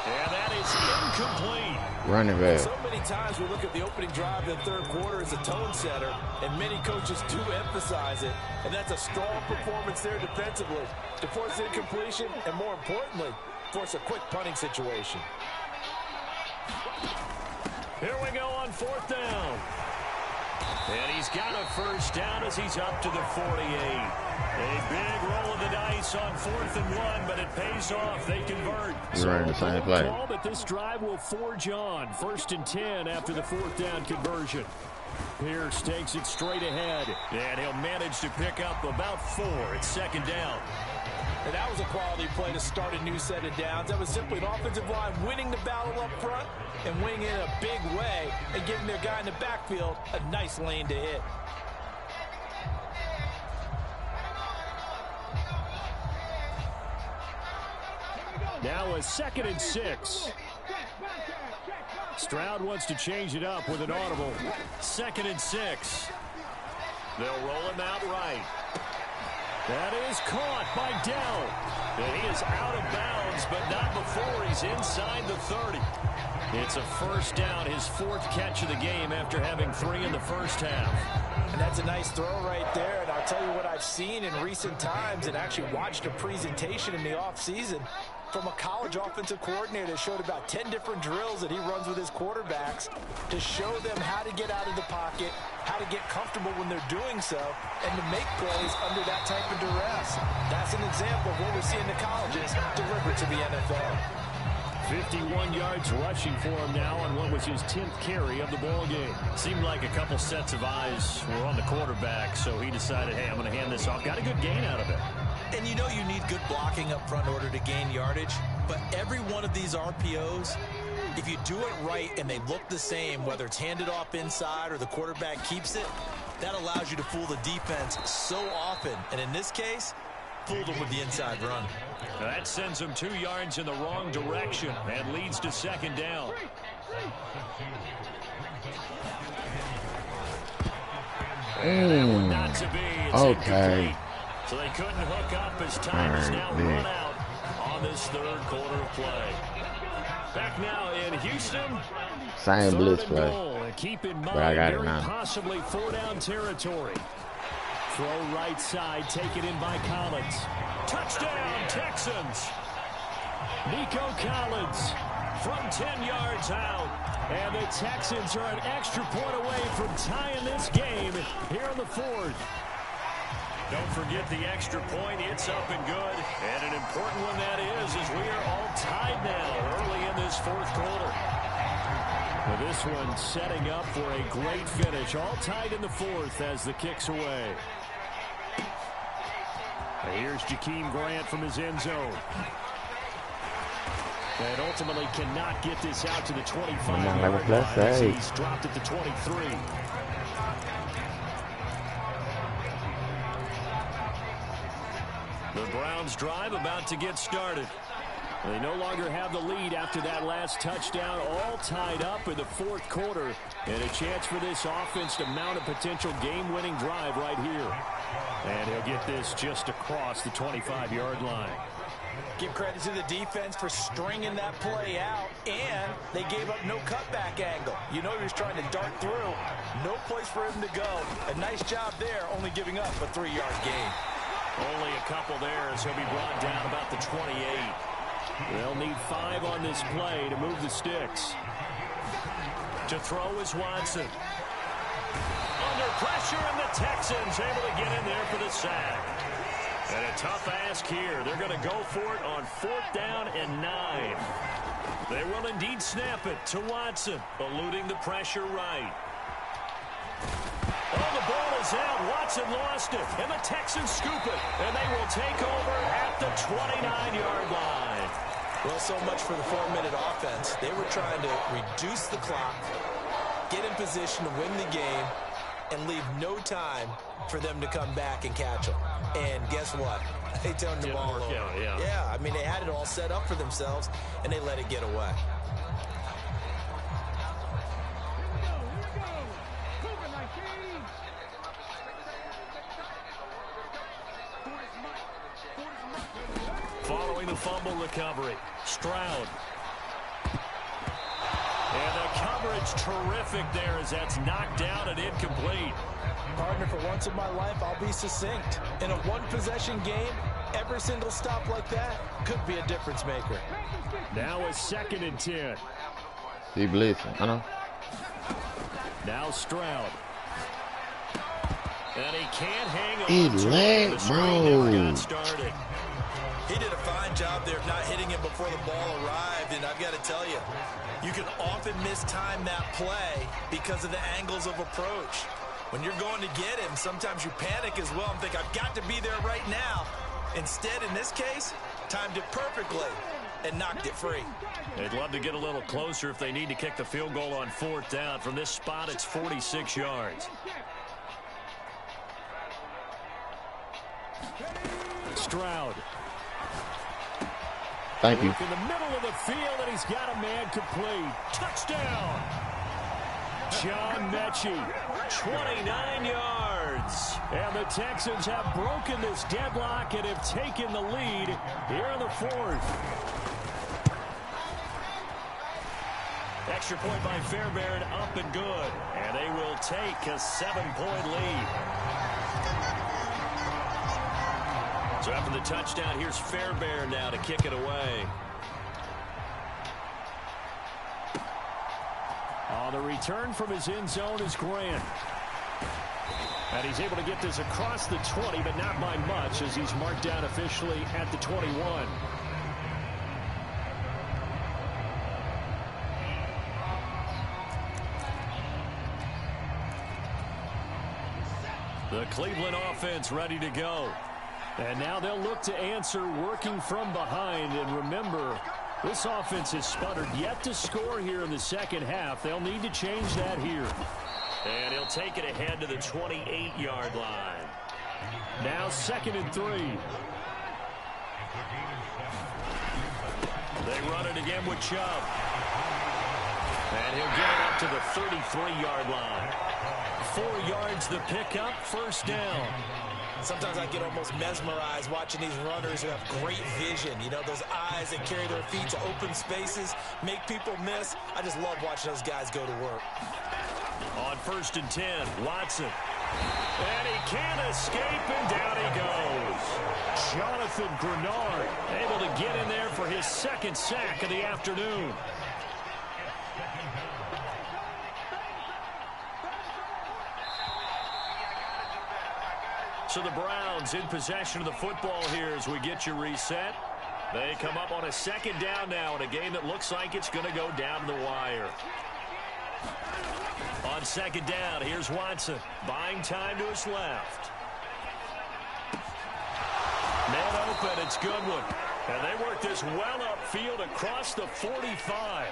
And that is incomplete. Running back. So many times we look at the opening drive in the third quarter as a tone setter, and many coaches do emphasize it, and that's a strong performance there defensively to force incompletion and, more importantly, force a quick punting situation. Here we go on 4th down. And he's got a first down as he's up to the 48. A big roll of the dice on 4th and 1, but it pays off. They convert. We're running the same play. Call, but this drive will forge on. 1st and 10 after the 4th down conversion. Pierce takes it straight ahead. And he'll manage to pick up about 4. It's 2nd down. And that was a quality play to start a new set of downs. That was simply an offensive line winning the battle up front and winning it in a big way and giving their guy in the backfield a nice lane to hit. Now a 2nd and 6. Stroud wants to change it up with an audible. 2nd and 6. They'll roll him out right. That is caught by Dell. And he is out of bounds, but not before he's inside the 30. It's a first down, his 4th catch of the game after having 3 in the first half. And that's a nice throw right there. And I'll tell you what I've seen in recent times and actually watched a presentation in the offseason from a college offensive coordinator that showed about 10 different drills that he runs with his quarterbacks to show them how to get out of the pocket, how to get comfortable when they're doing so, and to make plays under that type of duress. That's an example of what we're seeing the colleges deliver to the NFL. 51 yards rushing for him now on what was his 10th carry of the ball game. Seemed like a couple sets of eyes were on the quarterback, so he decided, hey, I'm going to hand this off. Got a good gain out of it. And you know you need good blocking up front in order to gain yardage, but every one of these RPOs, if you do it right and they look the same, whether it's handed off inside or the quarterback keeps it, that allows you to fool the defense so often. And in this case, fooled them with the inside run. Now that sends him 2 yards in the wrong direction and leads to 2nd down. And that one not to be. It's Okay. incomplete. So they couldn't hook up as time is now run out on this 3rd quarter of play. Back now in Houston. Same blitz play. And keep in mind, But I got it very now. possibly 4-down territory. Throw right side, taken in by Collins. Touchdown, Texans. Nico Collins from 10 yards out. And the Texans are an extra point away from tying this game here in the 4th. Don't forget the extra point. It's up and good. And an important one that is we are all tied now early in this 4th quarter. Well, this one setting up for a great finish. All tied in the 4th as the kick's away. Here's Jakeem Grant from his end zone. And ultimately cannot get this out to the 25-yard line as he's dropped it to 23. The Browns drive about to get started. They no longer have the lead after that last touchdown, all tied up in the 4th quarter. And a chance for this offense to mount a potential game-winning drive right here. And he'll get this just across the 25-yard line. Give credit to the defense for stringing that play out, and they gave up no cutback angle. You know he was trying to dart through. No place for him to go. A nice job there, only giving up a 3-yard gain. Only a couple there as he'll be brought down about the 28. They'll need 5 on this play to move the sticks. To throw is Watson. Under pressure, and the Texans able to get in there for the sack. And a tough ask here. They're going to go for it on 4th down and 9. They will indeed snap it to Watson, eluding the pressure right. Oh, the ball is out. Watson lost it, and the Texans scoop it, and they will take over at the 29-yard line. Well, so much for the 4-minute offense. They were trying to reduce the clock, get in position to win the game, and leave no time for them to come back and catch them. And guess what? They turned the ball over. Yeah, I mean, they had it all set up for themselves, and they let it get away. Following the fumble recovery, Stroud. And the coverage terrific there as that's knocked down and incomplete. Partner, for once in my life, I'll be succinct. In a one-possession game, every single stop like that could be a difference maker. Now a 2nd and 10. He blitzing. I know. Now Stroud. And he can't hang on. He to it. lagged, The screen never bro. got started. He did a fine job there of not hitting him before the ball arrived, and I've got to tell you, you can often mistime that play because of the angles of approach. When you're going to get him, sometimes you panic as well and think, I've got to be there right now. Instead, in this case, timed it perfectly and knocked it free. They'd love to get a little closer if they need to kick the field goal on 4th down. From this spot, it's 46 yards. Stroud. Thank you. In the middle of the field, and he's got a man complete. Touchdown. John Mechie, 29 yards. And the Texans have broken this deadlock and have taken the lead here in the fourth. Extra point by Fairbairn, up and good. And they will take a 7-point lead. So after the touchdown, here's Fairbairn now to kick it away. On the return from his end zone is Grant. And he's able to get this across the 20, but not by much, as he's marked down officially at the 21. The Cleveland offense ready to go. And now they'll look to answer working from behind. And remember, this offense has sputtered yet to score here in the second half. They'll need to change that here. And he'll take it ahead to the 28-yard line. Now 2nd and 3. They run it again with Chubb. And he'll get it up to the 33-yard line. 4 yards the pickup, first down. Sometimes I get almost mesmerized watching these runners who have great vision. You know, those eyes that carry their feet to open spaces, make people miss. I just love watching those guys go to work. On 1st and 10, Watson. And he can't escape, and down he goes. Jonathan Grenard able to get in there for his 2nd sack of the afternoon. So the Browns in possession of the football here as we get you reset. They come up on a 2nd down now in a game that looks like it's going to go down to the wire. On 2nd down, here's Watson. Buying time to his left. Man open, it's Goodwin. And they work this well upfield across the 45.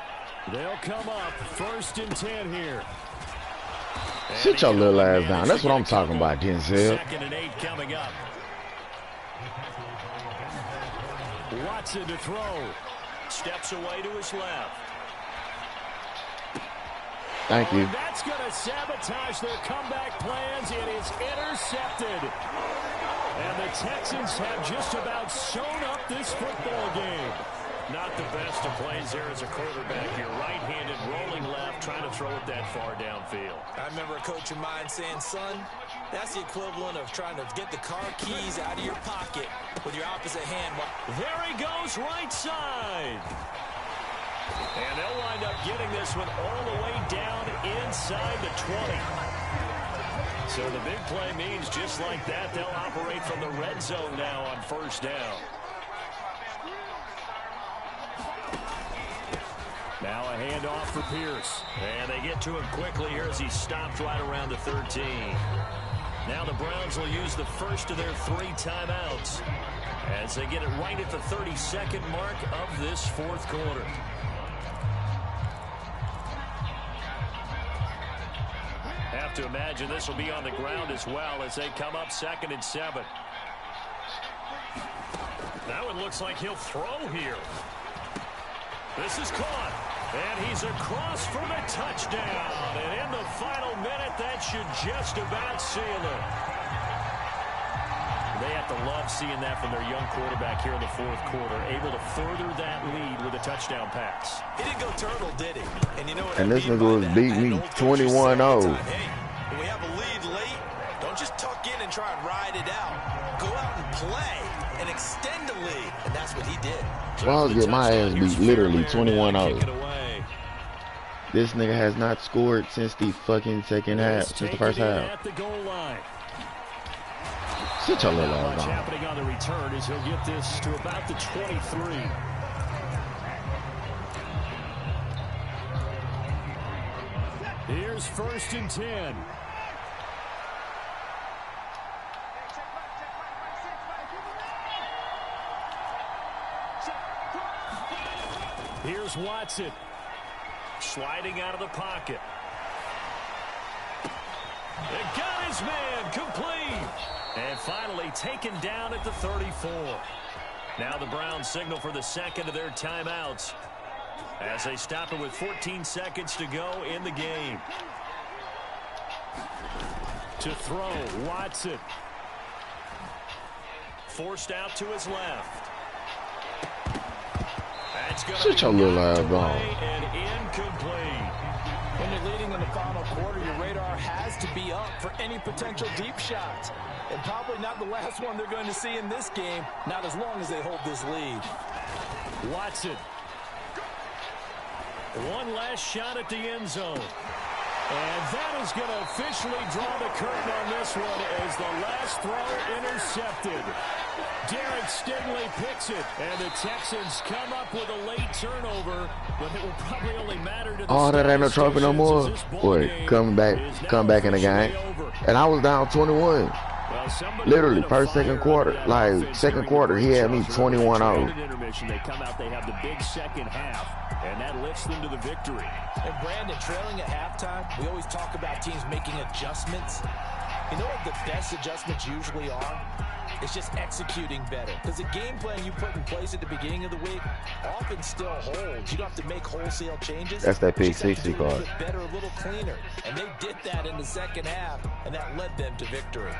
They'll come up 1st and 10 here. Sit your little ass down. That's what I'm talking about, Denzel. 2nd and 8 coming up. Watson to throw. Steps away to his left. Thank you. That's going to sabotage their comeback plans. It is intercepted. And the Texans have just about sewn up this football game. Not the best of plays there as a quarterback. You're right-handed, rolling left, trying to throw it that far downfield. I remember a coach of mine saying, son, that's the equivalent of trying to get the car keys out of your pocket with your opposite hand. There he goes, right side. And they'll wind up getting this one all the way down inside the 20. So the big play means just like that, they'll operate from the red zone now on 1st down. Now a handoff for Pierce. And they get to him quickly here as he stopped right around the 13. Now the Browns will use the first of their 3 timeouts as they get it right at the 32nd mark of this 4th quarter. Have to imagine this will be on the ground as well as they come up 2nd and 7. Now it looks like he'll throw here. This is caught. And he's across for the touchdown. And in the final minute, that should just about seal it. They have to love seeing that from their young quarterback here in the 4th quarter, able to further that lead with a touchdown pass. He didn't go turtle, did he? And you know what? And this nigga was beating me 21-0. Hey, when we have a lead late, don't just tuck in and try and ride it out. Go out and play and extend the lead. And that's what he did. Well, I'll get my ass beat literally 21-0. This nigga has not scored since the fucking second half, since the first half. At the goal line. Sit your little ass What's down. happening on the return is he'll get this to about the 23. Here's 1st and 10. Here's Watson. Sliding out of the pocket. They got his man complete. And finally taken down at the 34. Now the Browns signal for the second of their timeouts as they stop it with 14 seconds to go in the game. To throw, Watson. Forced out to his left. That's going Shut to your be little knocked ass away off. and incomplete. When you're leading in the final quarter, your radar has to be up for any potential deep shots. And probably not the last one they're going to see in this game, not as long as they hold this lead. Watson. One last shot at the end zone. And that is going to officially draw the curtain on this one as the last throw intercepted. Derek Stingley picks it, and the Texans come up with a late turnover, but it will probably only matter to the Oh, that ain't no trophy no more. Boy, come back in the game. And I was down 21. Literally, first, second quarter. Like, second quarter, he had me 21-0. They come out, they have the big second half, and that lifts them to the victory. And Brandon, trailing at halftime, we always talk about teams making adjustments. You know what the best adjustments usually are? It's just executing better. Because the game plan you put in place at the beginning of the week often still holds. You don't have to make wholesale changes. That's that pick 60 card. A little bit better, a little cleaner. And they did that in the second half, and that led them to victory.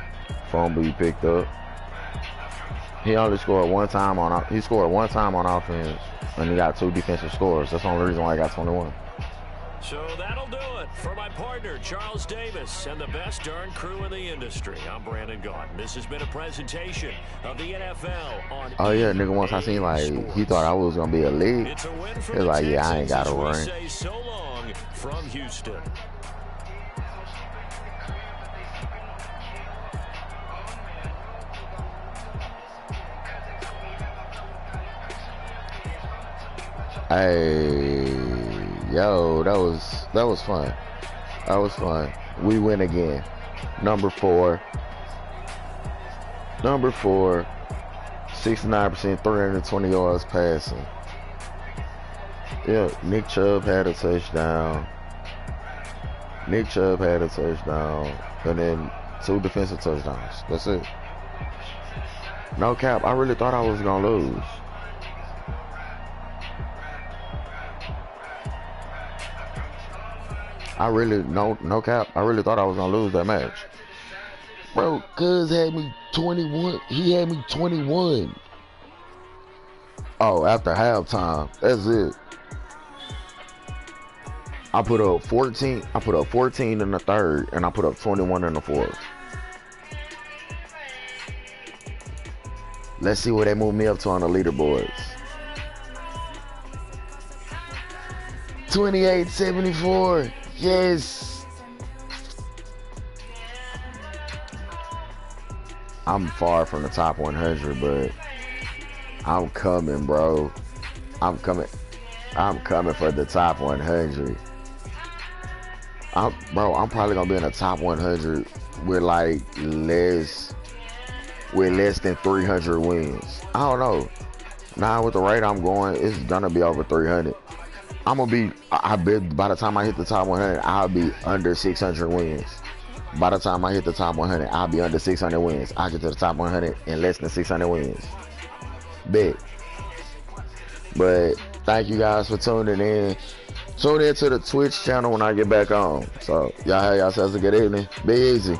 Fumble he picked up. He only scored one time on offense, and he got 2 defensive scores. That's the only reason why he got 21. So that'll do it for my partner, Charles Davis, and the best darn crew in the industry. I'm Brandon Gaughan. This has been a presentation of the NFL on Oh, yeah, nigga, once I seen, like, he thought I was going to be a league. It's a win for He was the like, yeah, I ain't got Texans to as we run. say so long from Houston. Hey, yo, that was fun. That was fun. We win again. Number 4, 69%, 320 yards passing. Yeah, Nick Chubb had a touchdown. And then 2 defensive touchdowns. That's it. No cap, I really thought I was gonna lose. No cap, I really thought I was gonna lose that match. Bro, Cuz had me 21. He had me 21. Oh, after halftime. That's it. I put up 14 in the third, and I put up 21 in the fourth. Let's see what they move me up to on the leaderboards. 28-74. Yes. I'm far from the top 100, but I'm coming, bro. I'm coming for the top 100. I'm probably gonna be in the top 100 with like less than 300 wins. I don't know. Now with the rate I'm going, it's gonna be over 300. I bet by the time I hit the top 100, I'll be under 600 wins. By the time I hit the top 100, I'll be under 600 wins. I'll get to the top 100 in less than 600 wins. Bet. But thank you guys for tuning in. Tune in to the Twitch channel when I get back on. So y'all have yourselves a good evening. Be easy.